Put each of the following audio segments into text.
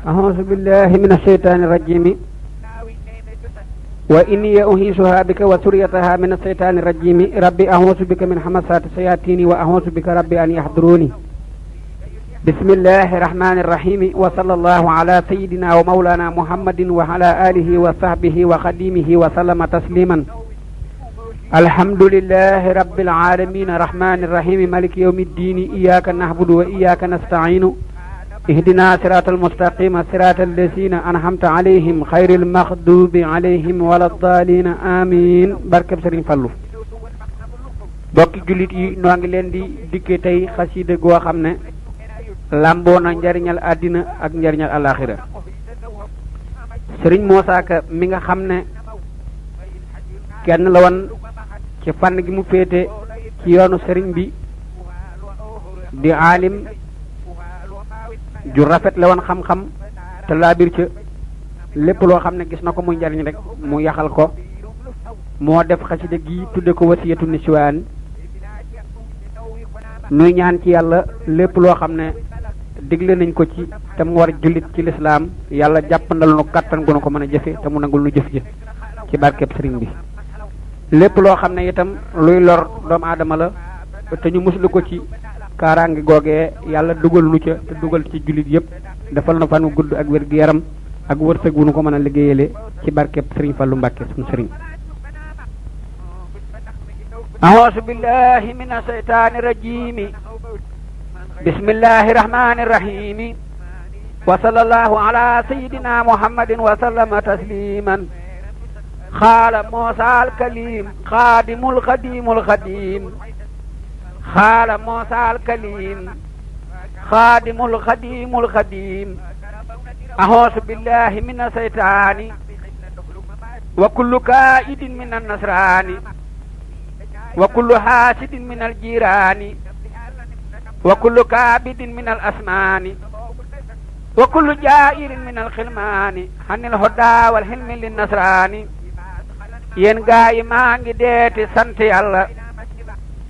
أعوذ بالله من الشيطان الرجيم وإني أعيذها بك وذريتها من الشيطان الرجيم ربي أعوذ بك من همزات الشياطين وأعوذ بك ربي أن يحضروني بسم الله الرحمن الرحيم وصلى الله على سيدنا ومولانا محمد وعلى آله وصحبه وخديمه وسلم تسليما الحمد لله رب العالمين الرحمن الرحيم مالك يوم الدين إياك نعبد وإياك نستعين اهدنا صراط المستقيم صراط الذين أنعمت عليهم خير المغضوب عليهم ولا الضالين آمين barkeb Serigne Fallou bokki jullit yi noo ngi leen di dikke tey xasida goo xam ne lamboo na njariñal àddina ak njariñal alaxira Serigne Moussa Ka mi nga xam ne kenn la woon ci fànn gi mu féete ci yoonu Serigne bi di aalim ju rafet la woon xam-xam te laabir ca lépp loo xam ne gis na ko muy njariñ rek mu yaxal ko moo def xasida gi tudde ko wasiyatu niswaan nuy ñaan ci yàlla lépp loo xam ne digle nañ ko ci te mu war jullit ci lislaam yàlla jàppandal nu kattan gu nu ko mën a jëfe te mu nangul nu jëf ji ci barkeb sëriñ bi lépp loo xam ne itam luy lor doomu aadama la te ñu muslu ko ci kaaraange googee yàlla dugal nu ca te dugal ci jullit yëpp defal na fan wu gudd ak wér-gu-yaram ak wërsëg wu nu ko mën a liggéeyale ci barkeb sëriñ Fallu Mbàkke sunu sëriñ a'uuzu billahi mina shaytaani rajiim bismillahi rahmaani rahiim wa sallallahu ala sayyidina muhammadin wa sallama tasliman xaala Muusaa al-Kaliim xaadimul xadiimul xadiim xaala Muusaa al-Kaliim xaadimul xadiimul xadiim a'uuzu billahi mina shaytaani wa kullu kaa'idin mina nasraani wa kullu haasidin minal jiiraani wa kullu kaabidin minal asmaani wa kullu jaa'irin minal xilmaani hanil hudaa wal hilmi lin nasraani yéen gaa yi maa ngi deeti sant yàlla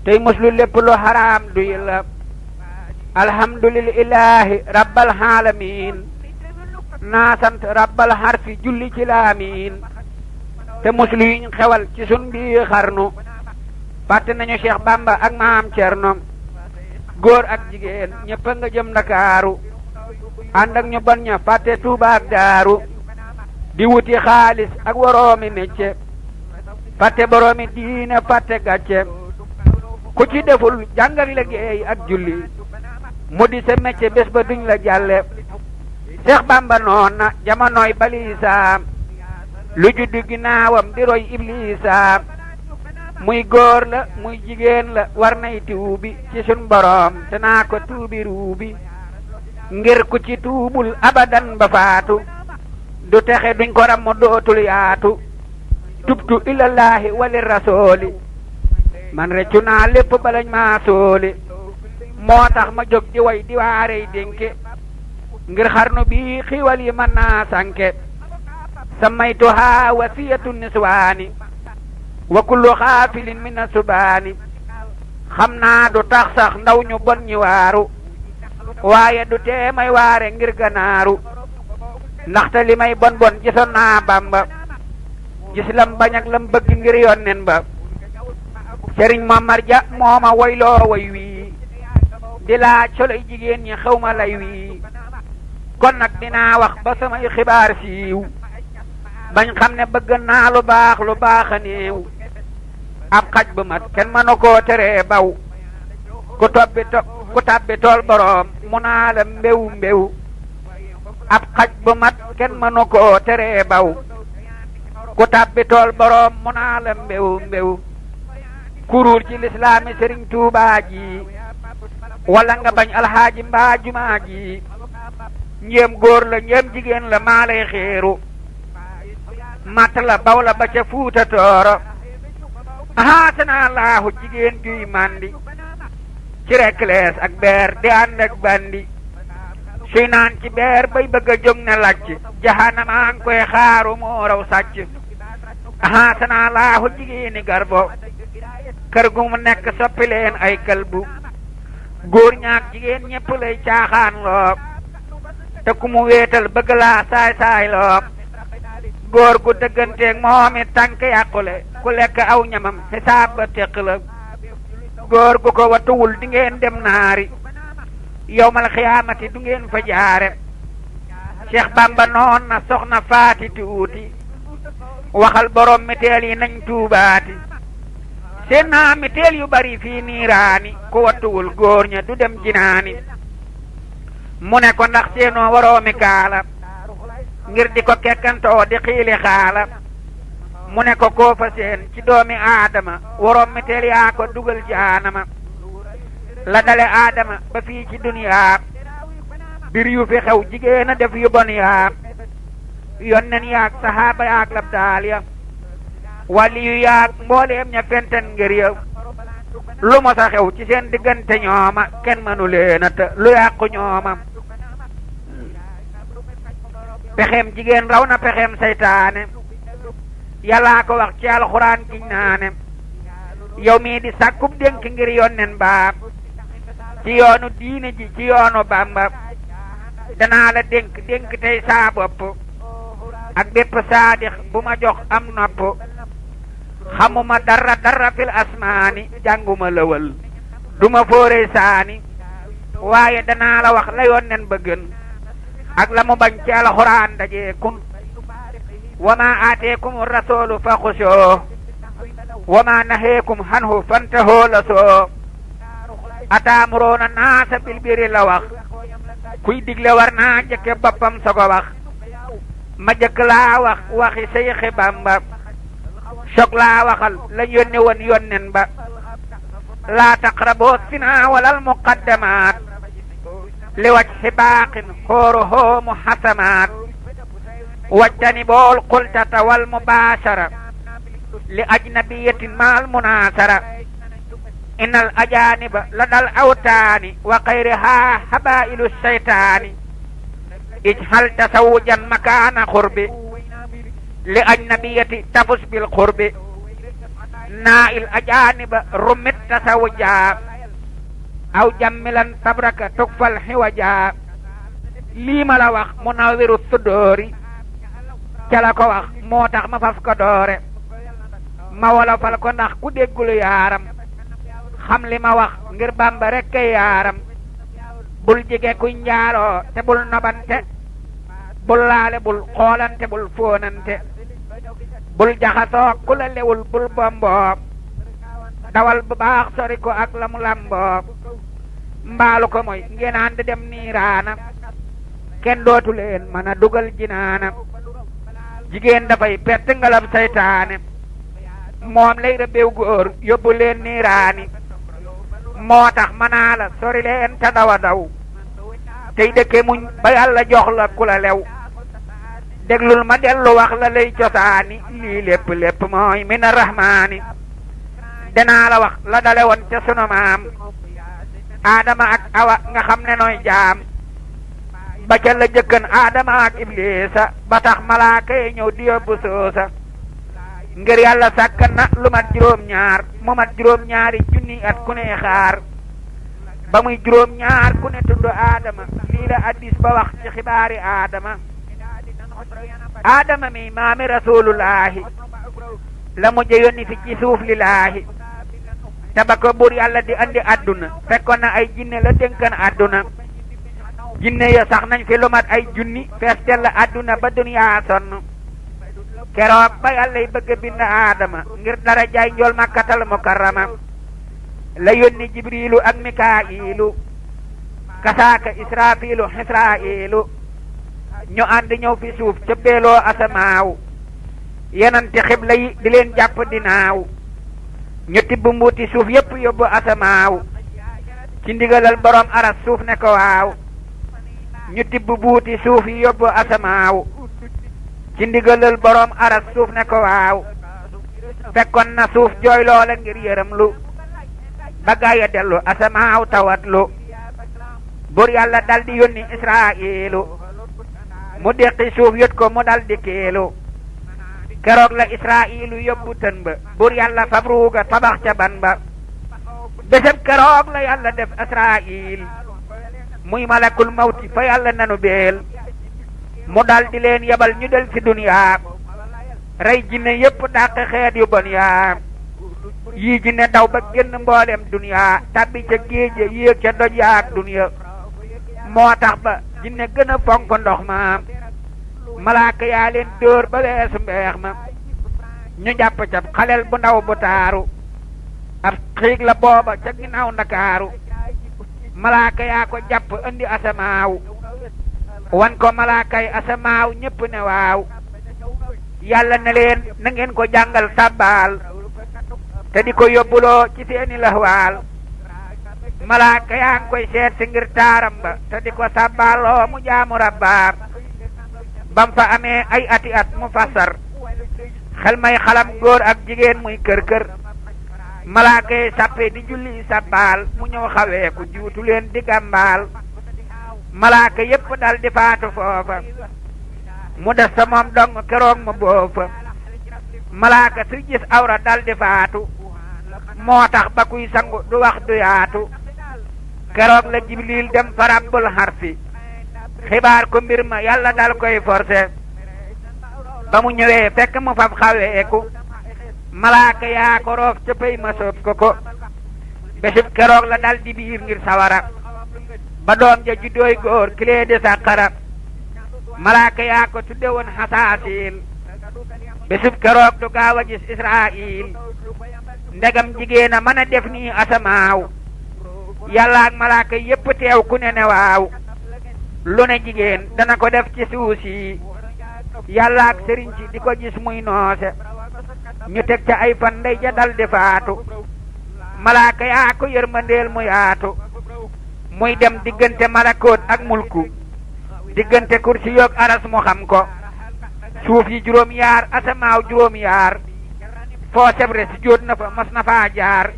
tey muslu lépp lu xaraam du yàlla alhamdulillahi rabbal alamin naa sant rabbal harfi julli ci laamin te muslu yiñ xewal ci sun bii xarnu fàtte nañu Cheikh Bamba ak maam Cerno góor ak jigéen ñëpp nga jëm Ndakaaru ànd ak ñu bon ña fàtte Tuuba ak Daaru di wuti xaalis ak woroomi mecce fàtte boroomi diine fàtte gàcce ku ci deful jàngal liggéey ak julli mu di sa mecce bés ba duñ la jàlle Cheikh Bamba noon na jamonooy balisaam lu juddu ginnaawam di roy iblisaam muy góor la muy jigéen la war nay tuubi ci sun boroom te naa ko tuubi ruubi ngir ku ci tuubul abadan ba faatu du texe duñ ko ram mu dootul yaatu tubtu ilallahi wali rasooli man reccu naa lépp balañ maa sooli moo tax ma jóg di way di waarey dénke ngir xarnu bi xiiwal yi mën naa sanke samaytuha wasiyatu niswaani wa kullu xaafilin min asubaani xam naa du tax sax ndaw ñu bon ñi waaru waaye du tee may waare ngir ganaaru ndaxte li may bon bon gisoon naa Bamba gis lam bañ ak lam bëgg ngir yonnen ba Sëriñ Mamar Ja mooma woyloo way wii di laaj soloy jigéen ñi xew ma lay wii kon nag dinaa wax ba samay xibaar siiw bañ xam ne bëgg naa lu baax a néew ab xaj bu mat kenn mënu koo teree baw ku tabbi tool boroom mu naa la mbéw ab xaj bu mat kenn mënu koo teree baw ku tabbi tool boroom mu naa la mbéw kuruur ci lislaami Sëriñ Tuubaa ji wala nga bañ alxaaji mbaa jumaa ji njéem góor la njéem jigéen la maa lay xéeru mat la baw la ba ca Fuuta Tooro ahaatana laahu jigéen juy mandi ci reklees ak beer di ànd ak bandi suy naan ci beer bay bëgg a jóg na lacc jahanama ngi koy xaaru moo raw sàcc ahaatana laahu jigéeni garbo kër gu mu nekk soppi leen ay kalbu góor ñaak jigéen ñépp lay caaxaan loo te ku mu wéetal bëgg laa saay loo góor gu dëgganteeg moomi tànk yàqule ku lekk aw ñamam xisaab ba teq la góor gu ko wattuwul di ngeen dem naari yowmal xiyaamati du ngeen fa jaare Cheikh Bamba noon na soxna faati tuuti waxal borom meteel yi nañ tuubaati seen naa meteel yu bari fii niiraani ku wattuwul góor ña du dem jinaani mu ne ko ndax seenoo waroomi kaala ngir di ko kekkantoo di xiili xaala mu ne ko koo fa seen ci doomi aadama waroom meteel yaa ko dugal jaanama la dale aadama ba fii ci duniyaa bir yu fi xew jigéen a def yu bon yaa yonnen yaag sahaaba yaag labdaal ya wali yu yaag mbooleem ña fenten ngir ya lu mos a xew ci seen diggante ñooma kenn mënu leena te lu yàqu ñooma pexem jigéen raw na pexem saytaane yàllaa ko wax ci alxuraan giñ naane yow mii di sàkkub dénk ngir yonnen baam ci yoonu diine ji ci yoonu Bamba danaa la dénk tey saa bopp ak bépp saadix bu ma jox am nopp xamuma dara fil asmaani jànguma lëwal duma fóore saani waaye danaa la wax la yonnen ba gën ak la mu bañ ci alxuraan dajee kun wa ma aateekum rasulu fa xusoo wa ma naheekum hanhu fantahoo la soo ataamuroona naasa bil birri la wax kuy digle war naa jëkke boppam sogo wax ma jëkk laa wax waxi Seyxi Bamba soog laa waxal la yónni woon yonnen ba laa taqraboo sinaa walal muqaddamaat li wajhi baaqin xóoruhoo muhasamaat wajtani bool xultata wal mubaashara li ajnabiyatin maal munaasara innal ajaaniba la dal awtaani wa xayrihaa habaa'ilu seytaani ijhal tasawujan makaana xurbi li ajnabiyati tafus bil xurbi naa'il ajaaniba rumit tasawujaa aw jammilan tabraka tukfal xiwajaa lii ma la wax munawiru sudóori ca la ko wax moo tax ma faf ko doore ma wala fal ko ndax ku déggul yaaram xam li ma wax ngir Bamba rekk yaaram bul jige kuy njaaloo te bul nobante bul laale bul xoolante bul fóonante bul jaxasoo ku la lewul bul bomboo dawal bu baax sori ko ak la mu lamboo mbaalu ko mooy ngeen ànd dem niiraana kenn dootu leen mën a dugal jinaana jigéen dafay pett ngalab saytaane moom lay rëbbeew góor yóbbu leen niiraani moo tax manaa la sori leen te dawa daw tey dëkke muñ ba yàlla jox la ku la lew déglul ma dellu wax la lay cosaani lii lépp mooy mina rahmaani danaa la wax la dale woon ca sunu maam Adama ak Awa nga xam ne nooy jaam ba ca la jëkkan Adama ak Iblisa ba tax malaaka yi ñëw di yóbbu soosa ngir yàlla sàkkan na lu mat juróom-ñaar mu mat juróom-ñaari junni at ku ne xaar ba muy juróom-ñaar ku ne tudd Adama lii la addis ba wax ci xibaari Adama mi maami rasulullahi la mujj yónni fi ci suuf lillaahi te ba ko buur yàlla di andi adduna fekkoon na ay jinne la dénkan adduna jinne ya sax nañ fi lu mat ay junni fees tell adduna ba duniyaa sonn keroog ba yàlla yi bëgg bind Adama ngir dara jaay njool makkatal mukarrama la yónni jibrilu ak mikaa'ilu kasaaka israfilu xisrailu ñu ànd ñëw fi suuf ca beeloo asamaaw yenante xibla yi di leen jàpp dinaaw ñu tibb mbuuti suuf yépp yóbbu asamaaw ci ndigalal borom aras suuf ne ko waaw ñu tibb buuti suuf yi yóbbu asamaaw ci ndigalal borom aras suuf ne ko waaw fekkoon na suuf jooy loola ngir yërëm lu ba gaaya dellu asamaaw tawat lu bur yàlla dal di yónni israilu mu deqi suuf yot ko mu dal di keelu keroog la israilu yóbbu tën ba bur yàlla fab ruuga tabax ca ban ba bésëb keroog la yàlla def israil muy malakul mawti fa yàlla nanu beel mu dal di leen yebal ñu del ci duniyaa rey jinne yépp dàq xeet yu bon yaa yii jinne daw ba génn mboolem duniyaa tabbi ca géej yéeg ca doj yaa ak duniya moo tax ba jinne gën a fonk ndox ma malaaka yaa leen dóor ba weesu mbeex ma ñu jàpp ca xaleel bu ndaw bu taaru ab xiig la booba ca ginnaaw ndakaaru malaaka yaa ko jàpp indi asamaaw wan ko malaakay asamaaw ñépp ne waaw yàlla ne leen na ngeen ko jàngal sàbbaal te di ko yóbbuloo ci seeni laxwaal malaaka yaa ngi koy seet si ngir taaram ba te di ko sàbbaaloo mu jaamu rabbaam bam fa amee ay ati at mu fassar xel may xalam góor ak jigéen muy kër kër malaaka yi sàppe di julli sàbbaal mu ñëw xawee ku juutu leen di gàmbaal malaaka yépp dal di faatu foofa mu des sa moom dong keroog mu boofa malaaka su gis awra dal di faatu moo tax ba kuy sangu du wax du yaatu keroog la jibril dem fa rabbul harsi xibaar ko mbir ma yàlla dal koy forcé ba mu ñëwee fekk mu fab xaweeku malaaka yaa ko roof ca pay ma soob ko bésub keroog la dal di biir ngir sawara ba doom ja juddooy góor kilee di sàqara malaaka yaa ko tudde woon xasaasil bésub keroog du gaaw a gis israil ndegam jigéen a mën a def nii asamaaw yàlla ak malaaka yépp teew ku ne waaw lu ne jigéen dana ko def ci suuf si yàlla ak sëriñ si di ko gis muy noose ñu teg ca ay fan ndey ja dal di faatu malaaka yaa ko yërmandeel mu yaatu muy dem diggante malakoot ak mulku diggante kursi yoog aras mu xam ko suuf yi juróom yaar asamaaw juróom yaar foo sebre si jóot na fa mas na faa jaar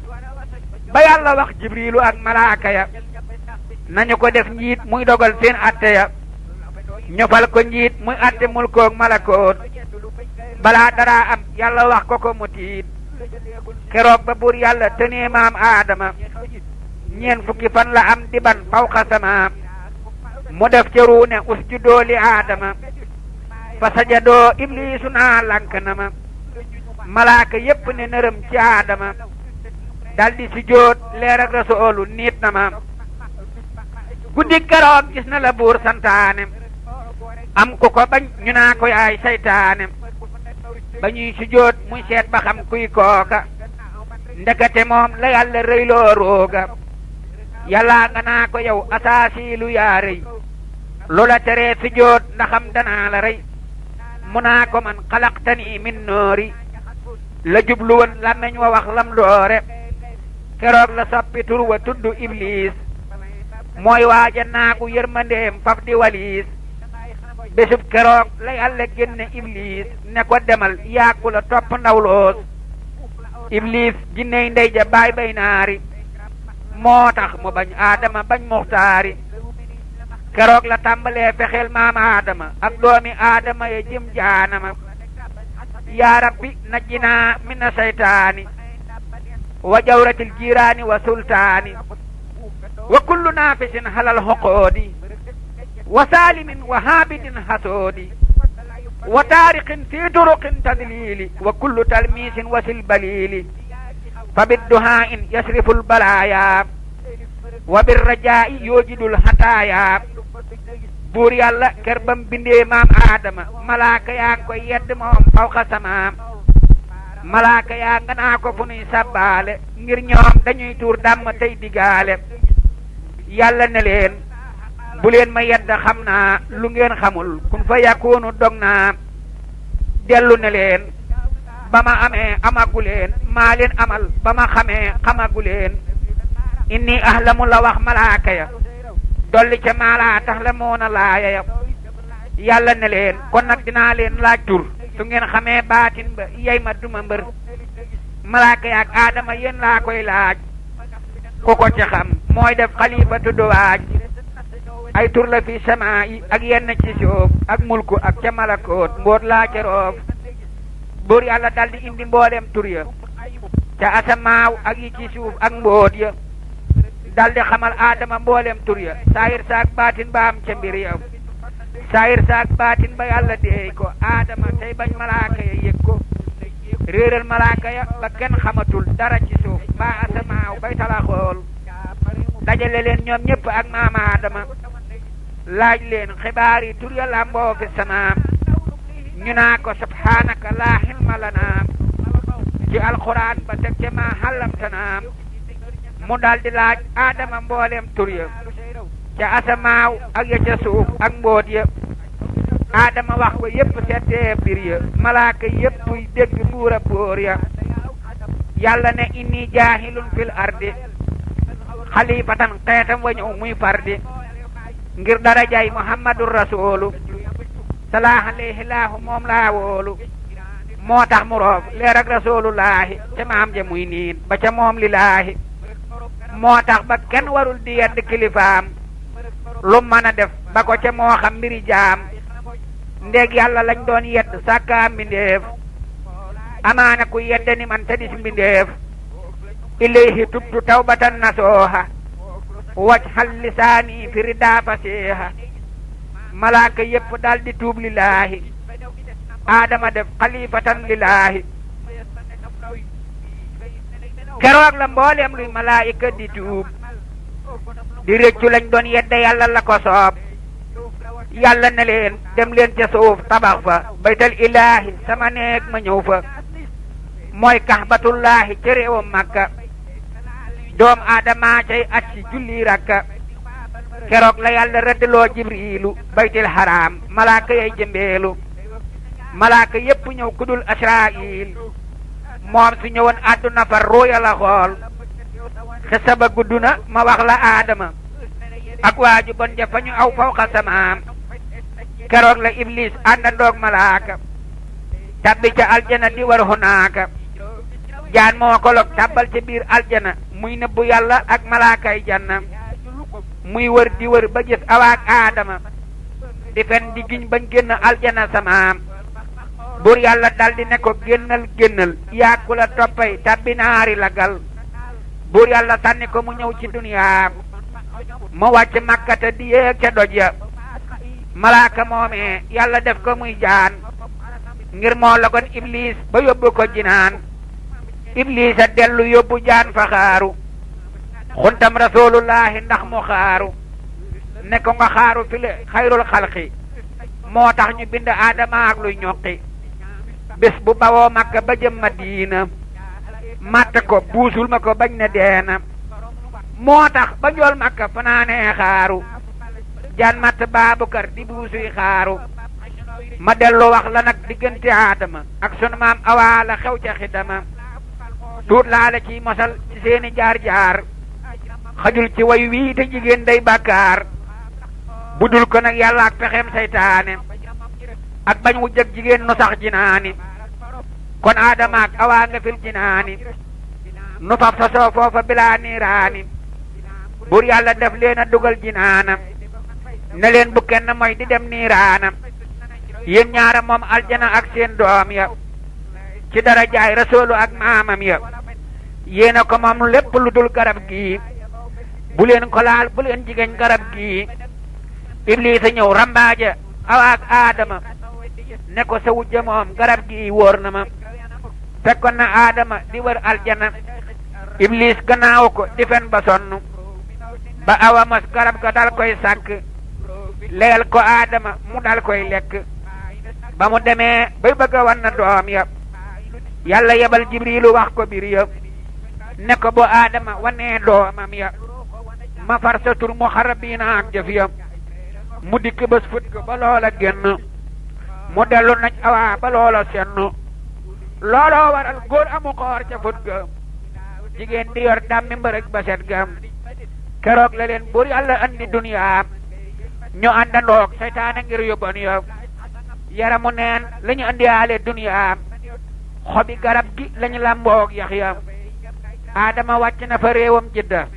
ba yàlla wax jibrilu ak malaaka ya nañu ko def njiit muy dogal seen atte ya ñu fal ko njiit muy atte mulkoog malakoot balaa dara am yàlla wax ko mu tiit keroog ba buur yàlla tënee maam aadama ñeen fukki fan la am di ban fawqa sama mu def ca ruune usjudoo li aadama fa sajadoo ibliisu naa lank na ma malaaka yépp ne nërëm ci aadama daldi sujjóot leer ak rasoolu niit na ma guddi keroog gis na la buur santaane am ku ko bañ ñu naa ko yaay saytaane ba ñuy sujjóot muy seet ba xam kuy kooka ndekete moom la yàlla rëyloo rooga yàlla nga naa ko yow asaasiilu yaa rëy loola teree sujjóot ndaxam danaa la rey mu naa ko man xalaqtani min noori la jublu woon làmmeñ wa wax lam doore keroog la soppi tur wa tudd iblis mooy waaja naagu yërmandeem faf di waliis bésub keroog la yàlla génne iblis ne ko demal yàggu la topp ndawloos iblis jinney ndey ja baay bay naari moo tax mu bañ aadama bañ muxtaari keroog la tàmbalee fexeel maam aadama ak doomi aadama ya jëm jaanama yaa rabbi najjinaa mina seytaani wa jawratil jiiraani wa sultaani wa kullu naafisin halal xoqoodi wa saalimin wa haabidin hasoodi wa taariqin fi turuqin tadliili wa kullu talmiisin wasil baliili fa bidduhaa'in yasriful balaaya wa birrajaa'i yoojidul hataaya buur yàlla ker bam bindee maam aadama malaaka yaa ngi koy yedd moom fawqa samaam malaaka yaa nga naa ko fu nuy sabbaale ngir ñoom dañuy tuur dàmm tey digaale yàlla ne leen bu leen ma yedd xam naa lu ngeen xamul kun fa yakunu dog naa dellu ne leen ba ma amee amagu leen maa leen amal ba ma xamee xamagu leen inni ahlamu la wax malaaka ya dolli ca maalaa tax la moona laaya ya yàlla ne leen kon nag dinaa leen laaj tur su ngeen xamee baatin ba yey ma duma mbër malaaka ya ak aadama yéen laa koy laaj ku ko ci xam mooy def xalifatu duwaaj ay tur la fi samaa yi ak yenn ci suuf ak mulku ak ca malakoot mboot laa ca roof buur yàlla daldi indi mboolem tur ya ca asamaaw ak yi ci suuf ak mboot ya daldi xamal aadama mboolem tur ya saayir saak baatin ba am ca mbir ya saayir saak baatin ba yàlla deey ko aadama tey bañ malaaka ya yëg ko réeral malaaka ya ba kenn xamatul dara ci suuf mbaa asamaaw bay tala xool dajale leen ñoom ñëpp ak maama aadama laaj leen xibaar yi tur ya lamboo fi samaam ñu naa ko subhaanaka laa xilma lanaa ci alxuraan ba teg ca maa xallamtanaam mu daldi laaj aadama mboolem tur ya ca asamaaw ak ya ca suuf ak mbóot ya aadama wax ko yépp settee mbir ya malaaka yépp dégg buura bóor ya yàlla ne inni jaahilun fil ardi xalifatan xeetam wa ñëw muy fardi ngir darajaay muhammadur rasuulu salaa alayhi laahu moom laa woolu moo tax mu roof leer ak rasuulullaahi ca maam ja muy niin ba ca moom lillaahi moo tax ba kenn warul di yedd kilifaam lu mën a def ba ko ca moo xam mbiri jaam ndéeg yàlla lañ doon yedd sàkkaa mbindeef amaana ku yedde ni man te dis mbindeef ilayhi tubtu tawbatan nasooha wajhal lisaani fi ridaa fasiiha malaaka yépp daldi tuub lillaahi aadama def xalifatan lillaahi keroog la mbooleem luy malaayika di tuub di réccu lañ doon yedde yàlla la ko soob yàlla ne leen dem leen ca suuf tabax fa baytal ilaahi sama neeg ma ñëw fa mooy kaxbatullaahi ca réewam makka doom aadama cay at ci julli rakka keroog la yàlla rëddaloo jibriilu baytil haram malaaka yay jëmbeelu malaaka yépp ñëw kudul asraayil moom su ñëwoon àdduna fa ruuya la xool xisa ba gudd na ma wax la aadama ak waaju bon ja fa ñu aw fawqa samaam keroog la iblis àndandoog malaaka tabbi ca aljana di war hunaaka jaan moo ko log tabbal ca biir aljana muy nëbbu yàlla ak malaakay janna muy wër di wër ba gis awaak aadama di fen di giñ bañ génn aljana samaam buur yàlla daldi ne ko génnal yàkku la toppay tabbi naari lagal buur yàlla sànni ko mu ñëw ci duniyaa mu wàcc makkata di yéeg ca doj ya malaaka moomee yàlla def ko muy jaan ngir moo logon iblis ba yóbbu ko jinaan iblis a dellu yóbbu jaan fa xaaru xuntam rasulullahi ndax mu xaaru ne ko nga xaaru fi le xayrul xalqi moo tax ñu bind aadama ak luy ñoqi bés bu bawoo makka ba jëm Madina matt ko buusul ma ko bañ ne deena moo tax ba njool makka fanaanee xaaru jaan matt Baabukar di buusuy xaaru ma dellu wax la nag diggante aadama ak sunu maam Awa la xew ca xidama tuut laa la ciy mosal ci seeni jaar-jaar xajul ci way wii te jigéen day bàkkaar budul ko nag yàlla ak pexeem saytaane ak bañ wu jëg jigéen nu sax jinaani kon aadama ak Awa nga fil jinaani nu faf sa soo foofa bilaa niiraani bur yàlla def leen a dugal jinaana ne leen bu kenn mooy di dem niiraana yéen ñaara moom aljana ak seen doom ya ci dara jaay rasoolu ak maamam ya yéena ko moom lépp lu dul garab gii bu leen ko laal bu leen jigéen garab gii Iblis a ñëw rambaaja Awa ak aadama ne ko sa wujja moom garab gii wóor na ma fekkoon na aadama di wër aljana Iblis gannaaw ko di fen ba sonn ba Awa mos garab ga dal koy sàkk leel ko aadama mu dal koy lekk ba mu demee bay bëgg a wan na doom ya yàlla yebal jibrilu wax ko bir ya ne ko bu aadama wanee doomam ya ma far sa tur muxarrabiina ak jëf ya mu dikk bés fut ko ba loola génn mu dellu naj Awa ba loola senn looloo waral góor amu xoor ca fut ga jigéen di yor dàmmi mbërëg ba set ga keroog la leen buur yàlla andi duniyaa ñu àndandoog seytaane ngir yóbban ya yaramu neen la ñu andiyaale duniyaa xobi garab gi lañu lamboog yax ya aadama wàcc na fa réewam jidda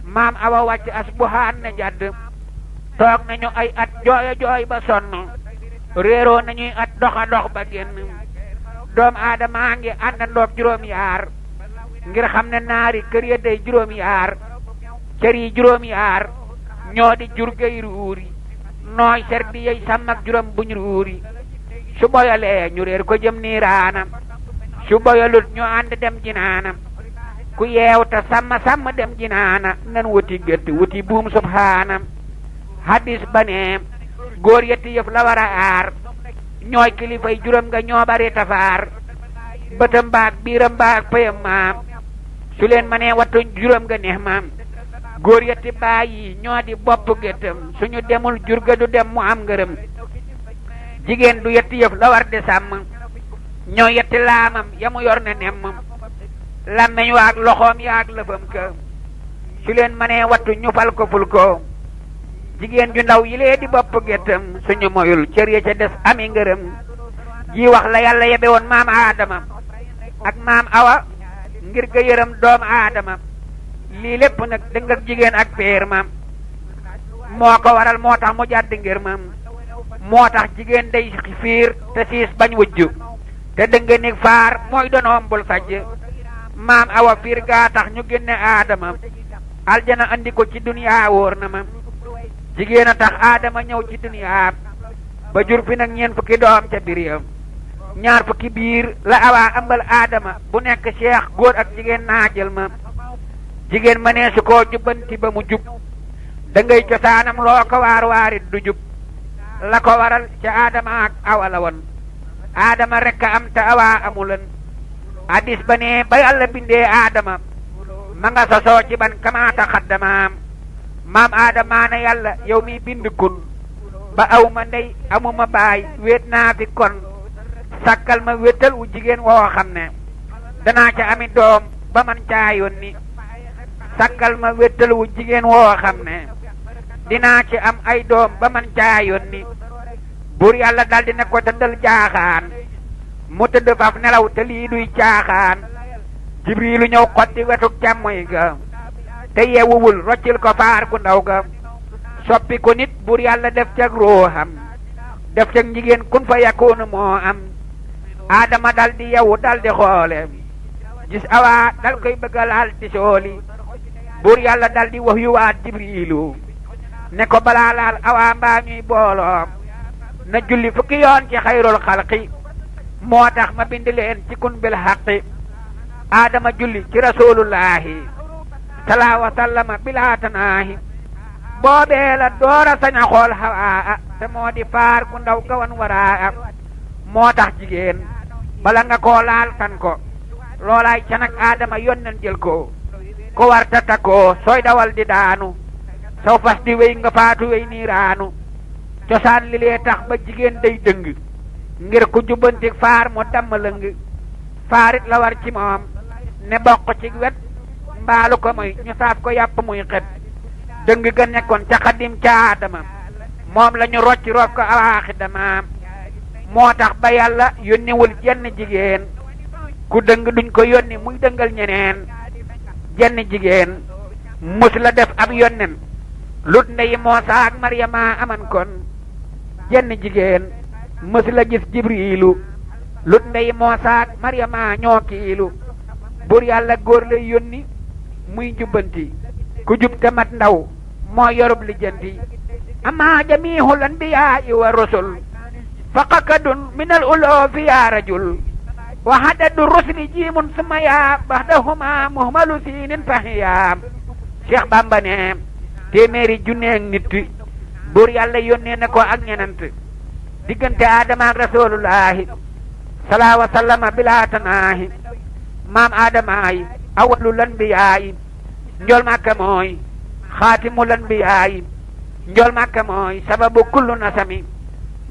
maam Awa wàcc asbuhaan ne jadd toog nañu ay at jooya jooy ba sonn réeroo nañuy at doxa dox ba génn doom aadamaa ngi àndandoog juróom yaar ngir xam ne naari kër ya day juróom yaar cër yi juróom yaar ñoo di jur gay ruuri nooy ser bi yey sàmm ak juróom buñ ruuri su boyalee ñu réer ko jëm niiraana su boyalut ñu ànd dem jinaana ku yeew te sàmm dem jinaana nan wuti gétt wuti buum subhaana hadis ba ne góor yetti yëf la war a aar ñooy kilifay juróom nga ñoo bari tafaar bëtam baag biiram baag payam maam su leen ma nee wattu juróom nga neex maam góor yetti baay yi ñoo di bopp géttam suñu demul jur ga du dem mu am ngërëm jigéen du yetti yëf la war di sàmm ñoo yetti laamam ya mu yor ne nemm làmmeñ waag loxoom yaag lëfam ka su leen ma nee wattu ñu fal ko ful ko jigéen ju ndaw yi lee di bopp géttam suñu moyul cër ya ca des ami ngërëm ji wax la yàlla yebe woon maam aadama ak maam awa ngir ga yërëm doom aadama lii lépp nag dëng ak jigéen ak péer ma moo ko waral moo tax mu jàdd ngir ma moo tax jigéen day fiir te siis bañ wujju te dëng ni faar mooy donoom bul sajj maam awa fiir gaa tax ñu génne aadama aljana andi ko ci duniyaa wóor na ma jigéen a tax aadama ñëw ci duniyaa ba jur fi nag ñeent fukki doom ca biir ya ñaar fukki biir la awaa ëmbal aadama bu nekk cheikh góor ak jigéen naajal ma jigéen ma nee su koo jubbanti ba mu jub da ngay cosaanam loo ko waar waarit du jub la ko waral ca aadama ak awa la woon aadama rekk a am te awaa amulan hadis ba ne ba yàlla bindee aadama ma nga sosoo ci ban kamaata xaddamaam maam aadama ne yàlla yow mi bind kun ba aw ma ndey amuma baay wéet naa fi kon sàkkal ma wéttal wu jigéen woo xam ne danaa ca ami doom ba man caa yónni sàkkal ma wéttal wu jigéen woo xam ne dinaa ci am ay doom ba man caa yónni buur yàlla daldi ne ko tëddal jaaxaan mu tëdd faf nelaw te lii duy caaxaan jibriilu ñëw xotti wetuk càmmoy ga te yeewuwul roccil ko faar gu ndaw ga soppi ko nit buur yàlla def cag ruuxam def cag jigéen kun fa yakunu moo am aadama daldi yewu daldi xoole gis awaa dal koy bëgga laal ci sooli buur yàlla daldi wax yuwaat jibriilu ne ko balaa laal awaa mbaa ñuy booloo na julli fukki yoon ci xayrul xalqi moo tax ma bind leen ci kun bil xaqi aadama julli ci rasulullahi salaa wa sallama bilaa tanaahi boobee la doora saña xool xawaa te moo di faar ku ndaw gawan waraa moo tax jigéen bala nga koo laal tan ko loolaay ca nag aadama yonnen jël ko war tata ko sooy dawal di daanu saw fas di wéy nga faatu wéy niiraanu cosaan li lee tax ba jigéen day dëng ngir ku jubbanti faar mu damm lëng faarit la war ci moom ne bokk ci wet mbaalu ko muy ñu saaf ko yàpp muy xet dëng ga nekkoon ca xadim ca aadama moom la ñu rocci roof ko awaaxi damaam moo tax ba yàlla yónniwul jenn jigéen ku dëng duñ ko yónni muy dëngal ñeneen jenn jigéen mus la def ab yonnen lut ndeyi Moosa ak Maryama aman kon jenn jigéen mus la gis jibriilu lut ndeyi Moosa ak Maryama ñoo kiilu buur yàlla góor lay yónni muy jubbanti ku jub te mat ndaw moo yorub lijjanti amma jamiihul anbiyaa'i wa rusul faqakadun minal uloofi yaa rajul wa hadadu rusli jiimun summa yaa baxdahuma muhmalu siinin fahiyaam Cheikh Bamba ne téeméeri junneeg nit buur yàlla yónnee na ko ak ñenant diggante aadama ak rasulullahi salaa wa sallama bilaa tanaahi maam aadama yi awalul anbiyaa yi njool màkka mooy xaatimul anbiyaa yi njool màkka mooy sababu kullu nasami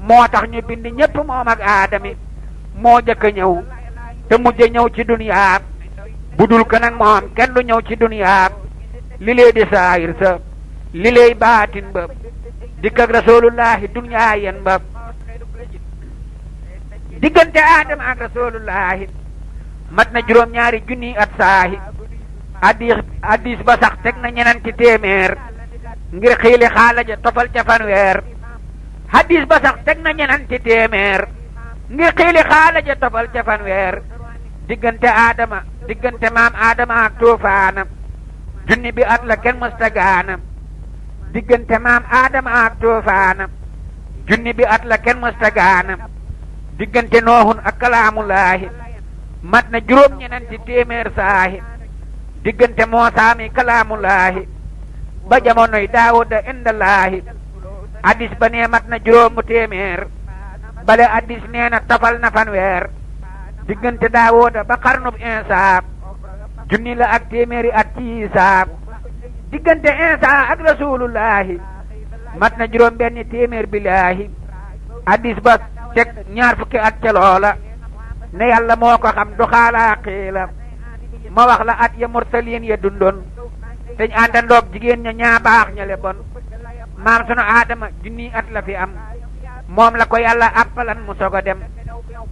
moo tax ñu bind ñépp moom ak aadami moo jëkk a ñëw te mujj ñëw ci duniyaab bu dul ko nag moom kenn du ñëw ci duniyaab li lee di saayir sa li leey baatin ba dikk ak rasulullahi duniyaa yen ba diggante aadama ak rasulullahi mat na juróom-ñaari junni at saahi addis ba sax teg na ñenanti téeméer ngir xiili xaalaja tofal ca fanweer hadis ba sax teg na ñenanti téeméer ngir xiili xaalaja tofal ca fanweer diggante maam aadama ak tuufaana junni bi at la kenn mësta gaana diggante maam aadama ak tuufaana junni bi at la kenn mësta gaana diggante noohun ak kalaamulaahi mat na juróom ñenenti téeméer saahi diggante moosaa mi kalaamulaahi ba jamonoy daawuda indallaahi addis ba nee mat na juróomu téeméer bale addis nee na tafal na fanweer diggante daawuda ba xarnub insa junni la ak téeméeri at ci Isaa diggante insa ak rasulullahi mat na juróom benni téeméer billaahi addis ba teg ñaar fukki at ca loola ne yàlla moo ko xam du xaalaa xiila ma wax la at ya mursaliin ya dundoon teñ àndandoog jigéen ña ñaa baax ña le bon maam sunu aadama junni at la fi am moom la ko yàlla appalan mu soog a dem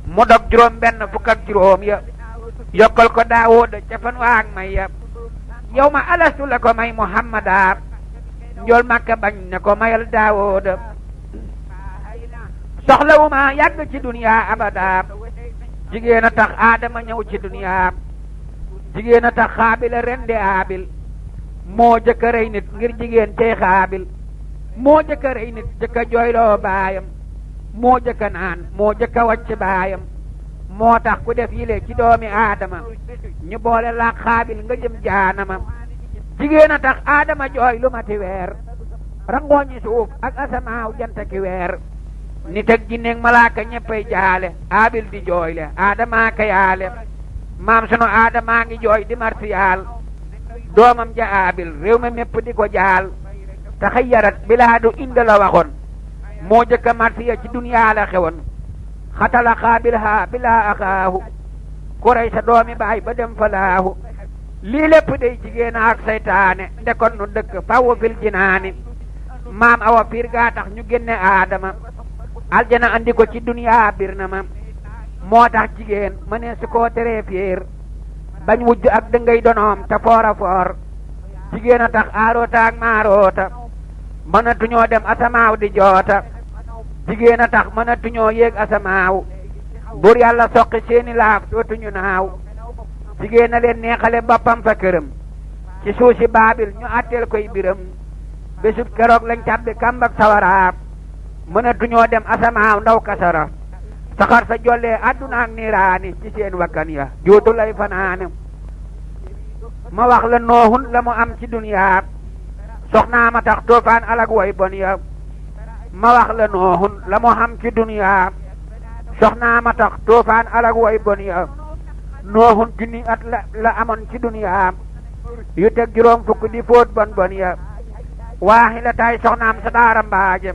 mu dog juróom benn fukk ak juróom ya yokkal ko daawuda ca fan waag may ya yow ma alastu la ko may muhammada njool makka bañ ne ko mayal daawuda soxlawuma yàgg ci duniya abada jigéen a tax aadama ñëw ci duniya jigéen a tax xaabila rendi aabil moo jëkka rey nit ngir jigéen cey xaabil moo jëkka rey nit jëkka jooyloo baayam moo jëkka naan moo jëkka wàcc baayam moo tax ku def yile ci doomi aadama ñu boole la xaabil nga jëm jaanama jigéen a tax aadama jooy lu mati weer rangooñi suuf ak asamaaw janta ki weer nit ak jinneeg malaaka ñeppay jaale aabil di jooyle aadamaa ka yaale maam sunu aadamaa ngi jooy di martiyaal doomam ja aabil réew mi mépp di ko jaal te xayyarat bilaadu inda la waxoon moo jëkka martiya ci duniyaa la xewoon xatala xaabil haa bilaa axaahu ku rey sa doomi baay ba dem fa laahu lii lépp day jigéen ak saytaane ndekon nu dëkk faw fil jinaani maam awa piir gaa tax ñu génne aadama aljana andi ko ci duniyaa bir na ma moo tax jigéen ma ne su koo teree fiir bañ wujj ak dëngay donoom te foora foor jigéen a tax aaroota ak maaroota mënatuñoo dem asamaaw di joota jigéen a tax mënatuñoo yéeg asamaaw bur yàlla soqi seeni laaf dootuñu naaw jigéen a leen neexale boppam fa këram ci suusi baabil ñu atteel koy biram bésub keroog lañ càbbi kambak sawaraab mënatuñoo dem asamaaw ndaw kasara saxar sa jollee àdduna ak niiraani ci seen wakkan ya juutu lay fanaane ma wax la noohun la mu am ci duniyaa soxnaa ma tax toofaan alag way bon ya ma wax la noohun la mu am ci duniyaa soxnaa ma tax toofaan alag way bon ya noohun junni at la amoon ci duniyaa yu teg juróom fukk di fóot bon bon ya waaxi la tay soxnaam sa daara mbaaje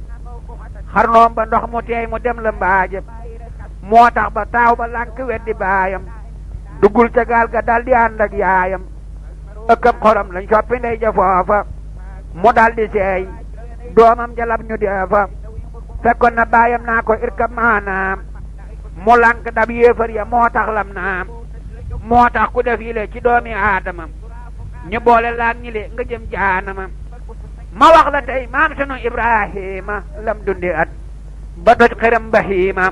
xarnoom ba ndox mu teey mu dem la mbaaje moo tax ba taaw ba lànk weddi baayam duggul ca gaal ga daldi ànd ak yaayam ëkkam xorom lañ soppi ndey ja foofa mu daldi seey doomam jalab ñu deefa fekkoon na baayam naa ko irkab maanaam mu lànk dab yéefar ya moo tax lam naam moo tax ku def yile ci doomi aadama ñu boole laak ñi le nga jëm jaanama ma wax la tey maam sunu ibrahima lam dundi at ba toj xëram bahiima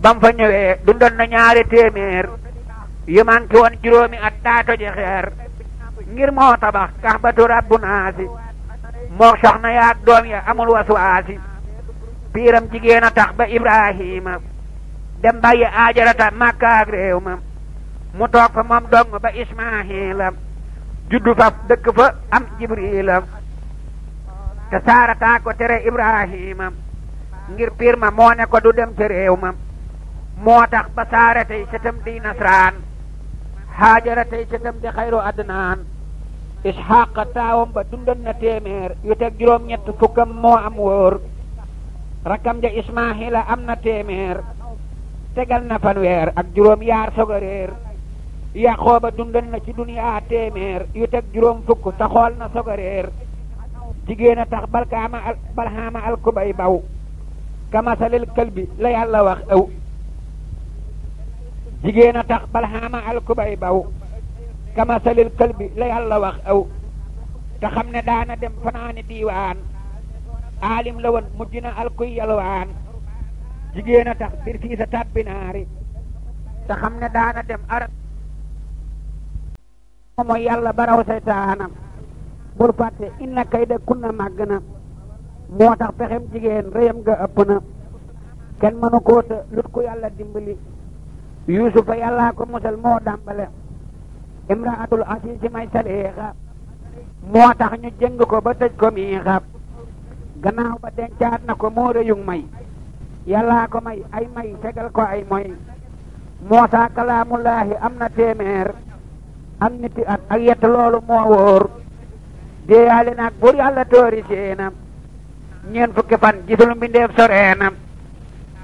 bam fa ñëwee dundoon na ñaari téeméer yu manki woon juróomi at daa toje xeer ngir moo tabax kaxbatu rabbu naasi moo soxna yaak doom ya amul waswaasi piiram jigéen a tax ba ibrahima dem bàyyi aajarata makka ak réew ma mu toog fa moom dong ba ismaahila juddu fa dëkk fa am jibrila te saarataa ko tere ibrahima ngir piir ma moo ne ko du dem ca réew ma moo tax ba saara tey sëtam di nasraan haajara tey sëtam di xayru adnaan isxaaqa taawam ba dundoon na téeméer yu teg juróom ñett fukkam moo am wóor rakkam ja ismaahila am na téeméer tegal na fanweer ak juróom yaar soga réer yaqooba dundoon na ci duniyaa téeméer yu teg juróom fukk ta xool na soga réer jigéen a tax balhaama alkubay baw kamasalil kalbi la yàlla wax aw jigéen a tax balhaama alkubay baw kamasalil kalbi la yàlla wax aw te xam ne daana dem fanaani diiwaan aalim la woon mujj na alkuy yalwaan jigéen a tax bir fii sa tabbinaari te xam ne daana dem arab mooy yàlla baraw seytaanam bul fàtte inna kayda kunna màgg na moo tax pexem jigéen rëyam nga ëpp na kenn mënu koo ta lut ku yàlla dimbali yuusufa yàllaa ko musal moo dàmbale imraatul asiisi may saliixa moo tax ñu jëng ko ba tëj ko miixa gannaaw ba dencaat na ko moo rëyug may yàllaa ko may ay may tegal ko ay moy Muusaa kalaamullaahi am na téeméer ak niti at ak yett loolu moo wóor déeyaale naag buur yàlla tóori séena ñeen fukki fan gisul mbindeef soreena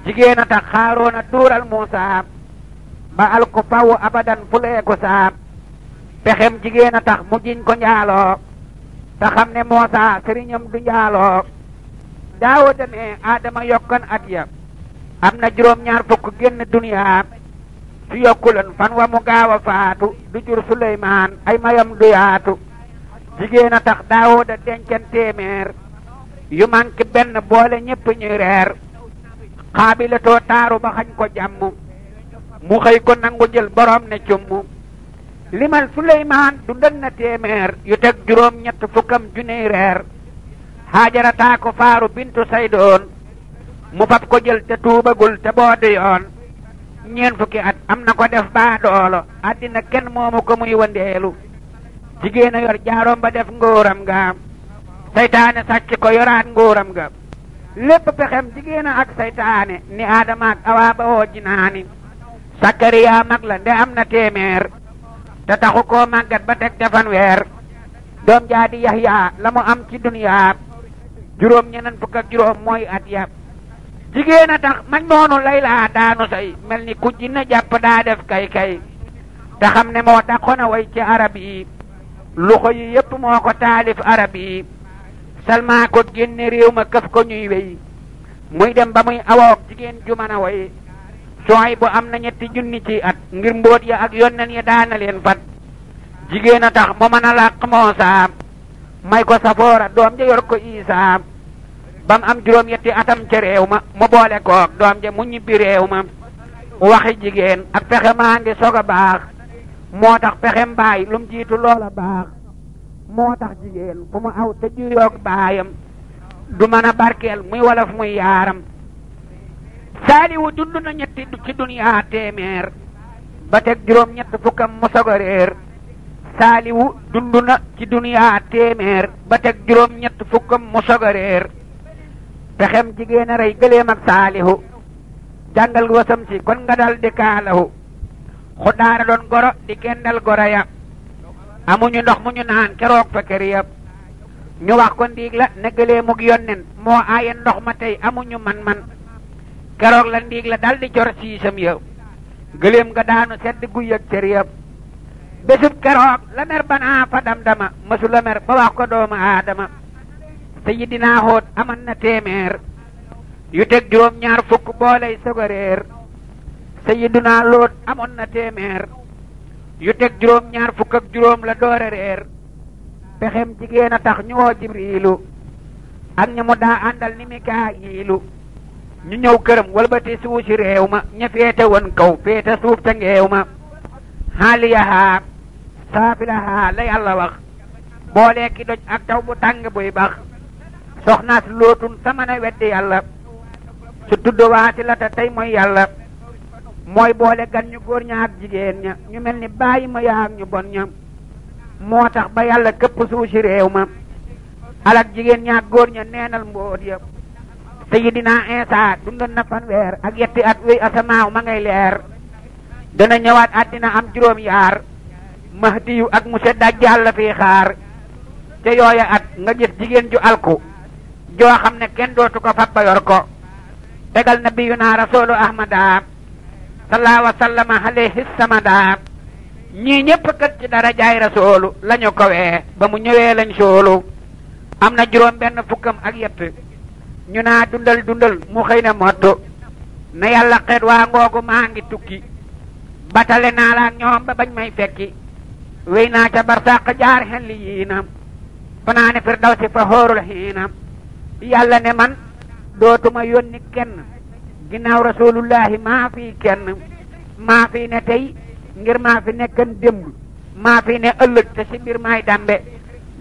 jigéen a tax xaaroona tuural Muusaa ba al ko faw abadan fuleeku saab pexem jigéen a tax mu jiñ ko njaaloo te xam ne Muusaa sëriñam du njaaloo Daawuda ne Aadama yokkan at ya am na juróom-ñaar fukk génn duniyaa su yokkuloon fan wa mu gaaw a faatu du jur Suleymaan ay mayam du yaatu jigéen a tax Daawuda dencen téeméer yu manki benn boole ñépp ñuy reer Xaabilatoo taaru ba xañ ko jàmm mu xëy ko nangu jël borom ne cumm limal Suleymaan dundal na téeméer yu teg juróom ñett fukkam junniy reer Haajara taa ko faaru bintu Saydoon mu fab ko jël te tuubagul te boodi yoon ñeen fukki at am na ko def baa doolo àddina kenn moomu ko muy wandeelu jigéen a yor jaaroom ba def ngóoram nga saytaane sàcc ko yoraat ngóoram nga lépp pexem jigéen a ak saytaane ni Aadama ak Awa ba woo jinaani Sakariya mag la nde am na téeméer te taxu koo màggat ba teg defan weer doom jaa di Yahya la mu am ci duniyaa juróom ñeneen fukk ak juróom mooy at ya jigéen a tax mañ noonu Layla daanu say mel ni ku jinne jàpp daa def kay te xam ne moo dàqoon a way ci arab yi luxo yi yépp moo ko taalif arab yi Salma ko génne réew ma këf ko ñuy wey muy dem ba muy awoog jigéen ju mën a way Suwaybu am na 3 junni ci at ngir mbóot ya ak yonnen ya daana leen fat jigéen a tax mu mën a làq Muusaa may ko Safoora doom ja yor ko Isaa bam am juróom yetti atam ca réew ma mu boole koog doom ja mu ñibbi réew ma waxi jigéen ak pexe maa ngi sog a baax moo tax pexem baay lum jiitu loola baax moo tax jigéen fu mu aw te juyoog baayam du mën a barkeel muy wolof muy yaaram Saaliwu dund na ñetti ci duniyaa téeméer ba teg juróom ñett fukkam mu soog a réer Saaliwu dund na ci duniyaa téeméer ba teg juróom ñett fukkam mu soog a réer pexem jigéen a rey gëléem ak Saalihu jàngal wasam si kon nga dal di kaalahu xuddaara doon goro di kendal goro ya amuñu ndox mu ñu naan keroog fa kër ya ñu wax ko ndiig la ne gëléemug yonnen moo aaye ndox ma tey amuñu man keroog la ndiig la dal di cor siisam ya gëléem nga daanu sedd guy ak cër ya bésub keroog la mer banaa fa dam-dama mësu la mer ba wax ko doomu aadama Sayyidina Hóot aman na téeméer yu teg juróom ñaar fukk booley sogo réer Sayyidina Lóot amoon na téeméer yu teg juróom ñaar fukk ak juróom la doore réer pexem jigéen a tax ñu woo Jibriilu ak ñu mu daa àndal ni Mikaayilu ñu ñëw këram walbati suuf si réew ma ña féete woon kaw féete suuf ta ngeew ma xaaliyahaa saafilahaa la yàlla wax boolee ki doj ak taw bu tàng buy bax soxnaas lootun sama na weddi yàlla su tudd waati la te tey mooy yàlla mooy boole gan ñu góor ña ak jigéen ña ñu mel ni bàyyi ma yaa ak ñu bon ña moo tax ba yàlla këpp suuf si réew ma alak jigéen ña ak góor ña neenal mbóot ya Sayyidina Iisaa dundoon na fanweer ak yetti at wéy asamaaw ma ngay leer dana ñëwaat àddina am juróom yaar Mahdiyu ak monsieur Dajjal la fii xaar te yooya at nga gis jigéen ju alku joo xam ne kenn dootu ko fab ba yor ko tegal nabiyuna rasulu ahmada sallallahu wa sallama alayhi samada ñii ñépp kat ci dara jaay rasulu lañu ko wee ba mu ñëwee lañ soolu am na juróom benn fukkam ak yett ñu naa dundal mu xëy na mottu na yàlla xeet waa ngoogu maa ngi tukki batale naa la ak ñoom ba bañ may fekki wéy naa ca barsàq jaar xel yii na fanaane firdawsi fa hóorul xiina yàlla ne man dootuma yónni kenn ginnaaw rasulullahi maa fi kenn maa fi ne tey ngir maa fi nekkan démb maa fi ne ëllëg te si mbir maay dambe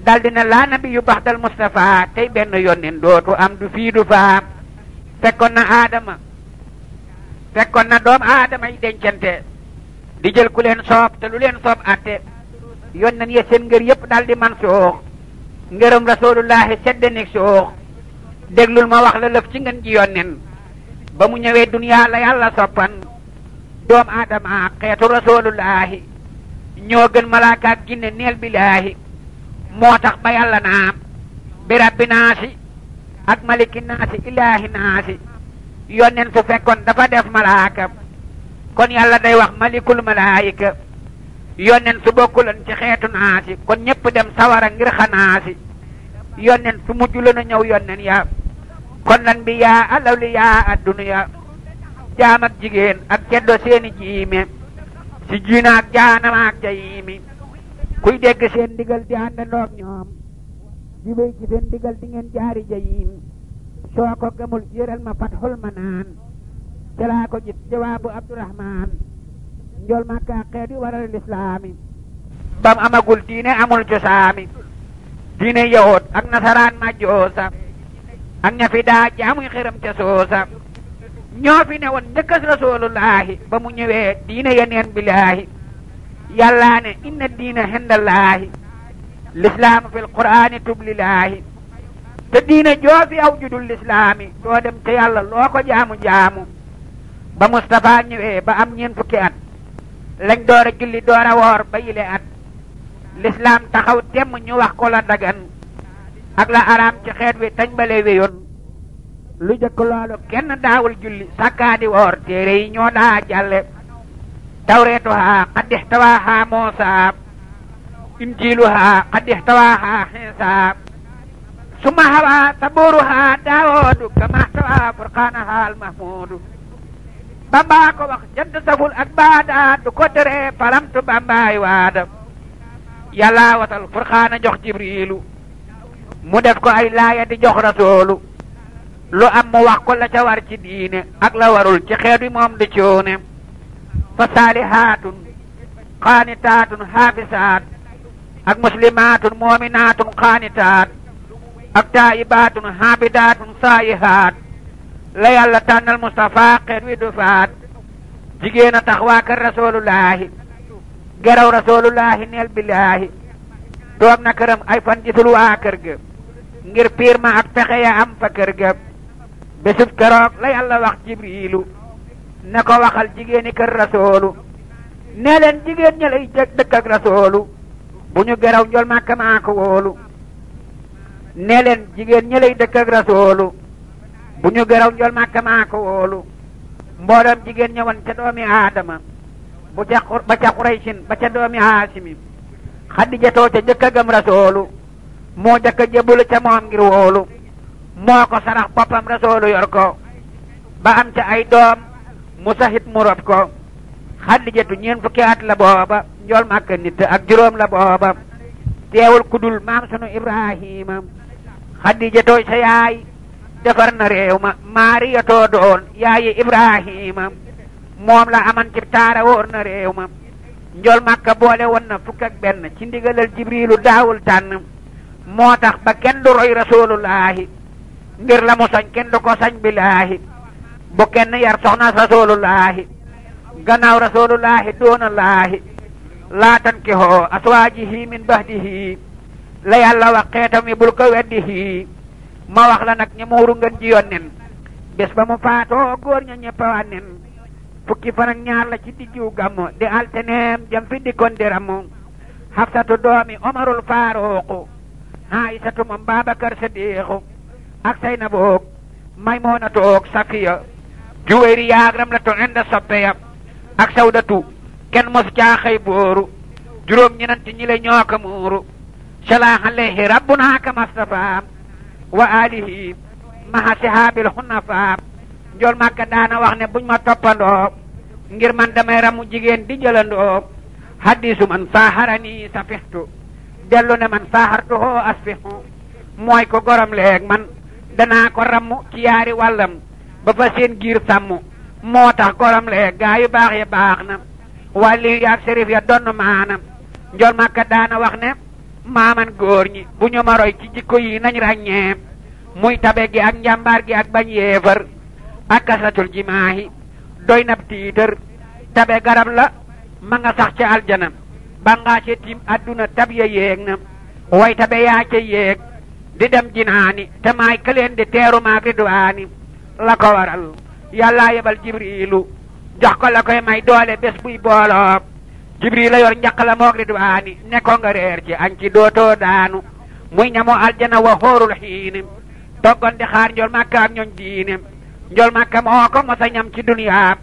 daldi ne laa nabi yu baxdal Mustafa tey benn yónneen dootu am du fii du faa fekkoon na doom aadama yi dencante di jël ku leen soob te lu leen soob atte yónneen ya seen ngër yépp daldi man suux ngërëm rasulullahi sedde nig suux déglul ma wax la lëf ci ngeen ji yónneen ba mu ñëwee duniyaa la yàlla soppan doom aadama xeetu rasulullahi ñoo gën malaaka ak ginne neel billaahi moo tax ba yàlla naam bi rabbi naasi ak maliki naasi ilaahi naasi yónneen su fekkoon dafa def malaaka kon yàlla day wax malikul malaayika yónneen su bokkuloon ci xeetu naasi kon ñépp dem sawara ngir xanaasi yónneen su mujj la na ñëw yónneen ya kon lan bi yaa alawli yaa adduniya jaam ak jigéen ak ceddo seeni jiime si jiina ak jaanama ak jayiimi kuy dégg seen ndigal di àndandoog ñoom di wéy ci seen ndigal di ngeen jaari jayiim soo ko gëmul yëral ma fatxul manaan ca laa ko gis jawaabu Abdurahmaan njool Makka xeet yi waral lislaami bam amagul diine amul cosaami diine yahud ak nasaraan majoosa ak ña fi daa jaamuy xëram ca soosa ñoo fi ne woon njëkkas rasulullahi ba mu ñëwee diine ya neen billaahi yàllaa ne inna diina hendallaahi lislaamu fil qur'aani tublilaahi te diine joo fi aw judul lislaami doo dem te yàlla loo ko jaamu ba Mustafa ñëwee ba am ñeen fukki at lañ door a julli door a woor ba yile at lislaam taxaw temm ñu wax ko la dagan ak la araam ci xeet wi tañ bale wéyoon lu jëkk loolu kenn daawul julli sàkkaadi woor téere yi ñoo daa jàlle tawreetuhaa qad ihtawaahaa Muusaa injiiluhaa qad ihtawaahaa Iisaa summa hawaa sabuuruhaa Daawuudu kamaa ihtawaa furqaanahaa al-mahmuudu Bamba ko wax jant saful ak baada du ko tere palamtu Bambaay waada yàlla watal furqaana jox Jibriilu mu def ko ay laaya di jox Rasuulu lu am mu wax ko la ca war ci diine ak la warul ci xeet wi moom di coone fa saalihaatun qaanitaatun haafisaat ak muslimaatun moominaatun qaanitaat ak taayibaatun haabidaatun saayihaat la yàlla tànnal Mustafa xeet wi du faat jigéen a tax waa kër rasulullahi geraw rasulullahi neel billaahi toog na këram ay fan gisul waa kër ga ngir piir ma ak pexe ya am fa kër ga bésub keroog la yàlla wax Jibriilu ne ko waxal jigéeni kër rasoolu nee leen jigéen ña lay dëkk ak rasoolu bu ñu geraw njol Makka maa ko wóolu nee leen jigéen ña lay dëkk ak rasoolu bu ñu geraw njol Makka maa ko wóolu mbooloom jigéen ña woon ca doomi aadama ba ca Quraysin ba ca doomi Haasimi Xadijatoo ca jëkk a gëm rasoolu moo jëkk a jébbalu ca moom ngir wóolu moo ko sarax boppam rasoolu yor ko ba am ca ay doom mu saxit mu rob ko Xadijatu ñeen fukki at la booba njool Makka nit ak juróom la booba teewul kudul maam sunu Ibrahima Xadijatoo sa yaay defar na réew ma Maariyatoo doon yaayi Ibrahima moom la aman ci taara wóor na réew ma njool Makka boole woon na fukk ak benn ci ndigalal Jibriilu daawul tànn moo tax ba kenn du roy rasulullahi ngir la mu sañ kenn du ko sañ billaahi bu kenn yar soxna rasulullahi gannaaw rasulullahi doonallaahi laa tankihoo aswaajihi min bahdihi la yàlla wax xeetam yi bul ko weddihi ma wax la nag ñi muuru ngeen ji yónneen bés ba mu faatoo góor ña ñëpp wànneen fukki fan ak ñaar la ci diggu gàmmu di alteneem jëm fi dikkoon di ramu Hafsatu doomi Omarul Faaruqu Aysatu moom Babakar Sadiqu ak Saynabu Maymunatu ak Safiya Juwayri yaag Ramlatu inda soppeya ak Sawdatu kenn mos caa xëy booru juróom ñenanti ñi le ñoo ko muuru salaa alayhi rabbuna kama stafa wa alihi maha sihaabil hunafa njool Makka daana wax ne buñ ma toppandoo ngir man damay ramu jigéen di jëlandoo hadisu man saaharani safihtu dellu ne man saahartuhu asfihu mooy ko gorom leeg man danaa ko ramu ci yaari wàllam ba fa seen giir sàmm moo tax gorom leeg gaa yu baax ya baax na wàlli yaag sérif ya donn maana njool Makka daana wax ne maaman góor ñi bu ñu ma roy ci jikko yi nañ ràññee muy tabe gi ak njàmbaar gi ak bañ yeefar ak kasatul jimaahi doy nab tiitër tabe garab la ma nga sax ca aljana ba ngaa ca tiim adduna tab ya yéeg na way tabe yaa ca yéeg di dem jinaani te maay këleen di teeru maag ridwaani la ko waral yàllaa yebal jibriilu jox ko la koy may doole bés buy booloo jibril la yor njaq la moog ridwaani ne ko nga reer ci añ ci dootoo daanu muy ñamoo aljana wa xóorul xiini toggoon di xaar njol makka ak ñooñ diine njol makka moo ko mosa ñam ci duniyaa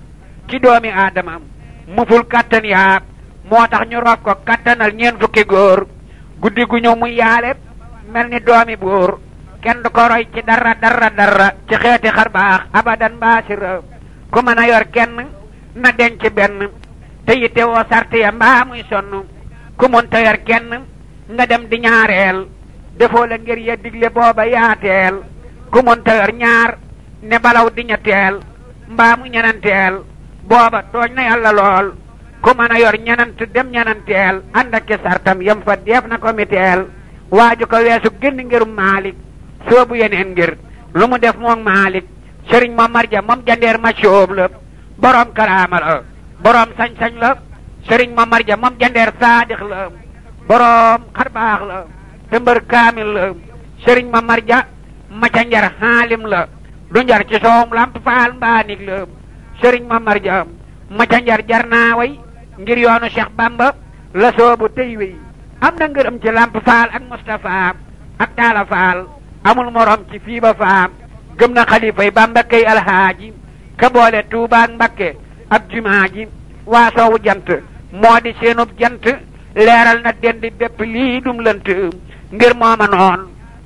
ci doomi aadama muful kattan yaa moo tax ñu roof ko kattanal ñeen fukki góor guddi gu ñëw muy yaale mel ni doomi buur kenn du ko roy ci dara ci xeeti xar baax abadan mbaasira ku mën a yor kenn na denc benn te yitte woo sarte ya mbaa muy sonn ku mënta yor kenn nga dem di ñaareel defoo la ngir ya digle booba yaateel ku mënta yor ñaar ne balaw di ñetteel mbaa mu ñenanteel booba tooñ na yàlla lool ku mën a yor ñenant dem ñenanteel ànd ak sartam yam fa def na ko miteel waaju ko weesu génn ngirum Maalik soobu yeneen ngir lu mu def moom Maalik sëriñ moom marja moom jandeer ma soob la borom karaama la borom sañ-sañ la sëriñ moom marja moom jandeer saadix la borom xarbaax la te mbër kaamil la sëriñ moom marja ma ca njar xaalim la du njar ci soom lamp faal mbaanig la sëriñ moom marja ma ca njar jar naa way ngir yoonu Cheikh Bamba la soobu tey wey am na ngërëm ci lamp faal ak Mustafa ak taala faal amul morom ci fii ba faam gëm na xalifay Bamba kay alhaaji ka boole Tuuba ak Mbakke ak jumaa ji waa soowu jant moo di seenub jant leeral na dendi bépp lii dum lënt ngir mooma noon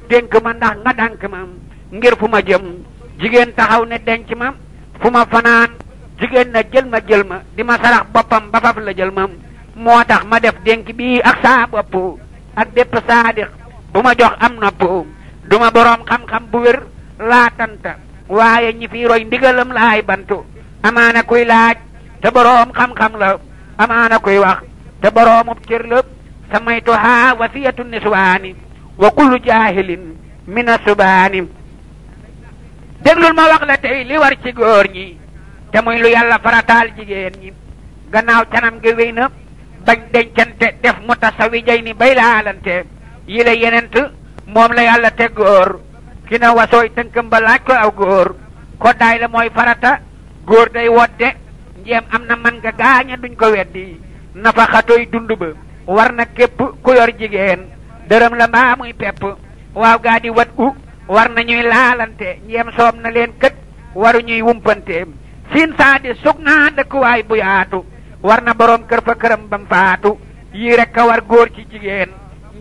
dénk ma ndax nga dànk ma ngir fu ma jëm jigéen taxaw ne denc ma fu ma fanaan jigéen na jël ma di ma sarax boppam ba faf la jël ma moo tax ma def dénk bii ak saa bopp ak bépp saadix bu ma jox am nopp duma boroom xam-xam bu wér laa tanta waaye ñi fi roy ndigalam laay bantu amaana kuy laaj te boroom xam-xam la amaana kuy wax te boroomub cër la samaytuha wasiyatu niswaani wa kullu jaahilin mina subaani déglul ma wax la tey li war ci góor ñi te muy lu yàlla farataal jigéen ñi gannaaw canam gi wéy na bañ dencante def mutasawijay ni bay laalante yi la yenent moom la yàlla te góor ki na wasooy tënkam ba laaj ko aw góor ko daay la mooy farata góor day wodde njeem am na man nga gaaña duñ ko weddi nafa xatoy dund ba war na képp ku yor jigéen dërëm la mbaa muy pepp waaw gaa di wat war na ñuy laalante njeem soob na leen kët waru ñuy wumpante siin saa di sug naa dëkkuwaay bu yaatu war na boroom kër fa këram bam faatu yii rek a war góor ci jigéen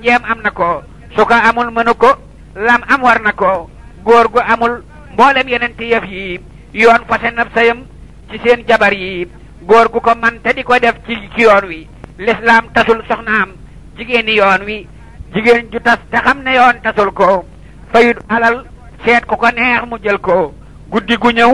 njeem am na ko su ko amul mënu ko lam am war na ko góor gu amul mboolem yeneen ti yëf yi yoon fase nab sayam ci seen jabar yi góor gu ko man te di ko def ci yoon wi lislaam tasul soxnaam jigéeni yoon wi jigéen ju tas te xam ne yoon tasul ko fayut alal seet ku ko neex mu jël ko guddi gu ñëw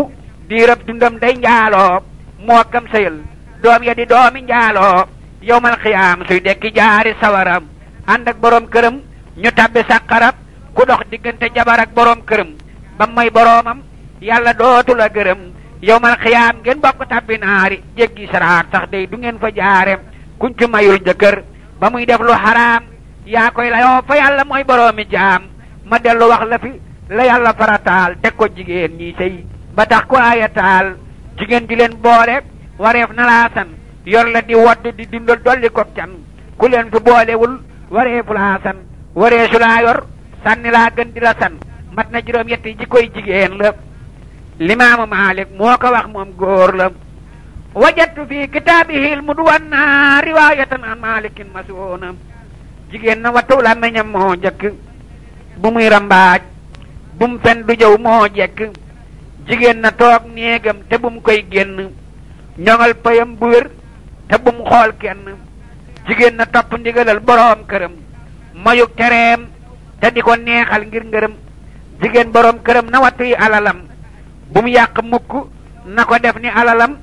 diirab dundam day njaaloo moo kam sayal doom ya di doomi njaaloo yowmal xiyaam suy dekki jaari sawaram ànd ak boroom këram ñu tabbi sàqarab ku dox diggante jabar ak boroom këram ba may boroomam yàlla dootu la gërëm yowmal xiyaam ngeen bokk tabbi naari jéggi saraat sax day du ngeen fa jaare kuñ ci mayul jëkkër ba muy def lu xaraam yaa koy layoo fa yàlla mooy boroomi jaam ma dellu wax la fi la yàlla farataal teg ko jigéen ñi sëy ba tax ko ayataal jigéen di leen boole wareef na laa san yor la di wodd di dundal dolli ko can ku leen fi boolewul wareefu laa san wareesu laa yor sànni laa gën di la san mat na juróom yetti ji koy jigéen la limaamu Maalik moo ko wax moom góor la wajattu fi kitaabihil mudwanna riwaayatan an Maalikin masuuna jigéen na wattu la meñam moo njëkk bu muy rambaaj bum fen du jëw moo jekk jigéen na toog néegam te bum koy génn ñoŋal payam bu wér te bum xool kenn jigéen na topp ndigalal boroom këram mayug tereem te di ko neexal ngir ngërëm jigéen boroom këram na wattuy alalam bum yàq mukk na ko def ni alalam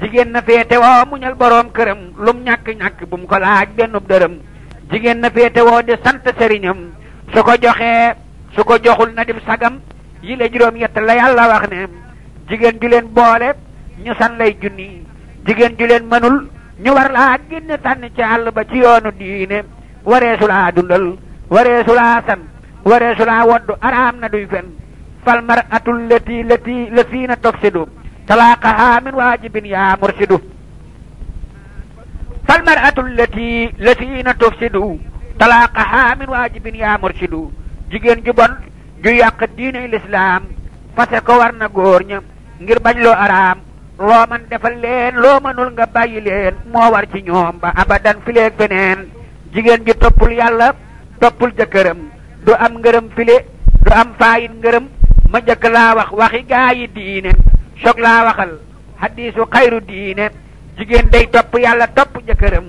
jigéen na féete woo muñal boroom këram lum ñàkk-ñàkk bum ko laaj bennub dërëm jigéen na féete woo di sant sëriñam su ko joxee su ko joxul na dim sagam yi la juróom yett la yàlla wax ne jigéen ju leen boole ñu san lay junni jigéen ju leen mënul ñu war laa génne tànn ci àll ba ci yoonu diine wareesu laa dundal wareesu laa san wareesu laa woddu araam na duy fen fal mar'atul latiina tufsidu talaaqaha min waajibin yaa mursidu fal mar'atul latiina tufsidu talaaqaha min waajibin yaa mursidu jigéen ju bon ju yàq diine lislaam fase ko war na góor ña ngir bañ loo araam loo man defal leen loo mënul nga bàyyi leen moo war ci ñoom ba abadan fileeg feneen jigéen ju toppul yàlla toppul jëkkëram du am ngërëm file du am faayit ngërëm ma jëkk laa wax waxi gaa yi diine soog laa waxal hadiisu xayru diine jigéen day topp yàlla topp jëkkëram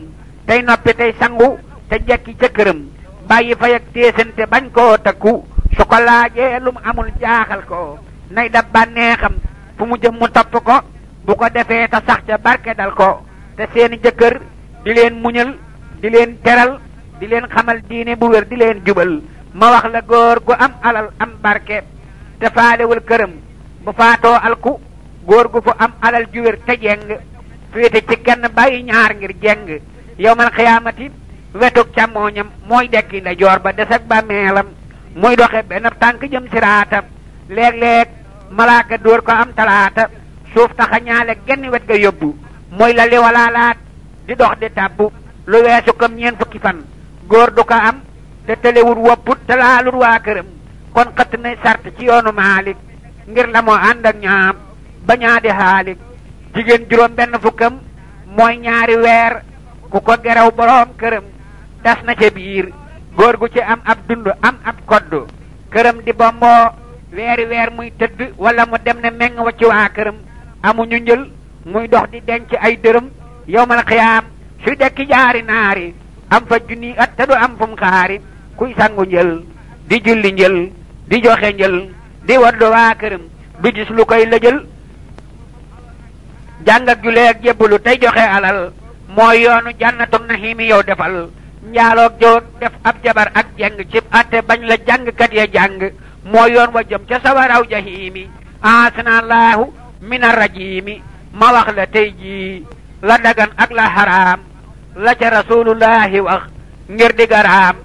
tey noppi tey sangu te jekki jëkkëram bàyyi fay ak téesante bañ koo takku su ko laajee lu mu amul jaaxal ko nay dab bànneexam fu mu jëm mu topp ko bu ko defee te sax ca barke dal ko te seeni jëkkër di leen muñal di leen teral di leen xamal diine bu wér di leen jubal ma wax la góor gu am alal am barke te faalewul këram bu faatoo alku góor gu fu am alal ju wér te jeng féete ci kenn bàyyi ñaar ngir jeng yawmal xiyaamati wetug càmmooñam mooy dekki nda joor ba des ak bàmmeelam muy doxe benn tànk jëm siraatam léeg-léeg malaaka dóor ko am talaata suuf taxa ñaale genn wet ga yóbbu mooy la li walaalaat di dox di tàbbu lu weesu comme ñeen fukki fan góor du ko am te tëlewul wopput te laalul waa këram kon xëtt na sart ci yoonu Maalik ngir la moo ànd ak ñaam ba ñaadi xaalik jigéen juróom benn fukkam mooy ñaari weer ku ko geraw boroom këram tas na ca biir góor gu ci am ab dund am ab kodd këram di bomboo weeri weer muy tëdd wala mu dem ne meng wa ci waa këram amuñu njël muy dox di denc ay dërëm yawmal xiyaam suy dekki jaari naari am fa junni at te du am fu mu xaari kuy sangu njël di julli njël di joxe njël di waddu waa këram du gis lu koy lëjël jàng ak julee ak jébbalu tey joxe alal mooy yoonu jannatu naxiimi yow defal njaaloog joot def ab jabar ak jeng cib atte bañ la jàngkat ya jàng mooy yoon wa jëm ca sawaraw jahiimi asanallahu min arrajimi ma wax la tey jii la dagan ak la haraam la ca rasulullahi wax ngir di garaam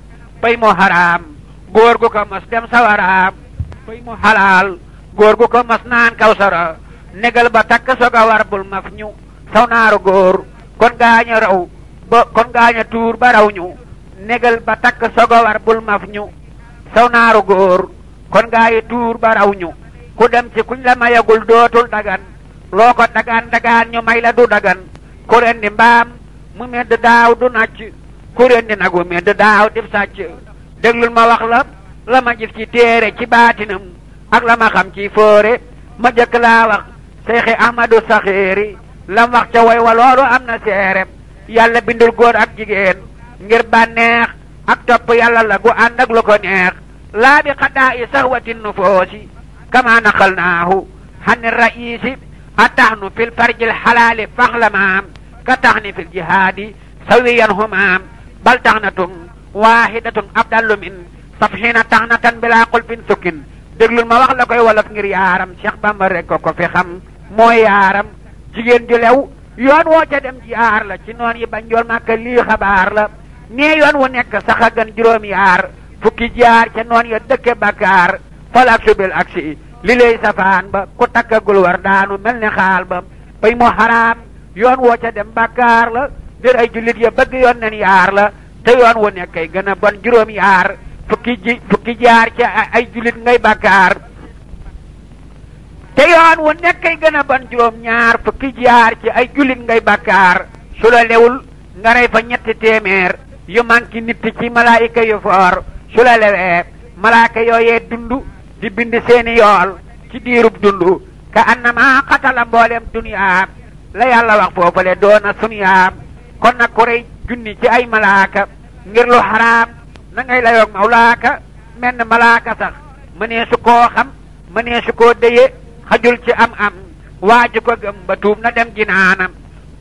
bay mu haraam góor gu ko mas dem sawaraam bay mu halaal góor gu ko mas naan kawsara negal ba takk soga war bul maf ñu saw naaru góor kon gaaña raw ba kon gaaña tuur ba raw ñu negal ba takk soga war bul maf ñu saw naaru góor kon gaayi tuur ba raw ñu ku dem ci kuñ la mayagul dootul dagan loo ko dagaan ñu may la du dagan ku rendi mbaam mu medd daaw du nacc ku rendi nagu medd daaw dif sàcc déglul ma wax la ma gis ci téere ci baatinam ak la ma xam ci fóore ma jëkk laa wax Seyxi Ahmadu Saxiiri lam wax ca way wa loolu am na seere yàlla bindul góor ak jigéen ngir bànneex ak topp yàlla la gu ànd ak lu ko neex laa bi xadaa i saxwati nufoosi kama naqalnaahu xani raisi ataxnu fil farjil xalaali faxlamaam ka taxni fil jihaadi sawiyan humaam bal taxnatun waahidatun abdallu min safxina taxnatan bila xulfin sukkin déglul ma wax la koy wolof ngir yaaram Cheikh Bamba rek ko fi xam mooy yaaram jigéen ju lew yoon woo ca dem jaar la ci noon yi bañ jool màkka lii xabaar la nee yoon wu nekk sax a gën juróom yaar fukki jaar ca noon ya dëkke bakkaar fal ak subil ak si li lay safaan ba ku takkagul war daanu mel ni xaal ba bay mu xaraam yoon woo ca dem bakkaar la dir ay jullit ya bëgg yoon nen yaar la te yoon wu nekk ay gën a bon juróom yaar fukki jaar ca ay jullit ngay bakkaar te yoon wu nekk ay gën a bon juróom ñaar fukki jaar ci ay jullit ngay bakkaar su la lewul nga rey fa ñetti téeméer yu manki nit ci malaayika yu foor su la lewee malaaka yooyee dundu di bind seeni yool ci diirub dundu ka annama xatala mboolem duniyaam la yàlla wax foofale doona suniyaam kon nag ku rey junni ci ay malaaka ngir lu xaraam na ngay layoog mawlaaka menn malaaka sax mënee su koo xam mënee su koo déye xajul ci am waaju ko gëm ba tuub na dem jinaanam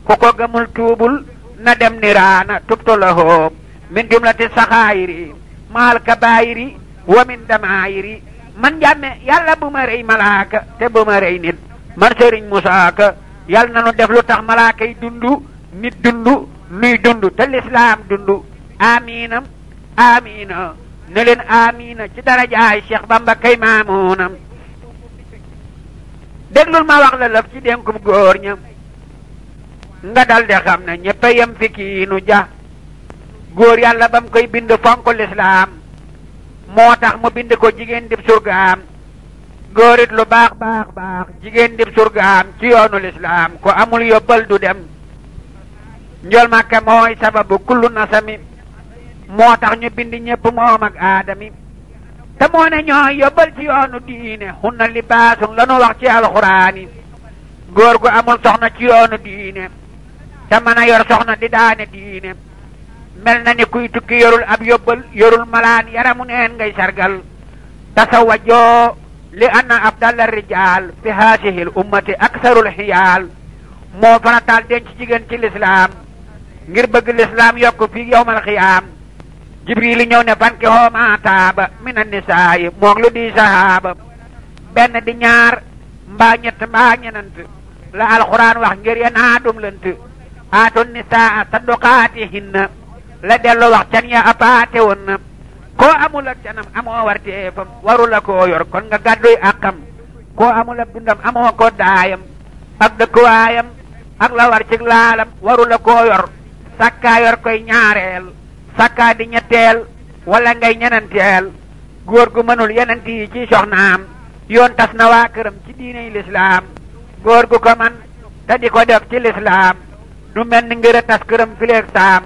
ku ko gëmul tuubul na dem niraana tubtu lahoo min jumlati saxaayiri maal kabaayiri wa min damaayiri man jàmme yàlla bu ma rey malaaka te bu ma rey nit man sëriñ Musaa Ka yàlla na nu def lu tax malaaka yi dundu nit dundu nuy dundu te lislaam dundu amiinam amiina ne leen amiina ci darajaay Cheikh Bamba kay maamuunam déglul ma wax la lëf ci dénkum góor ña nga dal de xam ne ñëpp a yem fi kiinu ja góor yàlla bam koy bind fonk lislaam moo tax mu bind ko jigéen dib surgaam góor it lu baax baax baax jigéen dib surgaam ci yoonu lislaam ko amul yóbbal du dem njol Makka mooy sababu kullu nasami moo tax ñu bind ñëpp moom ak aadami te moo ne ñooy yóbbal ci yoonu diine hunna libaasun lanu wax ci alxuraani góor gu amul soxna ci yoonu diine te mën a yor soxna di daane diine mel na ni kuy tukki yorul ab yóbbal yorul malaan yaramu neen ngay sargal tasawajoo li anna abdalla rijaal fi haasihi l ummati aksarul xiyaal moo farataal denc jigéen ci lislaam ngir bëgg lislaam yokk fi yowmal xiyaam jibril ñëw ne fanki hooma taaba min annisaayi moog lu di sahaaba benn di ñaar mbaa ñett mbaa ñenant la alxuraan wax ngir ya naa dum lënt aatun nisaa sadduqaatihinna la dellu wax can ya apaate woon na koo amul ak canam amoo warteefam waru la koo yor kon nga gàdduy àqam koo amul ak dundam amoo ko daayam ak dëkkuwaayam ak la war ci laalam waru la koo yor sakkaa yor koy ñaareel sakkaa di ñetteel wala ngay ñenanteel góor gu mënul yenent yi ci soxnaam yoon tas na waa këram ci diiney lislaam góor gu ko man te di ko def ci lislaam du mel ni ngir a tas këram fileeg saam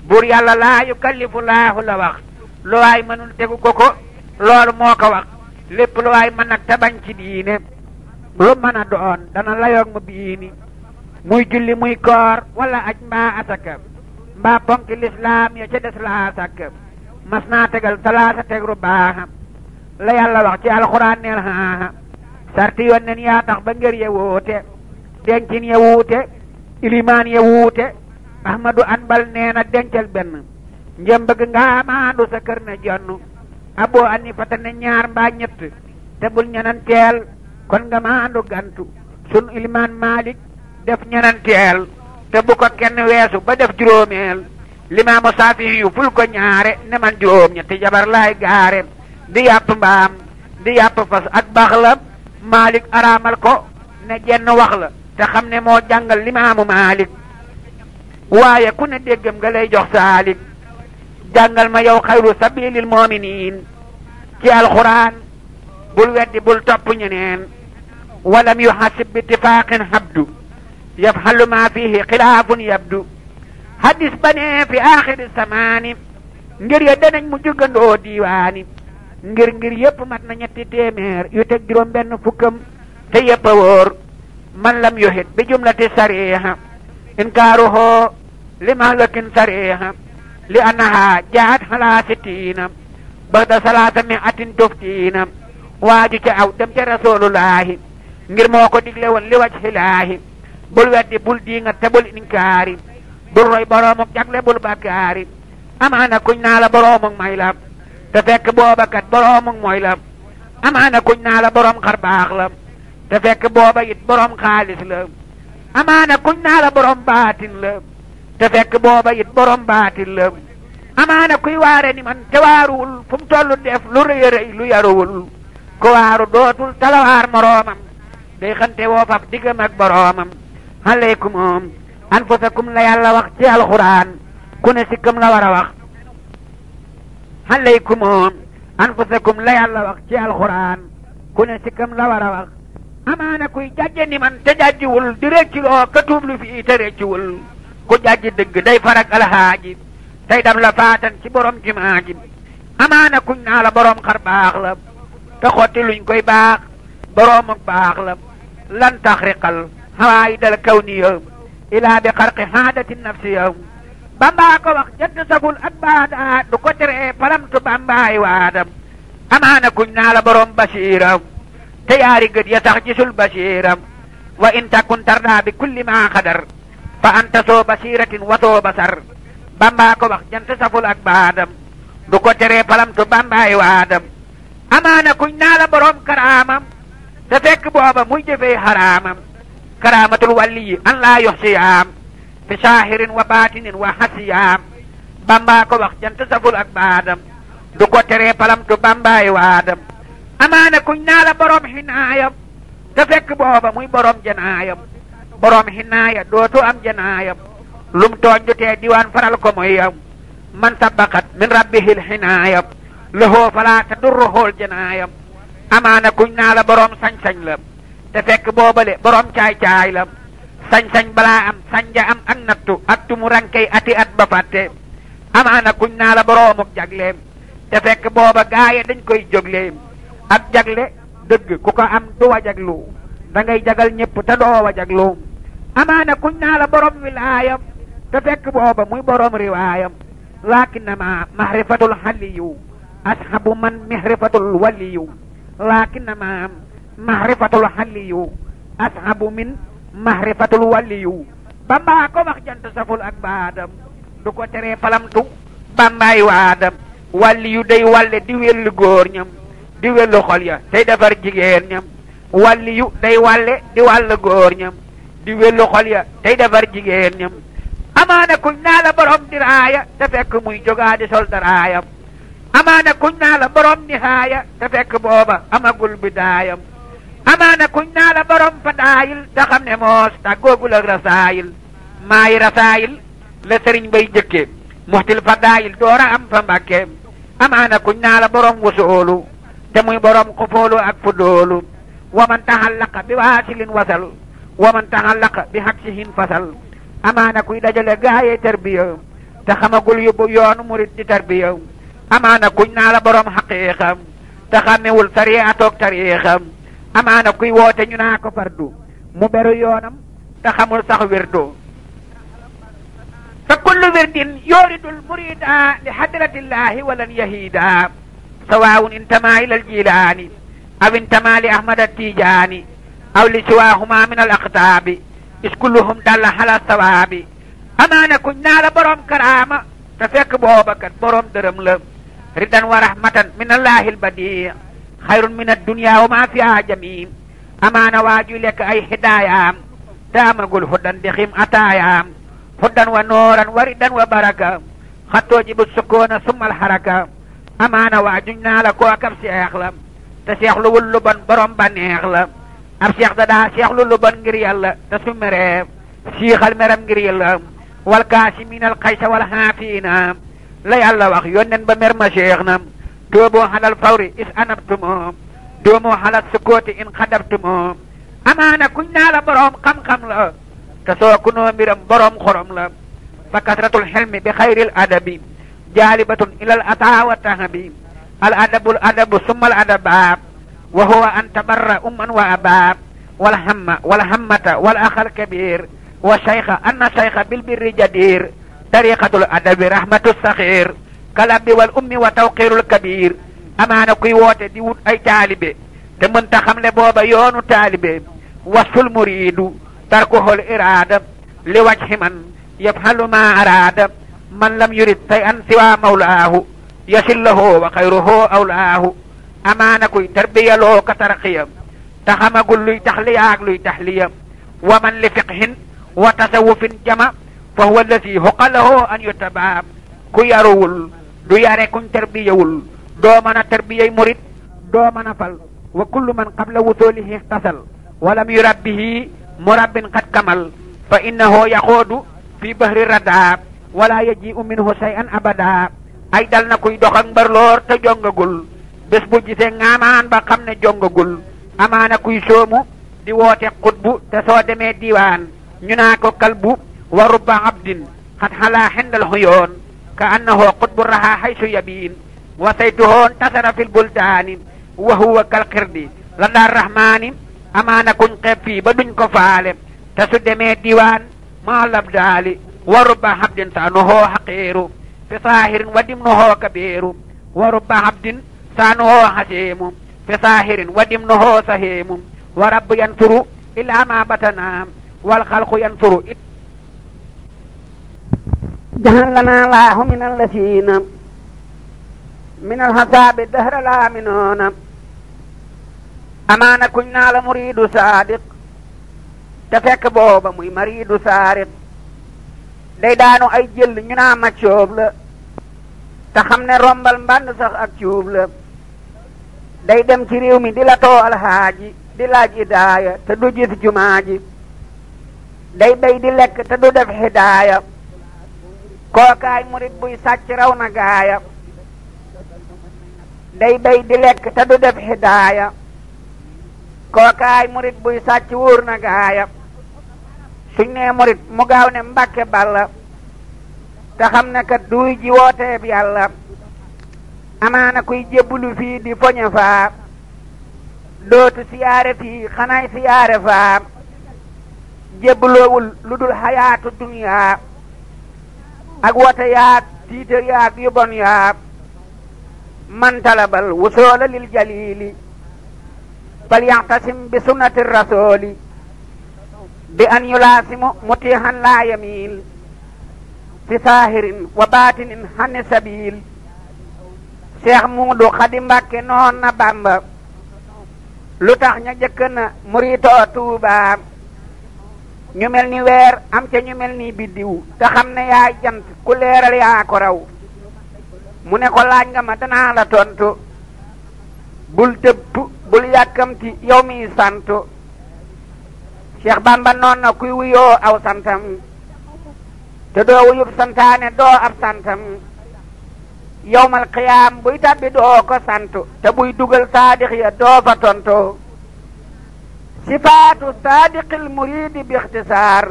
buur yàlla laa yukallifu laahu la wax lu waay mënul tegu ko loolu moo ko wax lépp lu waay mën nag te bañ ci diine lu mën a doon dana layoog mu biini muy julli muy koor wala aj mbaa asaka mbaa ponki lislaam ya ca des laa sakk mas naa tegal talaasa tegru baaxa la yàlla wax ci alxuraan neel xaaxa sarti yoon nen yaa tax ba ngër ya wuute dencin ya wuute ilimaan ya wuute ahmadu anbal nee na dencal benn njëm bëgg nga maandu sa kër ne jonn aboo ani fata ne ñaar mbaa ñett te bul ñenanteel kon nga maandu gantu sun ilimaan Maalik def ñenanteel te bu ko kenn weesu ba def juróomeel limaamu Saafi yu ful ko ñaare ne man juróom ñetti jabar laay gaare di yàpp mbaam di yàpp fas ak baax la Maalik araamal ko ne jenn wax la te xam ne moo jàngal limaamu Maalik waaye ku ne déggam nga lay jox saalik jàngal ma yow xayru sabilil mu'minin ci alxuraan bul weddi bul topp ñeneen walam yuhasib bi ittifaqin habdu yafhalu ma fihi xilaafun yabdu hadis ba ne fi axiri samaani ngir ya danañ mu jugandoo diiwaani ngir yépp mat na ñetti téeméer yu teg juróom benn fukkam te yépp a wóor man lam yuhit bi jumlati sariha inkaaruhu li mahlakin sariha li annaha jaat ala sittiina ba'da salaasa mi'atin tuftiina waaju ca aw dem ca rasulullahi ngir moo ko digle woon li wajhillaahi bul weddi bul diingat te bul inkaari bul roy boroomuk jagle bul bakkaari amaana kuñ naa la boroomuk may la te fekk booba kat boroomuk mooy la amaana kuñ naa la boroom xar baax la te fekk booba it boroom xaalis la amaana kuñ naa la boroom baatin la te fekk booba it boroom baatin la amaana kuy waare ni man te waaruwul fu mu tollu def lu rëy rëy lu yaruwul ko waaru dootul talawaar moroomam day xante woo faf diggam ak boroomam alaykum anfusakum la yàlla wax ci alxuraan ku ne sikkam la war a wax alaykum anfusakum la yàlla wax ci alxuraan ku ne sikkam la war a wax amaana kuy jàjje ni man te jàjjiwul di recciloo ka tuublu fii te recciwul ku jàjji dëgg day farak alhaaji tey dam la faatan ci borom jumaa ji amaana kuñ naa la borom xar baax la te xotti luñ koy baax borom ak baax la lan taxriqal hawaayidal kawniya ilaa bi xarqi haadati nafsiya bambaa ko wax jant sagul ak baada du ko tere palamtu bambaay waadam amaana kuñ naa la borom basiira te yaari gët ya sax gisul basiira wa in takun tarda bi kulli ma xadar fa anta soo basiratin wa soo basar Bamba ko wax jant saful ak baadam du ko teree palamtu Bambaay waadam amaana kuñ naa la borom karaamam te fekk booba muy jëfee xaraamam karaamatul waliyi an laa yuxsiyaam fi saahirin wa baatinin wa hasiyaam Bamba ko wax jant saful ak baadam du ko teree palamtu Bambaay waadam amaana kuñ naa la borom xinaayam te fekk booba muy borom janaayam borom xinaaya dootu am janaayam lum tooñ jotee diwaan faral ko mooy yam man sabaqat min rabbihil xinaayam lahoo falaa tadurruhul janaayam amaana kuñ naa la borom sañ-sañ la te fekk boobale borom caay-caay la sañ-sañ balaa am sanja am ak nattu ak tumu rankay ati at ba fàtte amaana kuñ naa la boromuk jagleem te fekk booba gaaye dañ koy jógleem ak jagle dëgg ku ko am du wa jaglu da ngay jagal ñëpp te doo wa jaglu amaana kuñ naa la borom wilaayam te fekk booba muy borom riwaayam lakinnama mahrifatul xaliyu ashabu man mihrifatul waliyu lakinnama mahrifatul xaliyu ashabu min mahrifatul waliyu Bamba ko wax jant saful ak baadam du ko teree palamtu Bambaay waadam waliyu day walle di wellu góor ñam di wellu xol ya tey defar jigéen ñam waliyu day walle di wàll góor ñam di wellu xol ya tey defar jigéen ñam amaana kuñ naa la borom diraaya te fekk muy jógaa di sol daraayam amaana kuñ naa la borom nihaaya te fekk booba amagul bidaayam amaana kuñ naa la borom fadaayil te xam ne moos tàggoogul ak rasaayil maayi rasaayil la sëriñ bay jëkke muxtil fadaayil doora am fa mbàkke amaana kuñ naa la borom wusoolu te muy borom xufoolu ak fudoolu waman taxallaqa bi waasilin wasal waman taxallaqa bi haksihin fasal amaana kuy dajale gaayee tarbiya te xamagul yóbbu yoonu murit di tarbiya amaana kuñ naa la borom xaqiiqam te xamewul sariya toog tariixam amaana kuy woote ñu naa ko fardu mu beru yoonam te xamul sax wirdu fa kullu wirdin yuridul murida li hadratillahi walan yahida sawaawun intama ila aljilaani aw intama li ahmad attijaani aw li siwaahuma min al aqtaabi is kulluhum dalla xala sawaabi amaana kuñ naa la borom karaama te fekk booba kat borom dërëm la ridan wa rahmatan min allahi albadi xayrun min addunya wa ma fiha jami amaana waaju lekk ay hidaayaam te amagul huddan di xim ataayaam huddan wa nooran wa ridan wa baraka xattooji bu sukkoona summal haraka amaana waajuñ naa la kookab seex la te seex lu wul lu bon borom ba neex la ab seex da daa seex lu bon ngir yàlla te su meree siixal meram ngir yàlla wal kaasimiina al xaysa wal xaafiina la yàlla wax yónneen ba mer ma seex na doomoo xalal fawri is anabtumoo doomoo xalal sukkooti in xadabtumoo amaana kuñ naa la borom xam-xam la te soo kunoo mbiram borom xorom la fa kasratul xilmi bi xayril adabi jaalibatun ilal ataa wa tahabi al adabu summal adabaab wa huwa an tabarra umman wa abaab wal hamma wal hammata wal axal kabir wa shaykha anna shaykha bil birri jadir tariqatul adabi rahmatu saxir kalabbi wal ummi wa tawqirul kabir amaana kuy woote di wut ay taalibe te mënta xamle booba yoonu taalibe wasful muridu tarkuhul iraada li wajhi man yafhalu ma araada man lam yurid say an siwa mawlaahu yasillahu wa xayruhu awlaahu amaana kuy tarbiyaloo ka tarqiya te xamagul luy taxliyaak luy taxliya wa man li fiqhin wa tasawufin jama fa huwa allati huqalahu an yutabaab ku yaruwul du yare kuñ tarbiyawul doo mën a tarbiyay murid doo mën a fal wa kullu man qabla wusulihi ihtasal wa lam yurabbihi murabbin qad kamal fa innahu yaxoodu fi bahri radaab wala yaji'u minhu shay'an abada ay dal na kuy dox ak mbarloor te jongagul bés bu gisee ngaamaan ba xam ne jongagul amaana kuy soomu di woote xutbu te soo demee diiwaan ñu naa ko kalbu wa rubba abdin xat xalaa xendal xuyoon ka annahu xutbu raha haysu yabiin wa saytuhoon tasara fil buldaani wa huwa kal xirdi la daar rahmaani amaana kuñ xeeb fii ba duñ ko faale te su demee diiwaan maa lab daali wa rubba abdin saanuhoo xaqiiru fi saahirin wa dimnuhoo kabiiru wa rubba abdin saanuhoo xasiimu fi saahirin wa dimnuhoo sahiimu wa rabbu yansuru ilaa ma batana wal xalqu yansuru جعلنا الله من الذين من الحساب الدهر الآمنون amaana kuñ naa la muriidu saadiq te fekk booba muy mariidu saariq day daanu ay jël ñu naa ma coob la te xam ne rombal mbànd sax ak cuub la day dem ci réew mi di la too alxaaji di laaj idaaya te du gis jumaa ji day bay di lekk te du def hidaaya kookaay murid buy sàcc raw na gaaya day bay di lekk te du def hidaaya kookaay murit buy sàcc wóor na gaaya suñ nee murit mu gaaw ne mbàkke balla te xam ne kat duy ji wooteeb yàlla amaana kuy jébbulu fii di foñe faa dootu siyaare fii xanaay siyaare faa jébbaloowul lu dul xayaatu duniyaa ak wote yaag tiitër yaag yu bon yaag man talabal wusoola lil jalili فليعتصم بسنة الرسول بأن يلازم متيها لا يميل في ظاهر وباطن عن السبيل Cheikh Muudu Xadim Mbàkke noon na Bàmba lu tax ña jëkk na muritoo Tuuba ñu mel ni weer am ca ñu mel ni biddiw te xam ne yaay jant ku leeral yaa ko raw mu ne ko laaj nga ma danaa la tontu bul tëbb bul yàkkamti yow mi santu Cheikh Bamba noon na kuy wuyoo aw santam te doo wuyub santaane doo ab santam yawmal qiyaam buy tabbi doo ko santu te buy dugal saadiq ya doo fa tonto sifaatu saadiqil muridi bi ixtisaar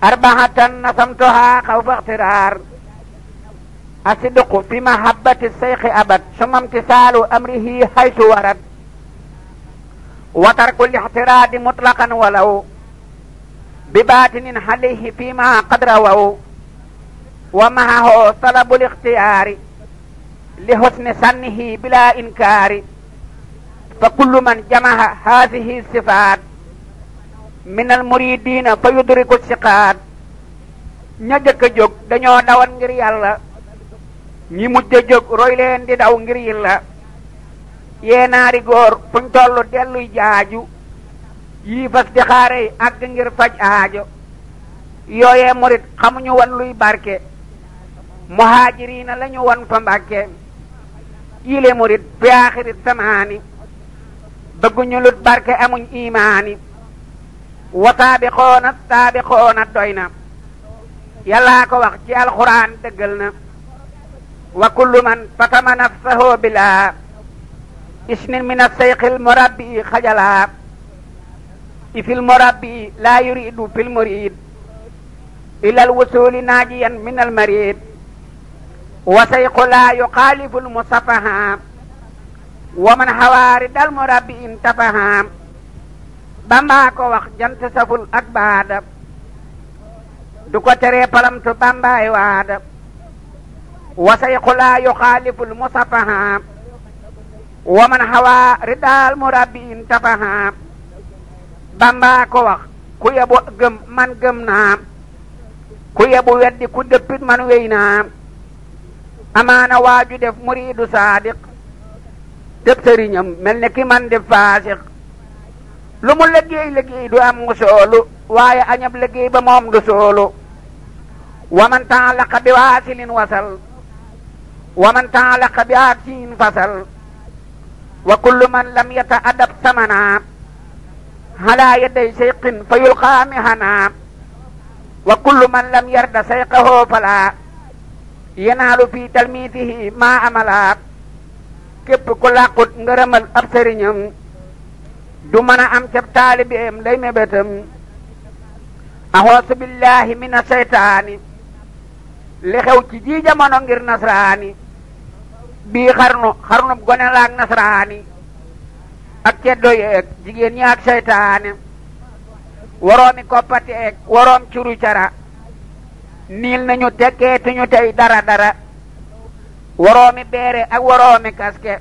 arbaatan nasamtuha xawfa ixtiraar asidqu fi mahabbati seyxi abad summa imtisaalu amrihi haytu warad wa tarku lixtiraadi mutlaqan walaw bi baatinin alayhi fi ma qad rawaw wa maahu talabul ixtiyaari li husni sannihi bila inkaari fa kullu man jamaha haadihi sifaat min al muridina fa yudriku siqaat ña jëkk a jóg dañoo dawan ngir yàlla ñi mujj a jóg roy leen di daw ngir yàlla yeenaari góor fuñ tollu delluy jaaju yii fas di xaarey àgg ngir faj aajo yooyee murit xamuñu wan luy barke muhaajiriina lañu wan fa Mbàkke yile murit fi aaxiri samaani bëgguñu lut barke amuñ imaani wa saabiqoona saabiqoona doy na yàllaa ko wax ci alxuraan dëggal na wa kullu man fatama nafsahu bilaa isnin min as-sayxil murabbi xajalaa ifil murabbi laa yuridu fil murid ila al-wusuli naajiyan min al-marid wa sayxu laa yuxaalifu al-musafaha wa man xawaari dal murabbi intafaha Bamba ko wax jant saful ak baada du ko teree palamtu Bambaay waada wa sayxu laa yuxaalifu al-musafaha wa man xawaari dal murabbi intafaha Bamba ko wax ku yebu gëm man gëm naa ku yebu weddi ku dëppit man wey naa amaana waaju def muriidu saadiq tëb sëriñam mel ne ki man def faasiq lu mu liggéey du am soolu waaye añab liggéey ba moom du soolu wa man taalaqa bi waasilin wasal wa man taalaqa bi aasin fasal wa kullu man lam yata adab samana ala yaday seyqin fa yulqaa mihana wa kullu man lam yarda seyqahu fala yanaalu fi talmiitihi ma amala képp ku làqut ngërëmal ab sëriñam du mën a am cab taalibeem lay mébétam axoosu billahi min aseytaani li xew ci ji jamono ngir nasraani bii xarnu gone laak nasraani ak ceddo yeeg jigéen ñi ak seytaane waroomi koppati eeg waroom curu cara niil nañu tekkeetuñu tey dara waroomi beere ak waroomi kaske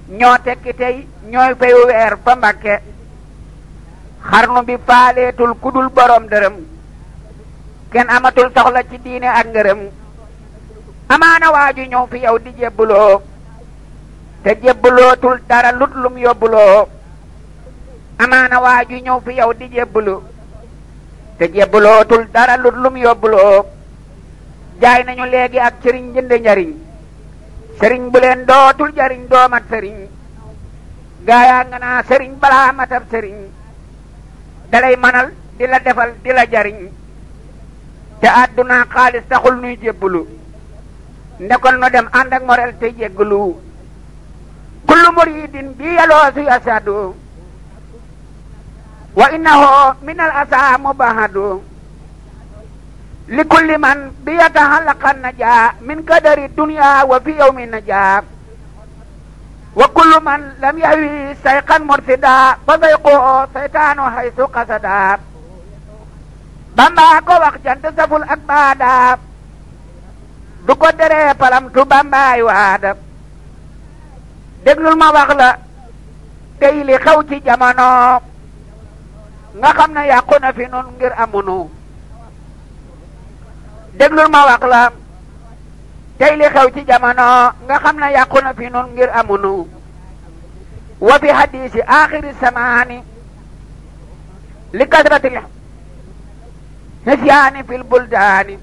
ñoo tekki tey ñooy fayu weer fa Mbàkke xarnu bi faaleetul kudul borom dërëm kenn amatul soxla ci diine ak ngërëm amaana waaju ñëw fi yow di jébbuloo te jébbulootul dara lut lum yóbbuloo amaana waaju ñëw fi yow di jébbulu te jébbulootul dara lut lum yóbbuloo jaay nañu léegi ak sëriñ jënd njariñ sëriñ bu leen dootul jariñ doomat sëriñ gaayaa nga naa sëriñ balaa matab sëriñ dalay manal di la defal di la jariñ te àdduna xaalis taxul nuy jébbulu ndekol no dem ànd ak morel te jéggulu kullu muridin bi yaloosu yasadu wa innahu min al asa mubahadu li kulli man bi yataxallaqan najaa min kadari dunya wa fi yawmi najaa wa kullu man lam yahwi sayqan mursida fa sayqoo saytaanu haysu qasada Bamba ko wax jant saful ak baada du ko deree palamtu Bambaay waada déglul ma wax la tey li xew ci jamono nga xam ne yàqu na fi nun ngir amunu déglul ma wax la tey li xew ci jamono nga xam ne yàqu na fi nun ngir amunu wa fi hadisi axiri samaani li kasratil nisyaani fil buldaani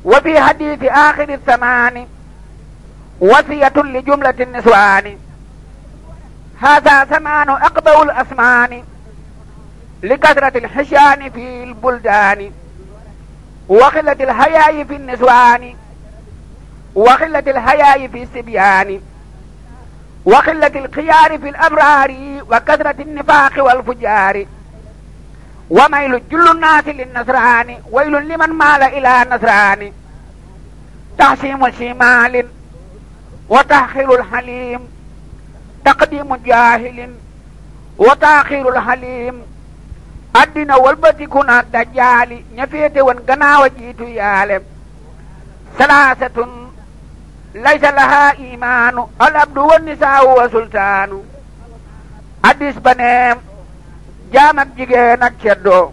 wa fi hadisi axiri samaani wasiyatun li jumlati niswaani hada samaanu aqbawul asmaani li kasratil xisyaani fil buldaani wa xillatil hayaayi fi niswaani wa xillatil hayaayi fi sibyaani wa xillatil xiyaari fil abraari wa kasratil nifaaqi wal fujaari wa maylu jullu naasi lin nasraani waylun liman maala ila nasraani taxsiimu simaalin wa taxirul xaliim taqdiimu jaahilin wa taaxirul xaliim addina walbatiku na dajjaali ña féete woon gannaaw a jiitu yaale salaasatun laysa laha imaanu al abdu wa nisaawu wa sultaanu addis ba neem jaam ak jigéen ak ceddoo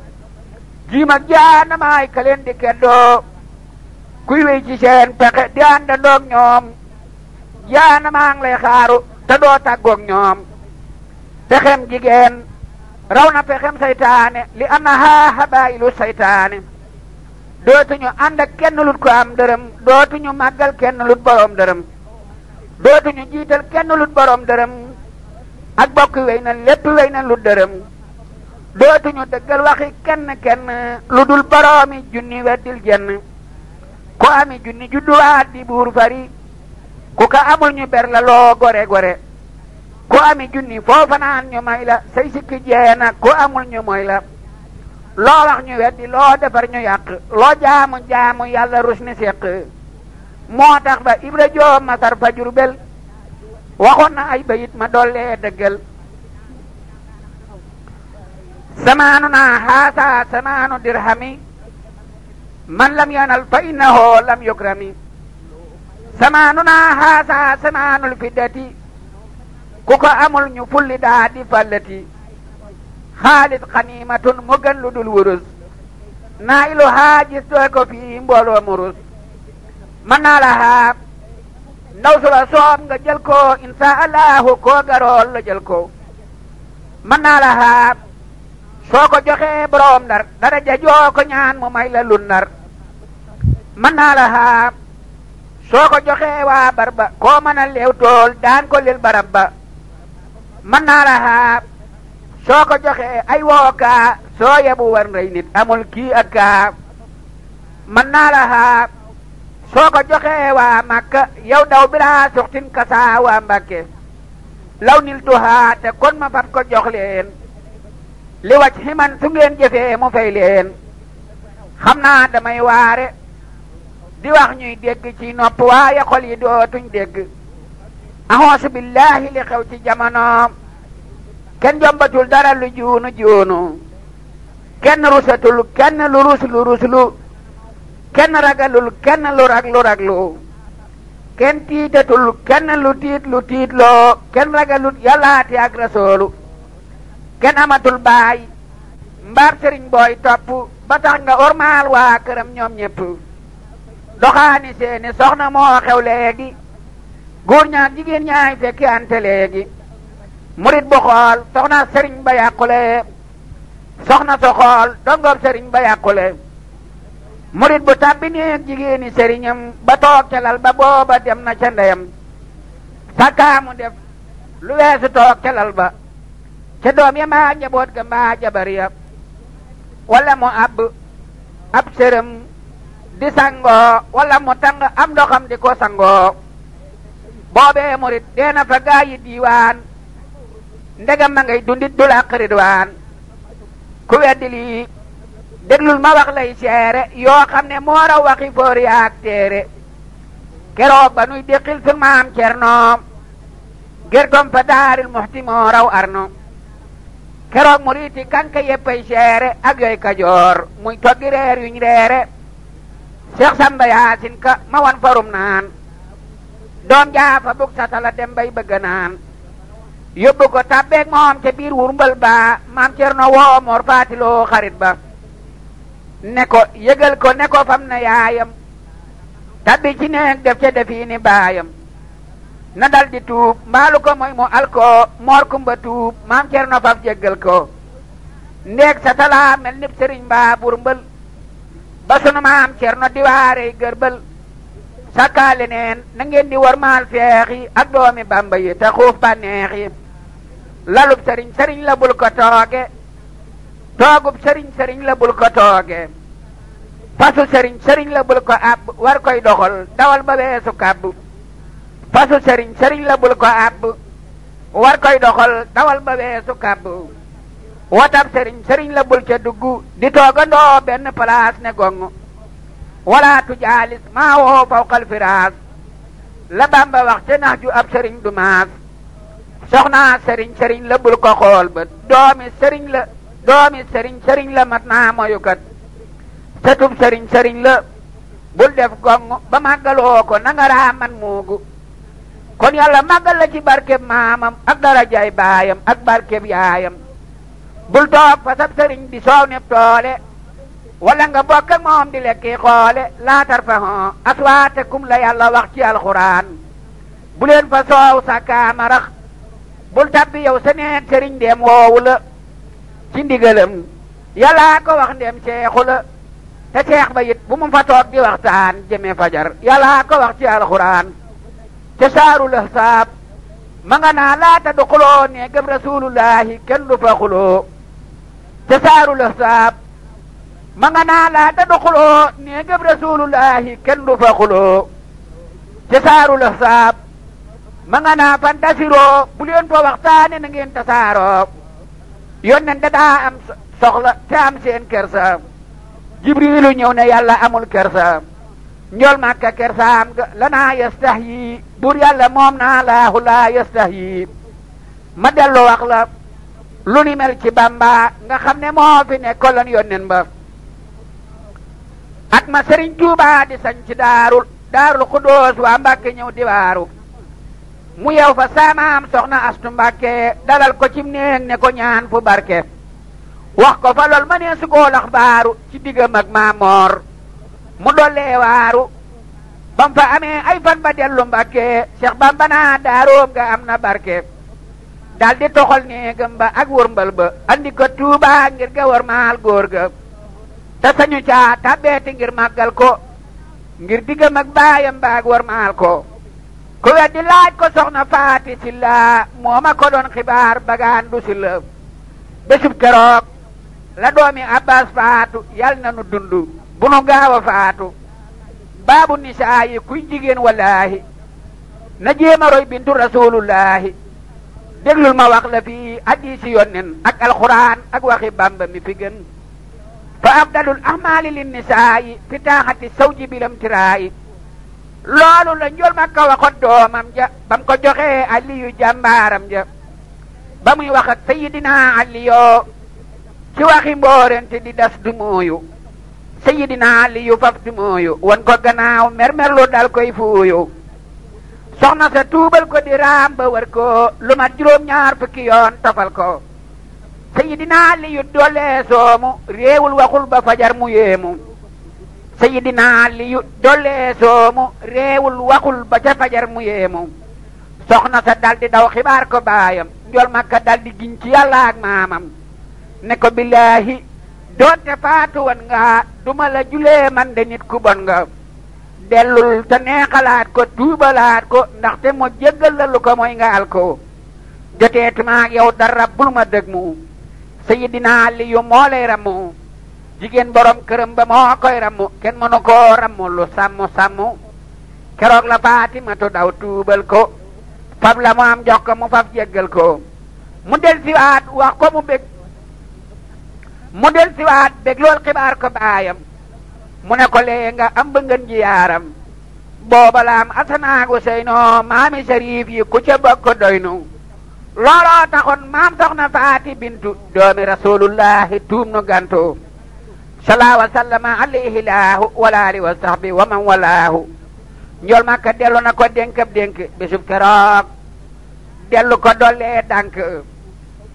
jiim ak jaanamaay ka leen di keddoo kuy wey ci seen pexe di àndandoog ñoom jaanamaa ngi lay xaaru te doo tàggoog ñoom pexem jigéen raw na pexem saytaane li annaha habaayilu saytaane dootuñu ànd ak kenn lut ko am dërëm dootuñu màggal kenn lut boroom dërëm dootuñu jiital kenn lut boroom dërëm ak bokk wey na lépp wey na lut dërëm dootuñu dëggal waxi kenn lu dul boroomi junni weddil jenn ko ami junni judduwaat di buur fari ku ka amul ñu ber la loo gore gore ku ami junni foofa naan ñu may la say sikki jeena ku amul ñu moy la loo wax ñu weddi loo defar ñu yàq loo jaamu jaamu yàlla rus ni séq moo tax ba Ibra Joob Masar fa Jurbel waxoon na ay bayit ma dollee dëggal samaanu naa haasa samaanu dirhami man lam yanal fa innahu lam yukrami samaanu naa haasa samaanul fiddati ku ko amul ñu fulli daa di fallati xaalis xaniimatun mu gën lu dul wurus naa ilu haajis doo ko fii mbooloo murus man naa la haa ndaw su la soob nga jël ko insha allahu koo garool la jël ko man naa la haa soo ko joxee boroom ndar daraja joo ko ñaan mu may la lu ndar man naa la haa soo ko joxee waa barba koo mën a leew tool daan ko lil barab ba man naa la haa soo ko joxee ay wookaa soo yebu war rey nit amul kii ak kaa man naa la haa soo ko joxee waa Makka yow daw bilaa suxtin kasaa waa Mbàkke law nil tuhaa te kon ma fat ko jox leen li wacc ximan su ngeen jëfee mu fay leen xam naa damay waare di wax ñuy dégg ci nopp waaye xol yi dootuñ dégg ahoosu billahi li xew ci jamono kenn jombatul dara lu juunu juunu kenn rusatul kenn lu ruslu kenn ragalul kenn lu raglu kenn tiitatul kenn lu tiitloo kenn ragalut yàllaati ak rasoolu kenn amatul baay mbaab sëriñ booy topp ba tax nga ormaal waa këram ñoom ñépp doxaani seeni soxna moo xew léegi góor ñaak jigéen ñaay fekki ante léegi murit bu xool soxna sëriñ ba yàqule soxna so xool dongob sëriñ ba yàqule murit bu tàbbi neeg jigéeni sëriñam ba toog ca lal ba booba dem na ca ndeyam sakkaamu def lu weesu toog ca lal ba ca doom ya mbaa njaboot ga mbaa jabar ya wala mu ab sërëm di sangoo wala mu tàng am ndoxam di ko sangoo boobee murit deena fa gaayi diiwaan ndegam ma ngay dundit du làq ridwaan ku weddi lii déglul ma wax lay seere yoo xam ne moo raw waxi foor yaak téere keroog ba nuy déqil sun maam Cerno gertom fa daaril muxti moo raw arno keroog muriti kanka yeppay seere ak yooy kajoor muy toggi reer yuñ reere Seex Samba Yaasin Ka ma wan farum naan doom jaafa bug satala dem bay bëgga naan yóbbu ko tabbeeg moom ca biir wurmbal ba maam Cerno woo Mor Faatiloo xarit ba ne ko yëgal ko ne ko fam na yaayam tabbi ci neeg def ca defiini baayam na dal di tuub mbaalu ko mooy mu alko Mor Kumba tuub maam Cerno faf jéggal ko ndeeg satala mel nib sëriñ ba wurmbal ba sunu maam Cerno di waarey gërbal sakkaale neen na ngeen di warmaal feex yi ak doomi Bamba yi te xuuf bànneex yi lalub sëriñ sëriñ la bul ko tooge toogub sëriñ sëriñ la bul ko tooge fasu sëriñ sëriñ la bul ko àbb war koy doxal dawal ba weesu kàbb fasu sëriñ sëriñ la bul ko àbb war koy doxal dawal ba weesu kàbb watab sëriñ sëriñ la bul ca dugg di toogandoo benn place ne gong wala tu jaalis maa woo fawqal firaas la Bamba wax ca nax ju ab sëriñ du maas soxna sëriñ sëriñ la bul ko xool ba doomi sëriñ sëriñ la mat naa moyukat setub sëriñ sëriñ la bul def gong ba màggaloo ko nanga raaman muugu kon yàlla màggal la ci barkeb maamam ak darajaay baayam ak barkeb yaayam bul toog fa sab sëriñ di soow neb toole wala nga bokk ak moom di lekki xoole laa tarfahu aswaatakum la yàlla wax ci alxuraan bu leen fa soow sa kaamarax bul tabbi yow sa neeg sëriñ ndeem woowu la ci ndigalam yàllaa ko wax ndeem seexu la te seex ba it bu mu fa toog di waxtaan jëme fajar yàllaa ko wax ci alxuraan te saaru la saab ma nga naa laata du xuloo ne gëm rasulullahi kenn du fa xuloo te saaru la saab ma nga naa laata du xuloo ne gëm rasulullahi kenn du fa xuloo te saaru la saab ma nga naa fantasiroo bu leen fa waxtaane na ngeen tasaaroo yónneen da daa am soxla te am seen kersa jibrilu ñëw ne yàlla amul kersa njool màkka kersaam ga lanaa yastahyi bur yàlla moom naa laahu laa yastahyi ma dellu wax la lu ni mel ci Bamba nga xam ne moo fi nekkoloon yónneen ba at ma Sëriñ Tuubaa di sañ ci daarul Xudóos waa Mbàkke ñëw di waaru mu yew fa saamaam soxna Astu Mbàkke dalal ko cim néeg ne ko ñaan fu barke wax ko fa lool ma nee su koo lax baaru ci diggam ak Maamoor mu dollee waaru bam fa amee ay fan ba dellu Mbàkke Seex Bamba naa daaroom nga am na barke dal di toxal néegam ba ak wërmbal ba andi ko Tuubaa ngir ga war maal góor ga te sañu caa tabbeeti ngir màggal ko ngir diggam ak baayam ba ak war maal ko ku weddi laaj ko soxna Faati Silla moo ma ko doon xibaar bagaan du silla bésub keroog la doomi Abbas faatu yal na nu dund bu nu gaaw a faatu baabu nisaa yi kuy jigéen wallaahi na jéema roy bintu rasulullahi déglul ma wax la fii hadiisi yónneen ak alxuraan ak waxi Bamba mi fi gën fa afdalul ahmaali lin nisaa yi fi taaxati sawji bilam tiraayi loolu la njool Makka waxoon doomam ja bam ko joxee Aliyu jàmbaaram ja ba muy wax ak Sayidina Aliyu ci waxi mboorente di das du mooyu Sayidina Aliyu faf du mooyu won ko gannaaw mermerlu dal koy fuuyu soxna sa tuubal ko di raam ba war ko lu mat juróom-ñaar fukki yoon tofal ko sayidina Aliyu dolle soomu réewul waxul ba fajar mu yéemu sayidina Aliyu dolle soomu réewul waxul ba ca fajar mu yéemu soxna sa daldi daw xibaar ko baayam njool Makka daldi giñ ci yàlla ak maamam ne ko billaahi doonte faatu woon nga duma la julee man de nit ku bon nga dellul te neexalaat ko tuubalaat ko ndaxte mu jéggal la lu ko mooy nga al ko joteetuma ak yow dara bul ma dëg mu sayidina Aliyu moo lay rammu jigéen borom këram ba moo koy rammu kenn mënu koo rammu lu sàmm keroog la Faatimatu daw tuubal ko fab la mu am jox ko mu fab jéggal ko mu del siwaat wax ko mu bég mu del siwaat bég lool xibaar ko baayam mu ne ko lee nga am ba ngeen ji yaaram booba la am Asanaagu Useynu maami Sariif yi ku ca bokk doynu looloo taxoon maam soxna Faati bintu doomi rasulullahi tuum nu gantu salaa wa sallama alayhi laahu wala ali wa sahbi wa man walaahu njool Makka dellu na ko dénkab dénk bisub keroog dellu ko dollee dànk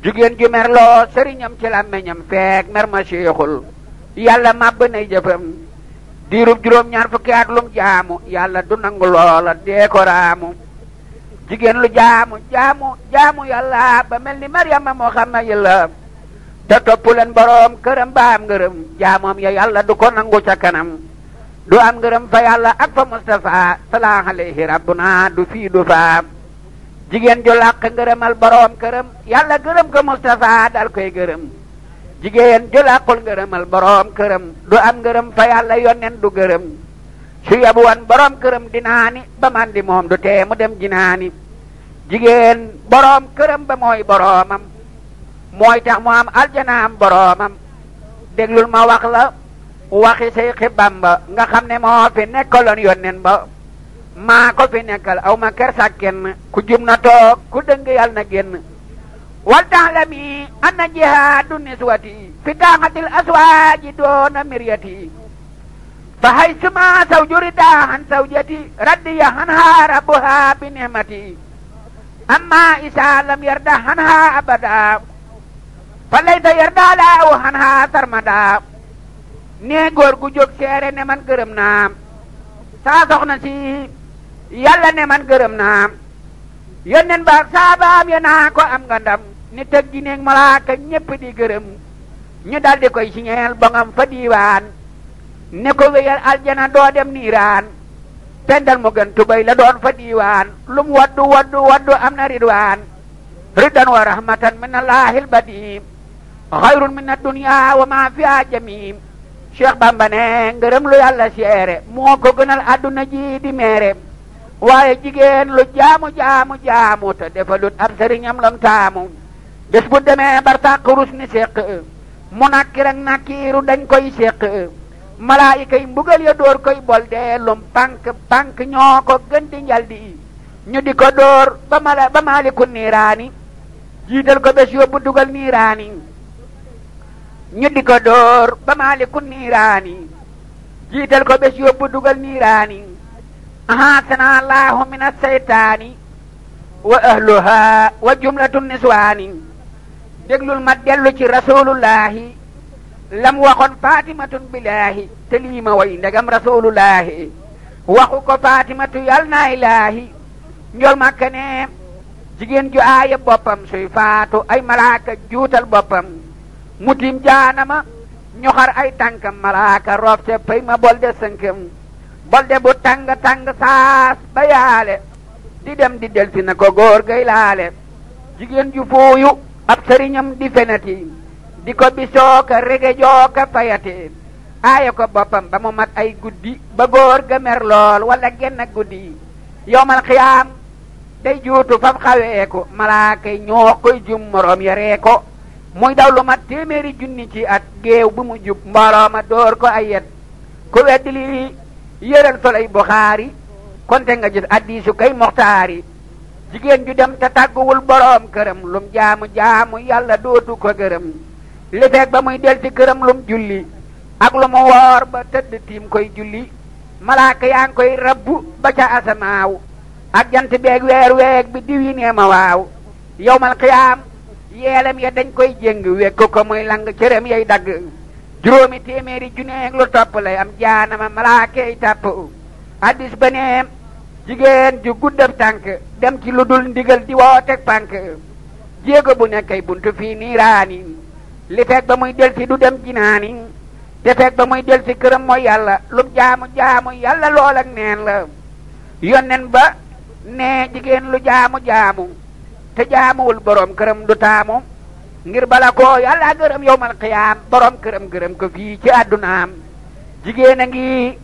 jigéen ju merloo sëriñam ci làmmiñam feek mer ma séexul yàlla màbb nay jëfam diirub juróom-ñaar fukki at lum jaamu yàlla du nangu loola dee ko raamu jigéen lu jaamu yàlla ba mel ni Maryama moo xam na yàlla te topp leen boroom këram ba am ngërëm jaamoom ya yàlla du ko nangu ca kanam du am ngërëm fa yàlla ak fa Mustafa salaa alayhi rabbuna du fii du fa jigéen ju làq ngërëmal boroom këram yàlla gërëm ko Mustafa dal koy gërëm jigéen ju làqul ngërëmal boroom këram du am ngërëm fa yàlla yonnen du gërëm su yabu woon boroom këram dinaani ba man di moom du tee mu dem jinaani jigéen boroom këram ba mooy boroomam mooy tax mu am aljanaam boroomam déglul ma wax la waxi Seyxi Bamba nga xam ne moo fi nekkaloon yonnen ba maa ko fi nekkal aw ma kersa kenn ku jum na toog ku dëng yàlla na génn wal ta'lami anna jihaadu niswati fi taaxatil aswaaji doona miryati fa haysuma zawju ridaahan zawjati raddiya anha rabbuha bi ni'mati amma isa lam yarda anha abada fa laysa yarda laahu anha sarmada nee góor gu jóg seere ne man gërëm naa saa soxna si yàlla ne man gërëm naa yónneen baak saabaam ya naa ko am nga ndam ni tëg gi neeg malaaka ñépp di gërëm ñu daldi koy siñeel bongam fa diiwaan ne ko wéyal aljana doo dem niiraan pendal mu gën tubay la doon fa diiwaan lum waddu am na ridwaan ridan wa rahmatan min allahil badim xayrun min ad-dunya wa ma fiha jamim Cheikh Bamba ne ngërëm lu yàlla seere moo ko gënal àdduna ji di meere waaye jigéen lu jaamu te defalut ab sëriñam lam taamu bés bu demee barsàq rus ni séq mu nakkir ak nakkiiru dañ koy séq malaayika yi mbugal ya dóor koy bolde lum pank ñoo ko gën di njaldi ñu di ko dóor ba maaliku niiraani jiital ko bés yóbbu dugal niiraani ñu di ko dóor ba maaliku niiraani jiital ko bés yóbbu dugal niiraani ahasana allahu min asseytaani wa ahluha wa jumlatu niswaani déglul ma dellu ci rasulullahi lam waxoon fatimatun billahi te lii ma way ndegam rasulullahi waxu ko fatimatu yal na ilahi njool Makka ne jigéen ju aaya boppam suy faatu ay malaaka juutal boppam mutim jaanama ñoxar ay tànkam malaaka roof ca pay ma bolde sënkam bolde bu tàng saas ba yaale di dem di delsi na ko góor gay laale jigéen ju fuuyu ab sëriñam di fenati di ko bisoo ka rege joo ka fayati aaya ko boppam ba mu mat ay guddi ba góor ga mer lool wala genn guddi yowmal xiyaam day juutu fam xaweeku malaaka yi ñoo koy jum moroom yaree ko muy daw lu mat téeméeri junni ci at géew bu mu jub mboolooma door ko ay yet ku weddi li yëral solay Buxaari konte nga gis addiisu kay moxtaari jigéen ju dem te tàgguwul boroom këram lum jaamu yàlla dootu ko gërëm li fekk ba muy del ci këram lum julli ak lu mu woor ba tëdd tiim koy julli malaaka yaa ngi koy rabbu ba ca asamaaw ak jant beeg weer weeg bi diw yi nee ma waaw yowmal qiyaam yeelam ya dañ koy jéng wekk ko muy lang cëram yay dagg juróomi téeméeri juneeg lu topp lay am jaanama malaakey tàpp addis ba ne jigéen ju guddab tànk dem ci lu dul ndigal di wooteeg pànk jéego bu nekkay buntu fii niiraani li fekk ba muy del si du dem jinaani te fekk ba muy del si këram mooy yàlla lum jaamu yàlla lool ak neen la yonnen ba ne jigéen lu jaamu te jaamuwul borom këram du taamu ngir bala ko yàlla gërëm yowmal qiyaam borom këram gërëm ko fii ci àddunaam jigéen a ngi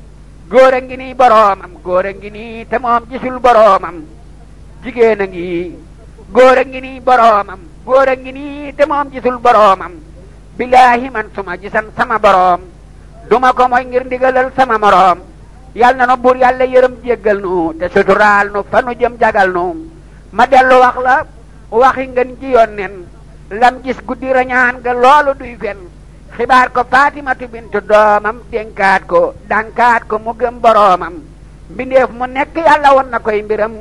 góor a ngi nii boroomam góor a ngi nii te moom gisul boroomam jigéen a ngi góor a ngi nii boroomam góor a ngi nii te moom gisul boroomam billaahi man suma gisan sama boroom duma ko mooy ngir ndigalal sama moroom yal na nu buur yàlla yërëm jéggal nu te suturaal nu fa nu jëm jagal nu ma dellu wax la waxi ngeen ji yonnen lam gis guddi rañaan ga loolu duy fen xibaar ko Faatimatu bintu doomam dénkaat ko dankaat ko mu gëm boroomam mbindeef mu nekk yàlla won na koy mbiram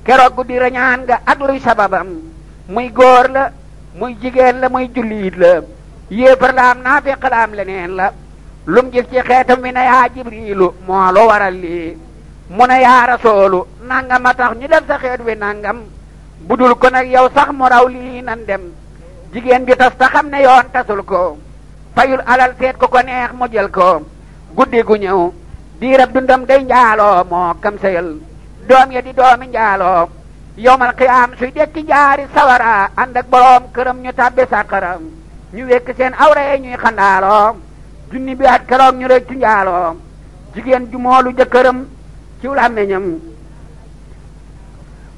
keroog guddi rañaan ga ak luy sababam muy góor la muy jigéen la muy jullit la yéefar la am naafiq la am leneen la lum gis ci xeetam wi na yaa jibriilu moo lu waral lii mu ne yaa rasoolu nangam a tax ñu def sa xeet wi nangam budul ko nag yow sax mu raw lii nan dem jigéen bi tas ta xam ne yoon tasul ko fayul alal seet ko neex mu jël ko guddi gu ñëw diirab dundam day njaaloo moo kam sayal doom ya di doomi njaaloo yowmal qiyaam suy dekki jaari sawara ànd ak boroom këram ñu tàbbi sàqaram ñu wekk seen awra ñuy xandaaloo junni bi at keroog ñu rëccu njaaloo jigéen ju moolu jëkkëram ci làmmiñam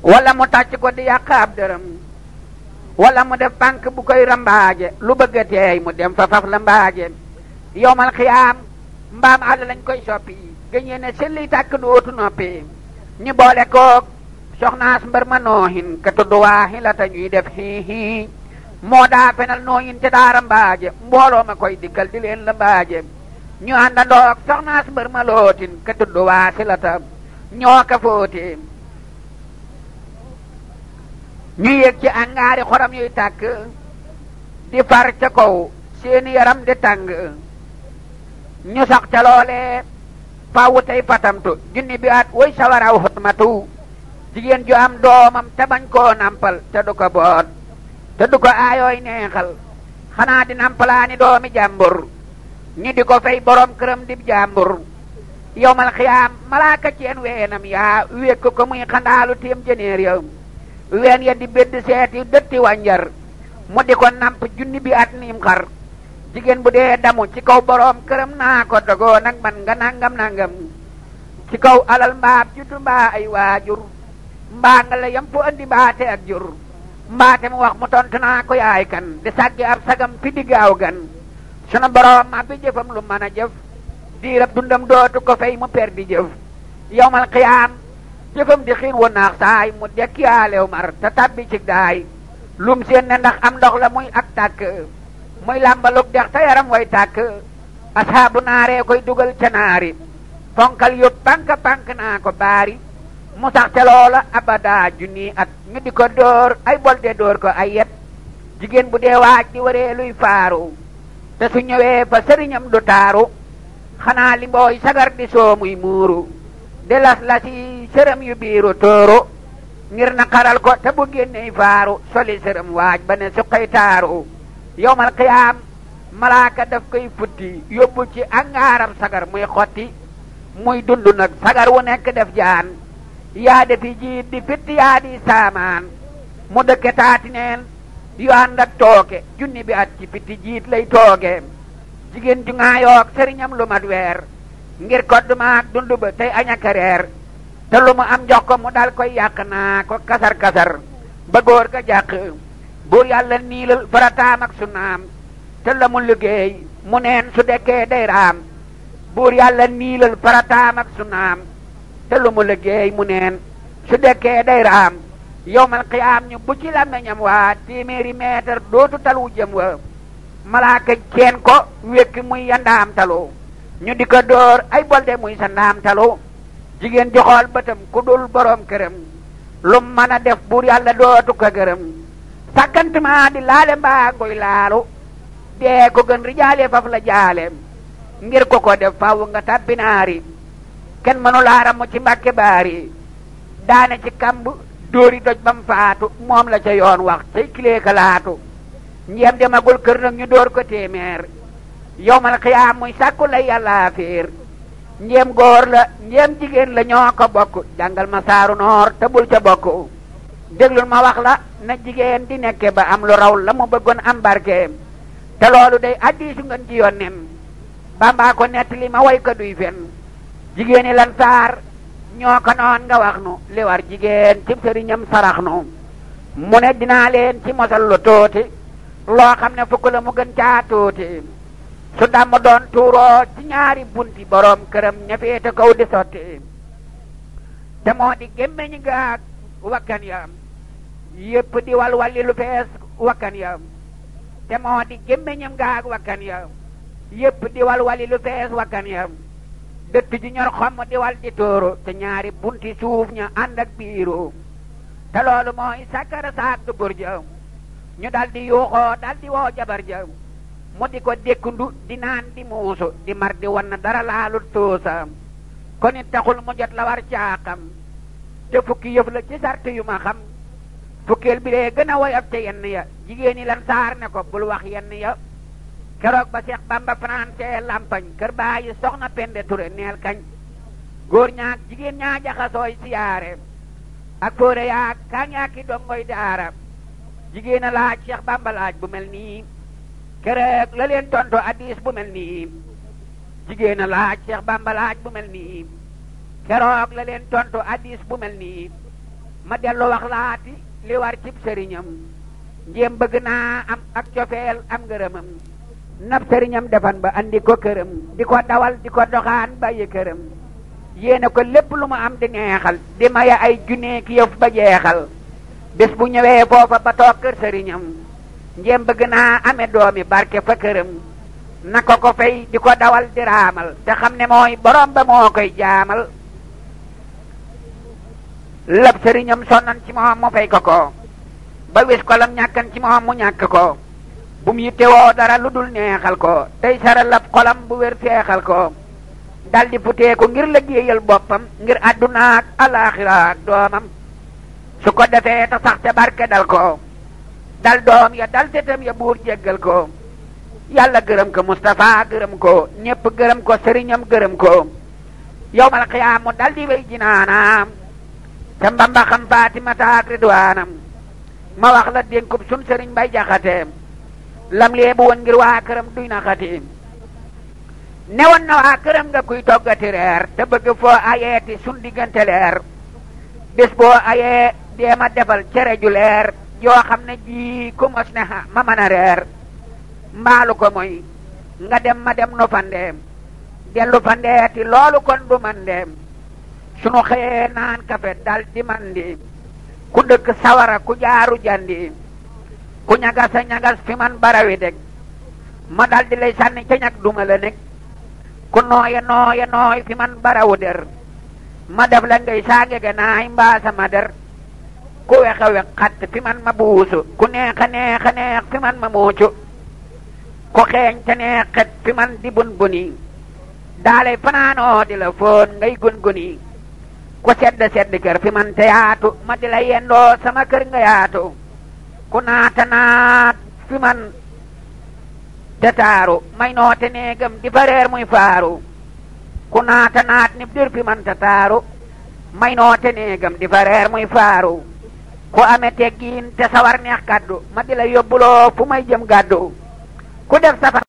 wala mu tàcc ko di yàq ab dërëm wala mu def pànk bu koy rambaaje lu bëgg a teey mu dem fa faf la mbaaje yowmal xiyaam mbaam àll lañ koy soppi gëñee ne selli tàkk dootu noppi ñu boole koog soxnaas mbër ma noohin ka tudd waaxi la ta ñuy def xiixii moo daa fenal noohin te daa rambaaje mbooloo ma koy dikkal di leen la mbaaje ñu àndandoog soxnaas mbër ma lootin ka tudd waasi la ta ñoo ka fóote ñu yéeg ci angaari xoram yuy tàkk di far ca kaw seeni yaram di tàng ñu sax ca loole fawu tey patamtu junni bi at woy sawaraw xutmatu jigéen ju am doomam te bañ koo nampal te du ko boot te du ko aayooy neexal xanaa di nampalaani doomi jàmbur ñi di ko fay borom këram di jàmbur yowmal xiyaam malaaka ceen weenam yaa wékk ko muy xandaalu téem jëneer yow ween ya di bedd seeti dëtti wànjar mu di ko namp junni bi at niim xar jigéen bu dee damu ci kaw boroom këram naa ko dogoo nag man nga nangam ci kaw alal mbaab juddu mbaa ay waajur mbaa nga la yam fu andi baate ak jur mbaate mu wax mu tontu naa ko yaay kan di sàggi ab sagam fi di gaaw gan sunu boroom ma bi jëfam lu mën a jëf diirab dundam dootu ko fay mu per di jëf yowmal qiyaam jëfam di xiin woon naax saay mu dekki yaalew mar te tabbi ci daay lum seen ne ndax am ndox la muy ak tàkk muy làmbalug dex te yaram way tàkk asaabu naaree koy dugal ca naari fonkal yóbbu pank naa ko baari mu sax ca loola abada junni at ñu di ko dóor ay bolde dóor ko ay yet jigéen bu dee waaj di waree luy faaru te su ñëwee fa sëriñam du taaru xanaa li mbooy sagar di soo muy muuru de las lasi sërëm yu biiru tóoru ngir na xaral ko te bu génney faaru soli sërëm waaj ba ne su koy taaru yowmal qiyaam malaaka daf koy futti yóbbu ci angaaram sagar muy xotti muy dund nag sagar wu nekk def jaan yaa defi jiit di fitti yaa di saamaan mu dëkke taati neen yu ànd ak tooke junni bi at ci fitti jiit lay tooge jigéen ju ngaayoog sëriñam lu mat weer ngir kodd maak dund ba tey añaka reer te lu mu am jox ko mu dal koy yàq naa ko kasar ba góor ga jàq buur yàlla niilal farataam ak sunnaam te la mu liggéey mu neen su dekkee day raam buur yàlla niilal farataam ak sunnaam te lu mu liggéey mu neen su dekkee day raam yowmal qiyaam ñu bu ci làmmiñam waa téeméeri meetar dootu talu jëm wa malaaka ceen ko wékk muy yandaam talu ñu di ko dóor ay bolde muy sa ndaam talu jigéen ju xool bëtam ku dul borom këram lum mën a def buur yàlla dootu ko gërëm sàkkantuma di laale mbaa ngoy laalu dee ko gën rijaale faf la jaale ngir ko def faw nga tabbinaari kenn mënu laaram mu ci Mbàkke baari daane ci kamb dóori doj bam faatu moom la ca yoon wax cay kilee ka laatu njéem demagul kër nag ñu dóor ko téeméer yowmal xiyaam muy sàkku lay yàlla féer njéem góor la njéem jigéen la ñoo ko bokk jàngal ma saaru noor te bul ca bokk déglul ma wax la na jigéen di nekke ba am lu raw la mu bëggoon am barke te loolu day addiisu ngeen ci yonnem Bamba ko nettali ma way ko duy fen jigéeni lan saar ñoo ko noon nga wax nu li war jigéen ci sëriñam sarax nu mu ne dinaa leen ci mosal lu tuuti loo xam ne fukk la mu gën caa tuuti su damm doon tuuroo ci ñaari bunti borom këram ña féete kaw di sotti te moo di gémmeñi gaag wakkan ya yépp di walwali lu fees wakkan ya te moo di gémmeñam gaag wakkan ya yépp di walwali lu fees wakkan ya dëtt ji ñor xomm di wal di tóoru te ñaari bunti suuf ña ànd ak biiru te loolu mooy sàkkara saak du burja ñu dal di yuuxoo dal di woo jabar ja mu di ko dékkundu di naan di muusu di mar di wan dara laalut tuusa kon it taxul mu jot la war caaxam te fukki yëf la ci sart yu ma xam fukkeel bi lee gën a woyof ca yenn ya jigéen ñi lan saar ne ko bul wax yenn ya keroog ba Seex Bamba français lampañ kër bàyyi soxna Pende Ture neel kañ góor ñaak jigéen ñaa jaxasooy siyaare ak fóore yaak kaa ñaaki dongoy daara jigéen a laaj Seex Bamba laaj bu mel nii keroog la leen tonto hadiis bu mel nii jigéen a laaj Seex Bamba laaj bu mel nii keroog la leen tonto hadiis bu mel nii ma dellu wax laati li war cib sëriñam njéem bëgg naa am ak cofeel am ngërëmam nab sëriñam defan ba andi ko këram di ko dawal di ko doxaan bàyyi këram yéene ko lépp lu mu am di neexal di maye ay junne ki yëf ba jeexal bés bu ñëwee foofa ba toog kër sëriñam njéem bëgg naa ame doomi barke fa këram na ko fay di ko dawal di raamal te xam ne mooy borom ba moo koy jaamal lab sëriñam sonnan ci moom mu fay ko ba wis ko lam ñàkkan ci moom mu ñàkk ko bu mu yittewoo dara lu dul neexal ko tey sara lab xolam bu wér feexal ko dal di futeeku ngir liggéeyal boppam ngir àdduna ak alaaxira ak doomam su ko defee ta sax te barke dal ko dal doom ya dal tetam ya buur jéggal ko yàlla gërëm ko Mustafa gërëm ko ñépp gërëm ko sëriñam gërëm ko yowmal xiyaam mu dal di wey jinaanaam ca mbamba xam Faatimata ak Ridwaanam ma wax la dénkub sun sëriñ Bay Jaxate lam lee bu woon ngir waa këram duy na xati newoon na waa këram nga kuy toggati reer te bëgg foo ayeeti sun diggante leer bés boo ayee deema defal cere ju leer joo xam ne ji ku mos ne ma mën a reer mbaalu ko moy nga dem ma dem nu fandeem dellu fandeeti loolu kon du man deem sunu xëyee naan kafe dal di mandi ku dëkk sawara ku jaaru jandi ku ñagas a ñagas fi man barawi deg ma dal di lay sànni ca ñag duma la nekk ku nooya nooy fi man barawu der ma def la ngay saage ga naay mbaa sama der ku wexa wex xatt fi man ma buusu ku neexa neex fi man ma muucu ku xeeñ te neexet fi man di bun buni daalay fanaanoo di la foon ngay gun guni ku sedd kër fi man te yaatu ma di la yendoo sama kër nga yaatu ku naata naat fi man te taaru may noote néegam di fa reer muy faaru ku naata naat ni dir fi man te taaru may noote néegam di fa reer muy faaru ku ame teggiin te sawar neex kàddu ma di la yóbbuloo fu may jëm gàddu ku def safar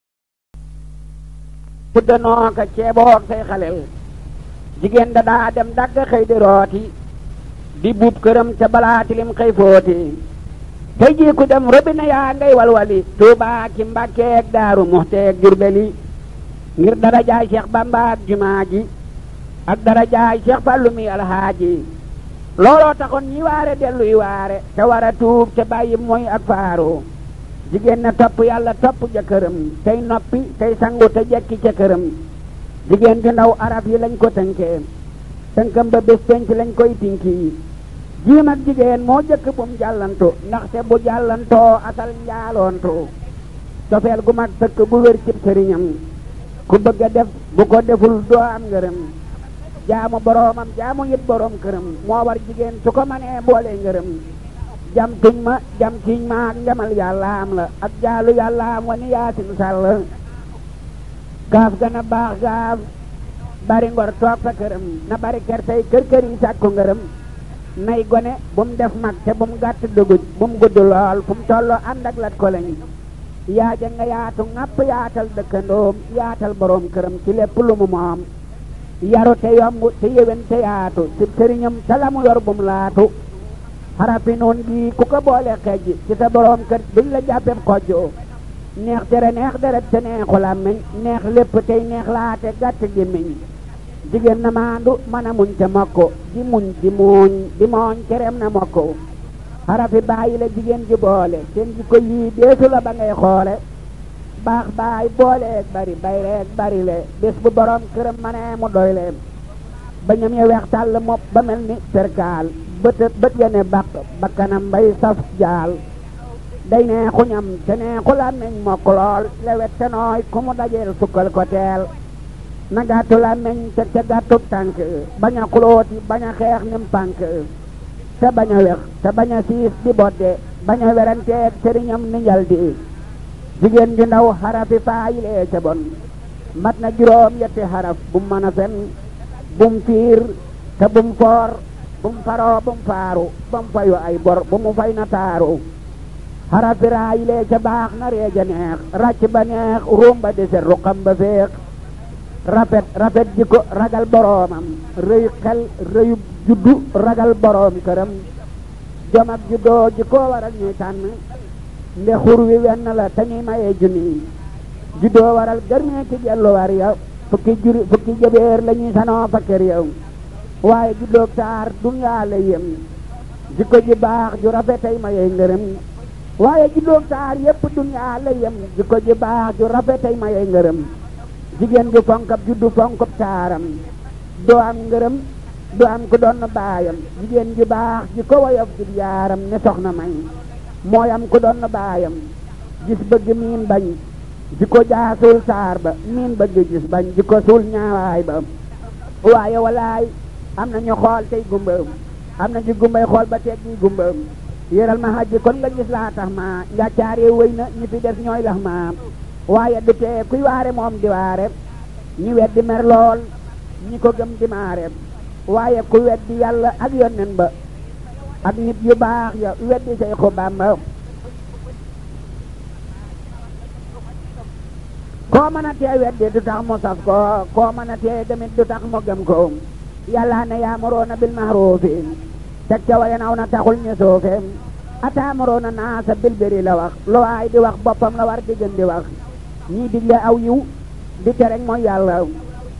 ku danoo ka ceeboog say xalel jigéen da daa dem dagg xëy di rooti di buub këram te balaa tilim xëy footi tey jii ku dem robina yaa ngay walwali Tuubaa ki Mbàkkeeg Daaru Muxteeg Jurbeli ngir dara jaay Cheikh Bamba ak jumaa ji ak dara jaay Cheikh Fallu mi alhaaji looloo taxoon ñi waare delluy waare te war a tuub te bàyyi mooy ak faaru jigéen na topp yàlla topp jëkkëram tey noppi tey sangu te jekki ca këram jigéen di ndaw araf yi lañ ko tënkee tënkam ba bés penc lañ koy tinki jiim ak jigéen moo jëkk bum jàllantu ndaxte bu jàllantoo asal njaaloontu cofeel gu mat sëkk bu wér cib sëriñam ku bëgg a def bu ko deful doo am ngërëm jaamu boroomam jaamu yit boroom këram moo war jigéen su ko manee boole ngërëm jam tuñ ma jam tiiñ ma ak njamal yàllaam la ak jaalu yàllaam wa ni yaasin sàll gaaf gana baax gaaf bari ngor toog fa këram na bari kertey kër kër yi sàkku ngërëm nay gone bum def mag te bum gàtt duguj bum gudd lool fu mu tollo ànd ak lat ko lañ yaaja nga yaatu ŋàpp yaatal dëkkandoom yaatal boroom këram ci lépp lu mu moom yaru te yomb te yéwén te yaatu ci sëriñam te la mu yor bum laatu xarafi noon bii ku ko boole xejj ci sa boroom kër duñ la jàppeb xojjoo neex tere neex deret te neexu làmmiñ neex lépp tey neex laate gàtt gémmiñ jigéen na maandu mën a muñ te mokko di muñ di muuñ di mooñ kereem na mokko xarafi bàyyi la jigéen ji boole seen jikko yii deesu la ba ngay xoole baax baay booleeg bari bay reeg bari le bés bu borom këram manee mu doy le ba ñam ya weex tàll mopp ba mel ni perkaal bët ya ne bàq bakkanam bay saf jaal day nee xuñam te nee xulàmmeñ mokk lool lewet te nooy ku mu dajeel sukkal ko teel na gàttu làmmeñ te ca gàttu tànk bañ a xulooti bañ a xeex nim pànk te bañ a wex te bañ a siis di bodde bañ a weranteeg sëriñam ni njal di jigéen ju ndaw xarafi faayilee ca bon mat na juróom yetti xaraf bum mën a fen bum fiir te bum foor bum faroo bum faaru bum fayu ay bor bu mu fay na taaru xarafi raayilee ca baax na reeja neex ràcc ba neex ruum ba deser ruqam ba féex rafet jikko ragal boroomam rëy xel rëyub juddu ragal boroom këram jom ak juddoo jikkoo waral ñuy tànn nde xur wi wenn la te ñuy mayee junni juddoo waral gërmee ki jellu war ya fukki jëbeer la ñuy sanoo fa kër yow waaye juddoog taar dunyaa la yem jikko ji baax ju rafetay mayee ngërëm waaye juddoog taar yépp dunyaa la yem jikko ji baax ju rafetay mayee ngërëm jigéen ju fonkab juddu fonkab taaram doo am ngërëm du am ku doon baayam jigéen ju baax ji ko woyof ji yaaram ne soxna may mooy am ku doon baayam gis bëgg miin bañ ji ko jaasuul saar ba miin bëgg gis bañ ji ko suul ñaawaay ba waaye walaay am na ñu xool tey gumbaam am na ñu gumbay xool ba teg ñi gumbaam yéral ma xajji kon nga gis laa tax ma njàccaare wëy na ñi fi des ñooy lax ma waaye du tee kuy waare moom di waare ñi weddi mer lool ñi ko gëm di maare waaye ku weddi yàlla ak yonnen ba ak nit yu baax ya weddi Seexu Bàmba koo mën a tee weddi du tax mu saf ko koo mën a tee damit du tax mu gëm ko yàlla ne yaamuroona bil mahruufi teg ca waye naw na taxul ñu suufe ataamuroona naasa bil birri la wax lu waay di wax boppam la war di gën di wax ñii digle aw yiw di tereg mooy yàlla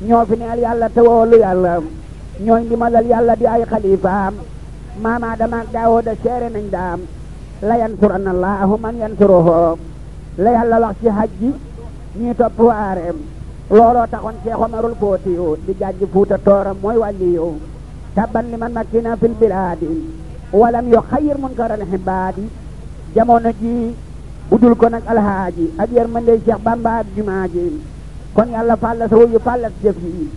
ñoo fi neel yàlla te woolu yàlla ñooy ndimalal yàlla di ay xalifaam maam Aadama ak Daawuda seere nañ daam la yansuranna Allaahu man yansuruhu la yàlla wax ci haj ji ñii topp waareem looloo taxoon Seex Omarul Fuutiyu di jàjj Fuuta Tooram mooy wàlliyu tabban liman makkina fil bilaadi walam yuxayyir munkaral xibaadi jamono ji budul ko nag alhaaji ak yërmande Seex Bamba ak jumaa ji kon yàlla fàllas ruuyu fàllas jëf yi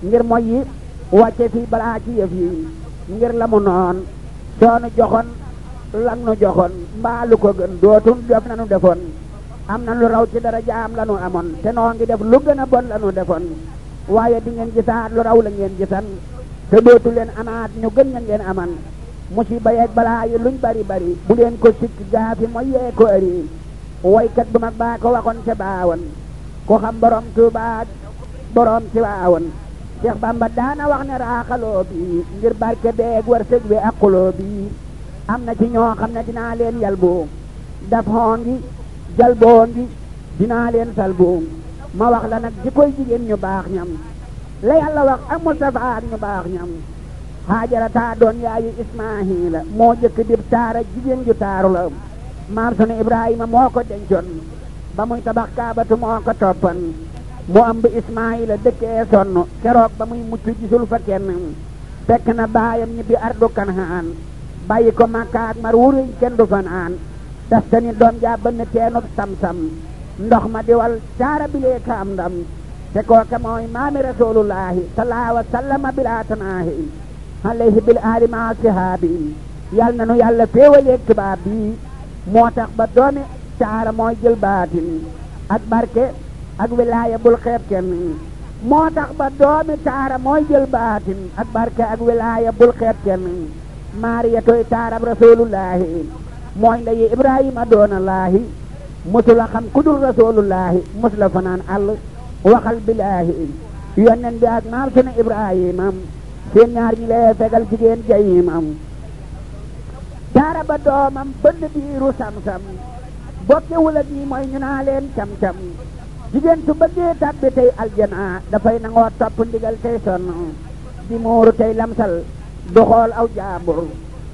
ngir mooy yi wàcce fii balaa ci yëf yi ngir la mu noon soonu joxoon lang nu joxoon mbaa lu ko gën dootun def nanu defoon am na lu raw ci dara jaam la nu amoon te noo ngi def lu gën a bon la nu defoon waaye di ngeen gisaat lu raw la ngeen gisan te dootu leen amaat ñu gën ña ngeen aman musiba yeeg balaa yi luñ bari bari bu leen ko sikk gaafi mooy yee ko ëri woykat bu mag baa ko waxoon te baawoon ko xam borom Tuubaa borom ci waawoon Seex Bamba daana wax ne raaxaloo bi ngir barke beeg wërsëg wi ak xuloo bi am na ci ñoo xam ne dinaa leen yalbu daf xoongi jalboongi dinaa leen salbu ma wax la nag di koy jigéen ñu baax ñam la yàlla wax ak Mustafa ak ñu baax ñam Haajara taa doon yaayu Ismaahila moo jëkk dib taara jigéen ju taaru la maam sunu Ibrahima moo ko dencoon ba muy tabax kaabatu moo ko toppan mu am bi Ismaayila dëkkee sonn keroog ba muy mucc gisul fa kenn fekk na baayam ñibbi ardu Kanaan bàyyi ko Makka ak mar wuruñ kenn du fanaan dastani doom jaa bënn teenub sam-sam ndox ma di wal caara bilee ka am ndam te kooka mooy maami rasulullahi sallallahu wa sallama bila tanaahi alayhi bil aali ma sihaabi yal na nu yàlla féewaleeg tubaab bi moo tax ba doomi caara mooy jël baatin ak barke ak wilaaya bul xeeb kenn moo tax ba doomi caara mooy jël baatin ak barke ak wilaaya bul xeeb kenn maariyatoy taarab rasulullahi mooy ndeyi ibrahima doonallaahi musula xam kudul rasulullahi musula fanaan àll waxal bilaahi yonnen bi ak maam sunu ibrahimam seen ñaar ñi lee fegal jigéen jayimam taara ba doomam bënn biiru sam-sam bokkewul ak ñi mooy ñu naa leen cam-cam jigéen su bëggee tàbbi tey aljana dafay nangoo topp ndigal tey sonn di muuru tey lamsal du xool aw jaambur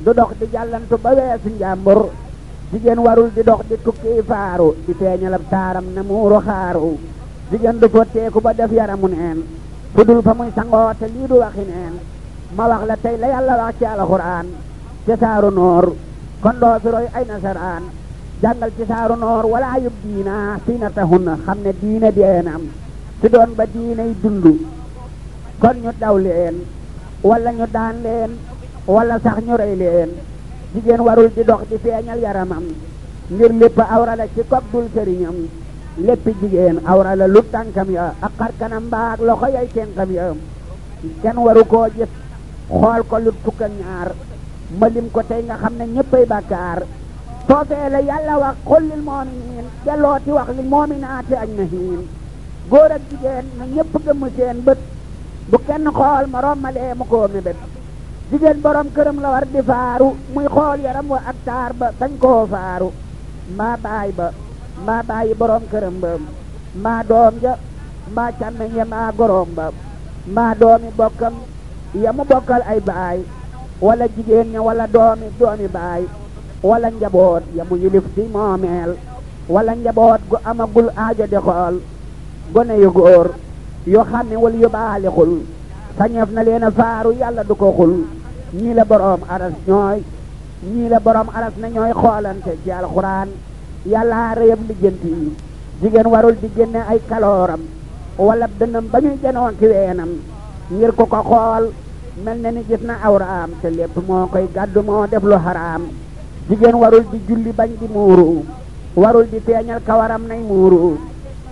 du dox di jàllantu ba weesu njàmbur jigéen warul di dox di tukki faaru di feeñalab taaram na muuru xaaru jigéen du fotteeku ba def yaramu neen fu dul fa muy sangoo te lii du waxi neen ma wax la tey la yàlla wax ci alxuraan ci saaru noor kon doo fi roy ay nasaraan jàngal ci saaru noor wala yub diina siinatahunna xam ne diine deenam ci doon ba diiney dundu kon ñu daw leen wala ñu daan leen wala sax ñu rey leen jigéen warul di dox di feeñal yaramam ngir lépp awra la ci kog dul sëriñam lépp jigéen awra la lu tànkam ya ak xar kanam baag loxo yay tenkam ya kenn waru koo gis xool ko lu fukk ak ñaar ma lim ko tey nga xam ne ñëppay bàkkaar foofee la yàlla wax xul lil moominiin dellooti wax lil moominaati ajmahiin góor ak jigéen na ñëpp gëmm seen bët bu kenn xool moroom ma lee mu koo mébét jigéen borom këram la war di faaru muy xool yaram wa ak taar ba bañ koo faaru mbaa bàyyi borom këram ba mbaa doom ja mbaa càmmeñ ya mbaa goroom ba mbaa doomi bokkam ya mu bokkal ay baay wala jigéen ña wala doomi baay wala njaboot ya mu yilif ci moomeel wala njaboot gu amagul aajo di xool gone yu góor yoo xam ne wal yu baalixul sañeef na leen a faaru yàlla du ko xul ñii la borom aras na ñooy xoolante ci alxuraan yàlla rëyab lijjanti yi jigéen warul di génne ay kalooram wala dënnam ba ñuy janoon ci weenam ngir ku ko xool mel na ni gis na awraam te lépp moo koy gàddu moo def lu xaraam jigéen warul di julli bañ di muuru warul di feeñal kawaram nay muuru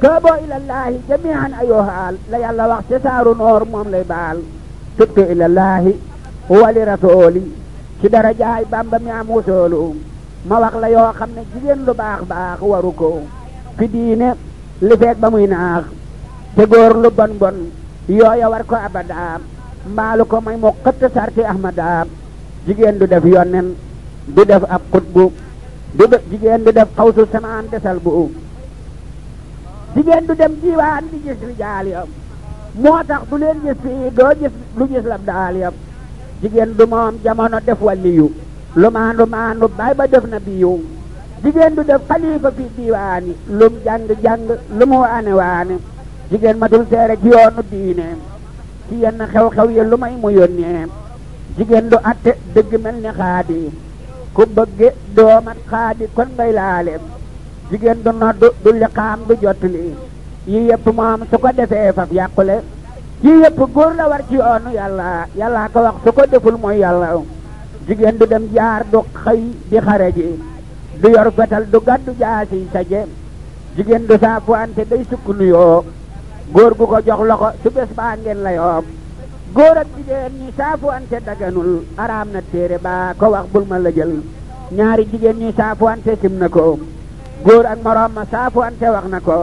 tuuboo ilallaahi jamiihan ayyuhaal la yàlla wax ci saaru noor moom lay baal tubtu ilallaahi wali rasuuli ci darajaay Bamba mi am wusoolu ma wax la yoo xam ne jigéen lu baax waru ko fi diine li feeg ba muy naax te góor lu bon bon yooya war ko abada mbaalu ko may mu xëtt sarti ahmada jigéen du def yonnen du def ab xutbu jigéen du def xawsu samaan desal bu jigéen du dem diiwaan di gis rijaal ya moo tax du leen gis fii doo gis lu gis lab daal ya jigéen du moom jamono def waliyu lu maandu baay ba def na biyu jigéen du def xalifa fi diiwaani lum jàng lu mu waane jigéen matul seere ci yoonu diine ci yenn xew-xew yi lu may mu yónnee jigéen du atte dëgg mel ni xaadi ku bëgge doomat xaadi kon ngay laale jigéen du nodd du liqaam du jottali yi yëpp moom su ko defee faf yàqule yi yëpp góor la war ci yoonu yàlla ko wax su ko deful mooy yàlla jigéen du dem jaar du xëy di xare ji du yor fetal du gàddu jaasi saje jigéen du saafuante day sukk nuyoo góor gu ko jox loxo su bés baa ngeen la yoob góor ak jigéen ñi saafuante daganul araam na téere baa ko wax bul ma la jël ñaari jigéen ñi saafuante sim na ko góor ak moroom ma saafuante wax na ko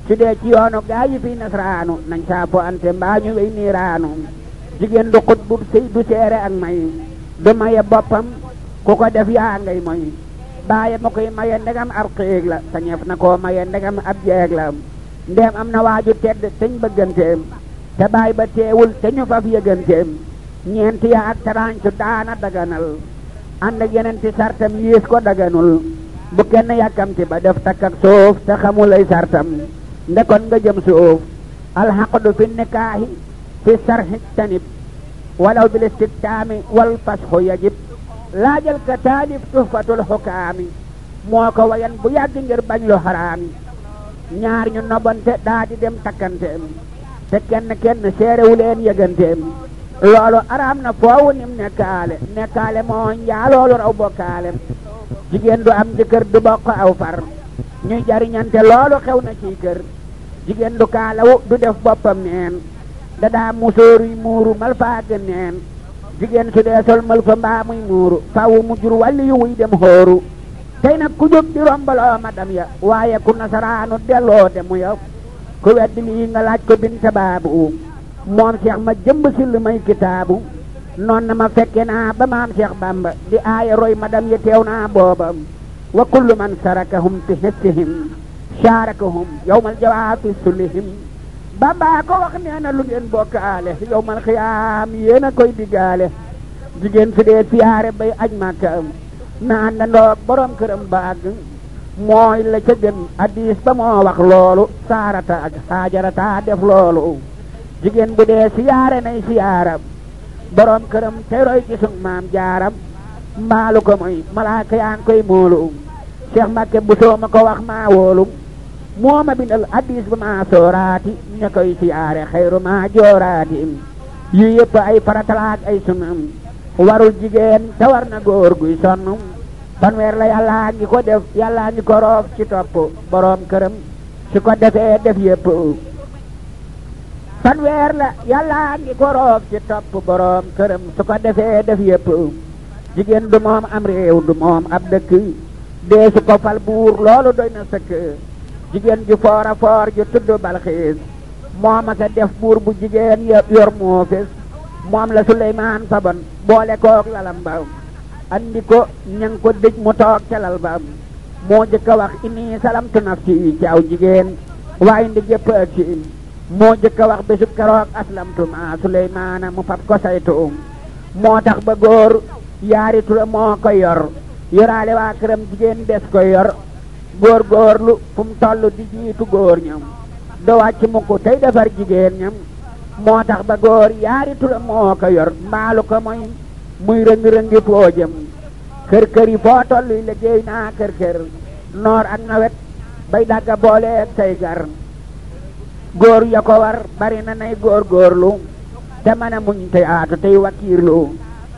su dee ci yoonu gaa yi fi nasraanu nañ saafuante mbaa ñu wey niiraanu jigéen du xut bu sëy du seere ak may du maye boppam ku ko def yaa ngay moy baaye ma koy maye ndegam ab xiig la sañeef na koo maye ndegam ab jeeg la ndeem am na waaju tedd teñ bëgganteem te baay ba teewul te ñu faf yëganteem ñeenti ya ak tarancu daana daganal ànd ak yeneen ti sartam yiis ko daganul bu kenn yàkkamti ba def takk ak suuf te xamul ay sartam ndekon nga jëm suuf alxaqdu fi nikaahi fi sarxi tanib walaw bil istitaami wal fasxu yajib laajal ka taalif tuhfatul xukaami moo ko wayan bu yàgg ngir bañ lu xaraami ñaar ñu nobante daa di dem takkanteem te kenn seerewu leen yëganteem loolu araam na foowu nim nekkaale moo njaaloolu raw bokkaale jigéen du am jëkkër du bokk aw far ñuy jariñante loolu xew na ci kër jigéen du kaalawu du def boppam neen da daa musóoruy muuru mal faa gën neen jigéen su dee sol mal fa mbaa muy muuru fawu mu jur wàlli yu wuy dem xóoru tey nag ku jóg di rombaloo madam ya waaye ku nasaraanu delloo de mu yow ku weddi lii nga laaj ko binta baabu moom Cheikh ma jëmb si lu may kitaabu noon na ma fekke naa ba maam Cheikh Bamba di aaya roy madam ya teew naa booba wa kullu man sarakahum fi hissihim sharakahum yawmal jawaafi sulihim Bamba ko wax nee na lu ngeen bokkaale yawmal xiyaam yéen a koy diggaale jigéen su dee siyaare bay aj Makka na àndandoog borom këram baag mooy la ca gën hadiis ba moo wax loolu saarata ak xaajarata def loolu jigéen bu dee siyaare nay siyaara borom këram te roy ci sun maam jaaram mbaalu ko mooy malaaka yaa ngi koy moolu Cheikh Mbacke bu soo ma ko wax maa wóolu moo ma bindal hadiis ba maa sooraati ña koy siyaare xayru maa jooraati yu yëpp ay faratalaak ay sunam warul jigéen te war na góor guy sonn fanweer la yàllaa ngi ko def yàllaa ngi ko roof ci topp borom këram su ko defee def yëpp fanweer la yàllaa ngi ko roof ci topp borom këram su ko defee def yëpp jigéen du moom am réew du moom ab dëkk dee su ko fal buur loolu doy na sëkk jigéen ju foora foor ju tudd Balxiis moom a sa def buur bu jigéen yor moo fes moom la Suleymaan faban boole koog lalam ba andi ko ñang ko dëj mu toog ca lal ba moo jëkk a wax inni salamtu nafsi ci aw jigéen waaye ndi jëpp ak ci moo jëkk a wax bésub keroog aslamtu ma Suleymaana mu fab ko saytu moo tax ba góor yaari tura moo ko yor yoraale waa këram jigéen des ko yor góor góorlu fu mu toll di jiitu góor ñam do wàcc mukk tey defar jigéen ñam moo tax ba góor yaari tura moo ko yor mbaalu ko mooy muy rëngi-rëngi foo jëm kër yi foo tolluy liggéey naa kër noor ak nawet bay dagga booleeg say gar góor ya ko war bari na nay góorlu te mën a muñ te yaatu tey wakiirlu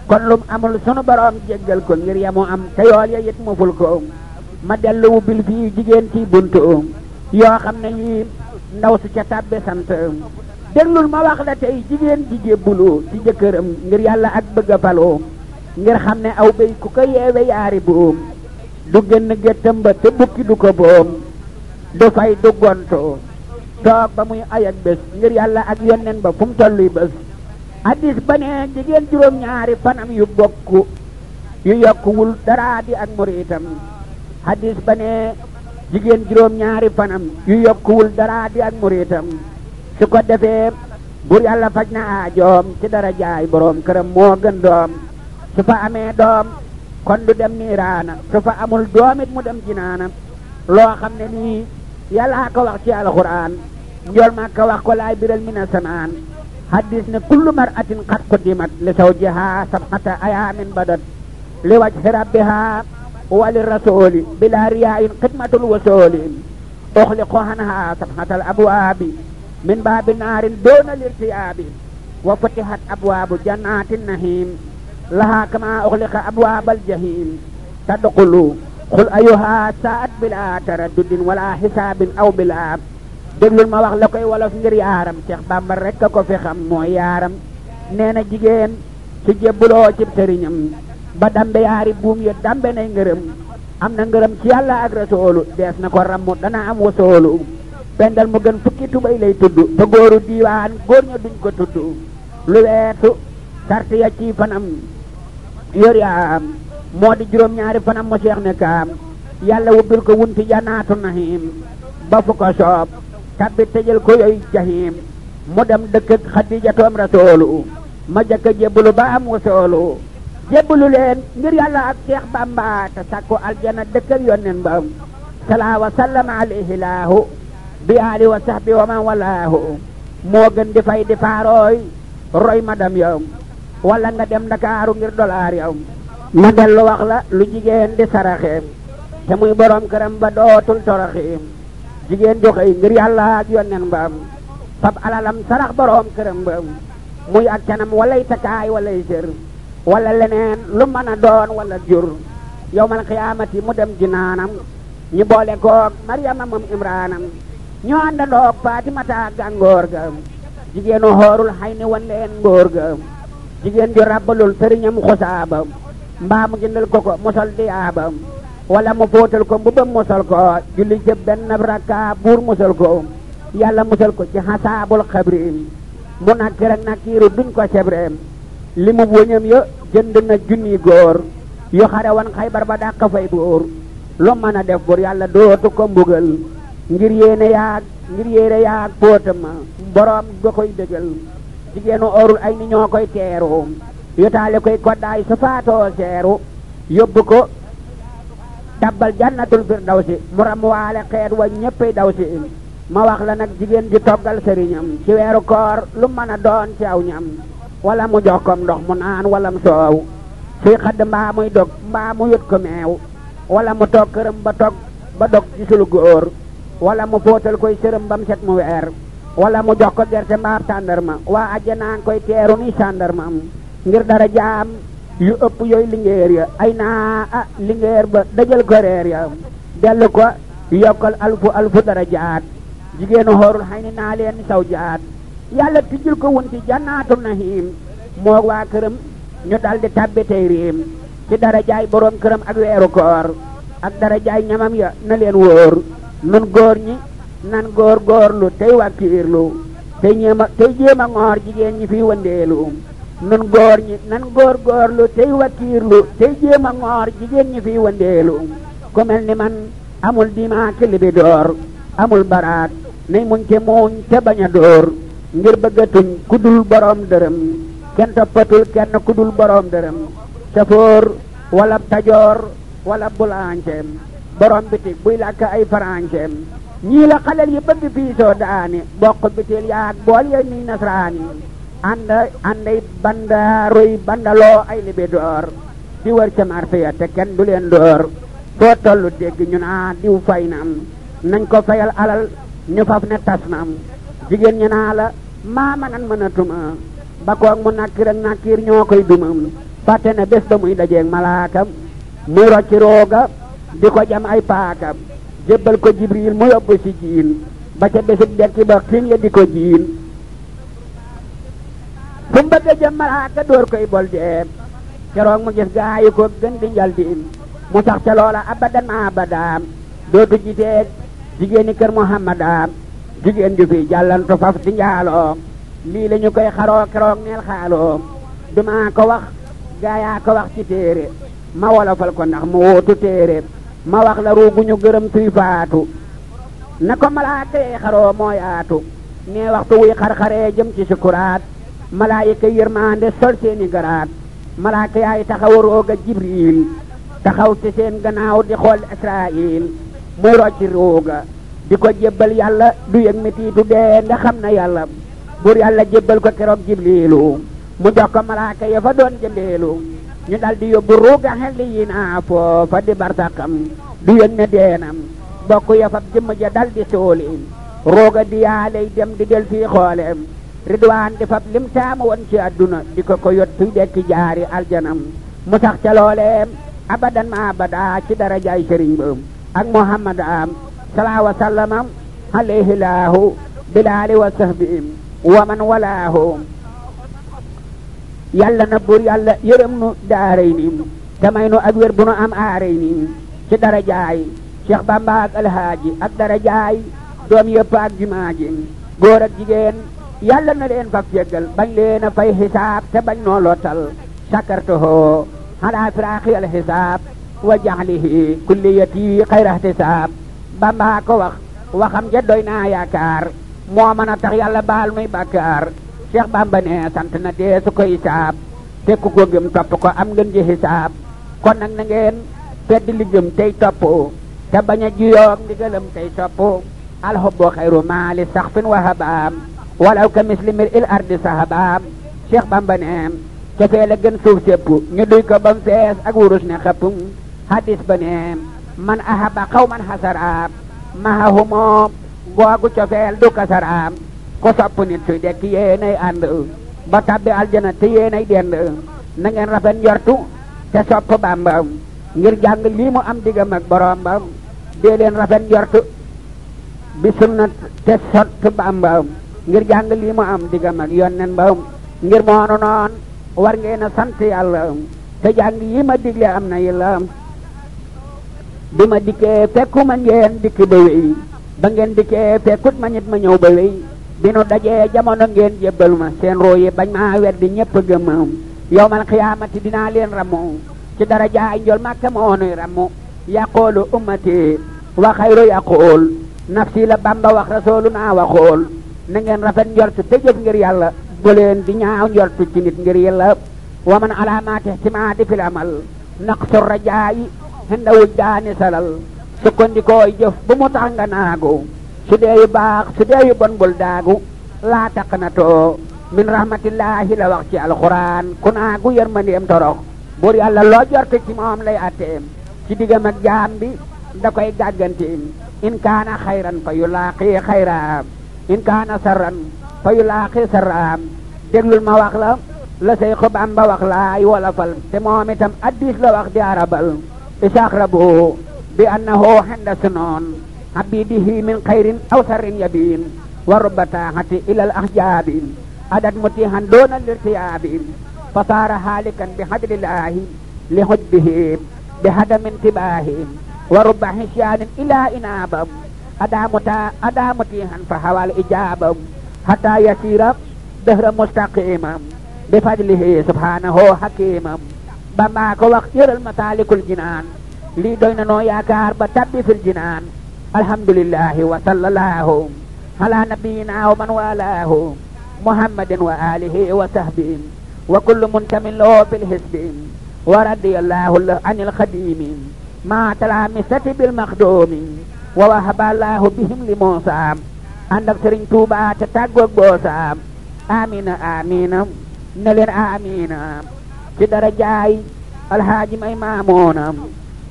kon lum amul sunu borom jéggal ko ngir yamu am te yool ya it mu ful ko ma dellu wubbil fii jigéen ci buntu yoo xam ne yii ndaw su ca tàbbe sant déglul ma wax la tey jigéen ji jébbulu ci jëkkëram ngir yàlla ak bëgg a faloo ngir xam ne aw béy ku ko yeewe yaari buum du génn géttam ba te bukki du ko boom du fay du gonto toog ba muy ayak bés ngir yàlla ak yonnen ba fu mu tolluy bés hadiis ba ne jigéen juróom-ñaari fanam yu bokku yu yokkuwul dara di ak muriitam hadiis ba ne jigéen juróom-ñaari fanam yu yokkuwul dara di ak muriitam su ko defee bur yàlla faj na aajoom ci dara jaay borom këram moo gën doom su fa amee doom kon du dem niiraana su fa amul doomit mu dem jinaana loo xam ne nii yàllaa ko wax ci alxuraan njool ma ko wax ko laay biral mina samaan hadiis ne kullu mar'atin qad quddimat li zawjiha sab'ata ayaamin badat li wajhi rabbiha wa li rasuli bila riyaa'in xidmatul wasuli uxliqu anha sab'atal abwaabi min baabi naarin doona lirtiyaabi wa futihat abwaabu jannatin nahim laha kama uxliqa abwaabal jahim tadxulu xul ayuha saat bila taraddudin wala xisaabin aw bila déglul ma wax la koy wolof ngir yaaram Cheikh Bamba rek a ko fi xam mooy yaaram nee na jigéen su jébbuloo ci sëriñam ba dambe yaari buum ya dambe nay ngërëm am na ngërëm ci yàlla ak rasoolu dees na ko rammu dana am wasoolu pendal mu gën fukki tubay lay tudd te góoru diiwaan góor ña duñ ko tudd lu weesu sarti ya ci fanam yor yaam moo di juróom-ñaari fanam mu Cheikh ne kaam yàlla wubbil ko wunti jannaatu nahim ba fu ko soob tabbi tëjal ko yoy jahim mu dem dëkk ak Xadijatoom rasoolu ma jëkk a jébbalu ba am wasoolu jébbalu leen ngir yàlla ak Cheikh Bamba te sakku aljana dëkk ak yonnen ba salaa wa sallam alayhi laahu bi aali wa sahbi wa man walaahu moo gën di fay di faarooy roy madam yow wala nga dem Ndakaaru ngir dollar yow ma dellu wax la lu jigéen di saraxeem te muy borom këram ba dootul toroxeem jigéen joxe ngir yàlla ak yonnen mbaam fab alalam sarax borom këram mbaam muy ak canam walay takaay walay sër wala leneen lu mën a doon wala jur yowmal xiyaamati mu dem jinaanam ñu boole koog Maryama moom Imraanam ñoo àndandoog Faatimata gàngoor ga jigéenu xoorul xay ni wan leen ngóor ga jigéen ju rabbalul sëriñam xusaaba mbaa mu jëndal ko ko mosol diyaaba wala mu fóotal ko mbubam mosol ko julli ci benn rakka buur mosol ko yàlla mosol ko ci xasaabul xabri mu nakkir ak nakkiiru duñ ko sebreem li mu wëñam ya jënd na junni góor yu xare wan Xaybar ba dàq fay buur lu mën a def bur yàlla dootu ko mbugal ngir yéene yaag póotam ma boroom ga koy dëgal jigéenu orul ay ni ñoo koy teeru yu taale koy koddaay su faatoo seeru yóbbu ko tabbal jannatul firdawsi mu ram waale xeet wa ñéppay daw si ma wax la nag jigéen ji toggal sëriñam ci weeru koor lu mën a doon ci aw ñam wala mu jox ko ndox mu naan wala mu soow suy xadd mbaa muy dog mbaa mu yut ko meew wala mu toog këram ba dog ci sulu góor wala mu fóotal koy sërëm bam set mu weer wala mu jox ko gerte mbaab tàndarma waa ajjanaa koy teeru ni tàndarma ngir dara jaam yu ëpp yooyu lingeer ya ay naa lingeer ba dajal ko reer ya dellu ko yokkal alfu dara jaat jigéenu xoorul xay ni naa leen saw jaat yàlla tijjul ko wunti jannaatu nahim moog waa këram ñu daldi tabbi tey riim ci dara jaay boroom këram ak weeru koor ak dara jaay ñamam ya na leen wóor nun góor ñi nan góor góorlu tey wàkkiirlu tey jéem a ngoor jigéen ñi fi wëndeelu nun góor ñi nan góor góorlu tey wàkkiirlu tey jéem a ngoor jigéen ñi fi wëndeelu ku mel ni man amul dimaa kilibi door amul baraat nay muñ te muuñ te bañ a dóor ngir bëggatuñ ku dul boroom dërëm kenn toppatul kenn ku dul boroom dërëm safoor wala tajoor wala bulanceem borom bitig buy làkk ay faranceem ñii la xalel yi bëgg fii soo daani bokk bitil yaag bool ya ni nasraani ànday bandaaroy bandaloo ay libidoor di wër ca marché ya te kenn du leen door foo tollu dégg ñu naa diw fay na nañ ko fayal alal ñu faf ne tas na jigéen ñi naa la maama nan mënatuma ba koog mu nakkir ak nakkiir ñoo koy dumam fàtte ne bés ba muy dajeeg malaakam muy rocci rooga di ko jam ay paakam jébbal ko jibril mu yóbbu si jiin ba ca bésub dekki ba xiin ya di ko jiin fu mu bëgg a jëm malaaka door koy bol deem keroog mu gis gaayu ko gën di njal diin mu sax ca loola abadan ma abadaam dootu jiteeg jigéeni kër muhammadaam jigéen ju fi jàllantu faf di njaaloo lii la ñu koy xaroo keroog neel xaaloo duma ko wax gaayaa ko wax ci téere ma wolofal ko ndax mu wóotu téere ma wax la ruugu ñu gërëm tuy faatu na ko malaaka yi xaroo moo yaatu nee waxtu wuy xar-xaree jëm ci sukuraat malaayika yërmande sol seeni garaat malaaka yaay taxaw rooga jibril taxaw ci seen gannaaw di xool israil muy rocci rooga di ko jébbal yàlla du yëg metiitu dee nga xam na yàlla buur yàlla jébbal ko keroog jibrilu mu jox ko malaaka ya fa doon jëndeelu ñu dal di yóbbu ruuga xel yi naa foofa di barsakam du yëg ne deenam bokk ya fab jëmm ja dal di sooli ruuga di yaaley dem di del fii xoolem ridwaan di fab lim taamu woon ci àdduna di ko yot tuy dekki jaari aljanam mu sax ca looleem abadan ma abada ci darajaay sëriñ ba ak muhammad am salaa wa sallamam alayhi laahu bilaali wa sahbiim wa man walaahu yàlla na buur yàlla yërëm nu daaray ni te may nu ak wér bu nu am aaray ni ci darajaay Cheikh Bamba ak alhaaji ak darajaay doom yëpp ak jumaa ji góor ak jigéen yàlla na leen faf jéggal bañ leen a fay xisaab te bañ noo lottal sakartuhu ala firaaxi al xisaab wa jaxlihi kulliyati xayra ihtisaab Bamba ko wax waxam ja doy naa yaakaar moo mën a tax yàlla baal nuy bàkkaar Cheikh Bamba ne sant na dee su ko hisaab te ku ko gëm topp ko am ngeen ji hisaab kon nag na ngeen fedd li gëm tey topp te bañ a jiyoog ndigalam tey topp alxubbu xayru maali saxfin wa habaam walaw ka misli mir il ardi sahabaam Cheikh Bamba ne cofee la gën suuf sépp ñu duy ko bam fees ak wurus ne xëpp hadis ba ne man ahaba qawman hasara mahahumo googu cofeel du kasara ko sopp nit suy dekk yéenay ànd ba tabbi aljana te yéenay dend na ngeen rafet njortu te sopp Bamba ngir jàng lii mu am diggam ak borom ba dee leen rafet njortu bi sunna te sopp Bamba ngir jàng lii mu am diggam ak yonnen ba ngir moonu noon war ngeen a sant yàlla te jàng yi ma digle am na yàlla bi ma dikkee fekku ma ngeen dikk ba wéy ba ngeen dikkee fekkut ma nit ma ñëw ba wéy bi nu dajee jamono ngeen jébbal ma seen roo yi bañ maa weddi ñépp gëm yawmal xiyaamati dinaa leen rammu ci darajaay njol Makka moonuy rammu yaqoolu ummati wa xayru yaqool nafsi la Bamba wax rasooluna waxool na ngeen rafet njortu te jëf ngir yàlla bu leen di ñaaw njortu ci nit ngir yàlla wa man alaamaati ihtimaadi fil amal naqsu rajaayi hinda wujdaani salal sukkandikooy jëf bu mu tax nga naagu su dee yu baax su dee yu bon bul daagu laa taqnatoo min rahmatillahi la wax ci alquran ku naagu yërmandeem torox buur yàlla loo jortu ci moom lay atteem ci diggam ak jaam bi da koy gàgganteem in kaana xayran fa yulaaqi xayraam in kaana sarran fa yulaaqi sarraam déglul ma wax la Seexu Bamba wax laay wolofal te moom itam addis la wax di arabal isaxrabu bi annahu hinda sunoon abidihi min xayrin aw sarrin yabin wa rubba taaxati ilal ahjaabi adat mutihan doona lirtiyaabi fasaara haalikan bi hadlillahi li hujbihi bi hadamin tibaahi wa rubba hisyaanin ilaa inaabam ada mutihan fa hawal ijaabam hatta yasira dahra mustaqimam bi fadlihi subhanahu hakimam Bamba ko wax yëral masaalikul jinaan lii doy na noo yaakaar ba tabbi fil jinaan alhamdulillahi wa sallallahu ala nabiyina wa man walaahu muhammadin wa alihi wa sahbihi wa kullu muntamin lahu bil hisbi wa radiyallahu anil khadimi ma talamisati bil makhdumi wa wahaballahu bihim li Muusa ànd ak Sëriñ Tuuba te tàggoog boosa amina amina ne leen amina ci darajaay alhaaji may maamoonam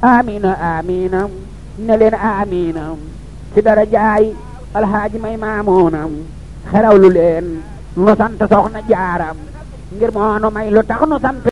amina amina ne leen amina ci darajaay alhaaji may maamoonam xerawlu leen nu sant soxna jaaram ngir moonu may lu tax nu sant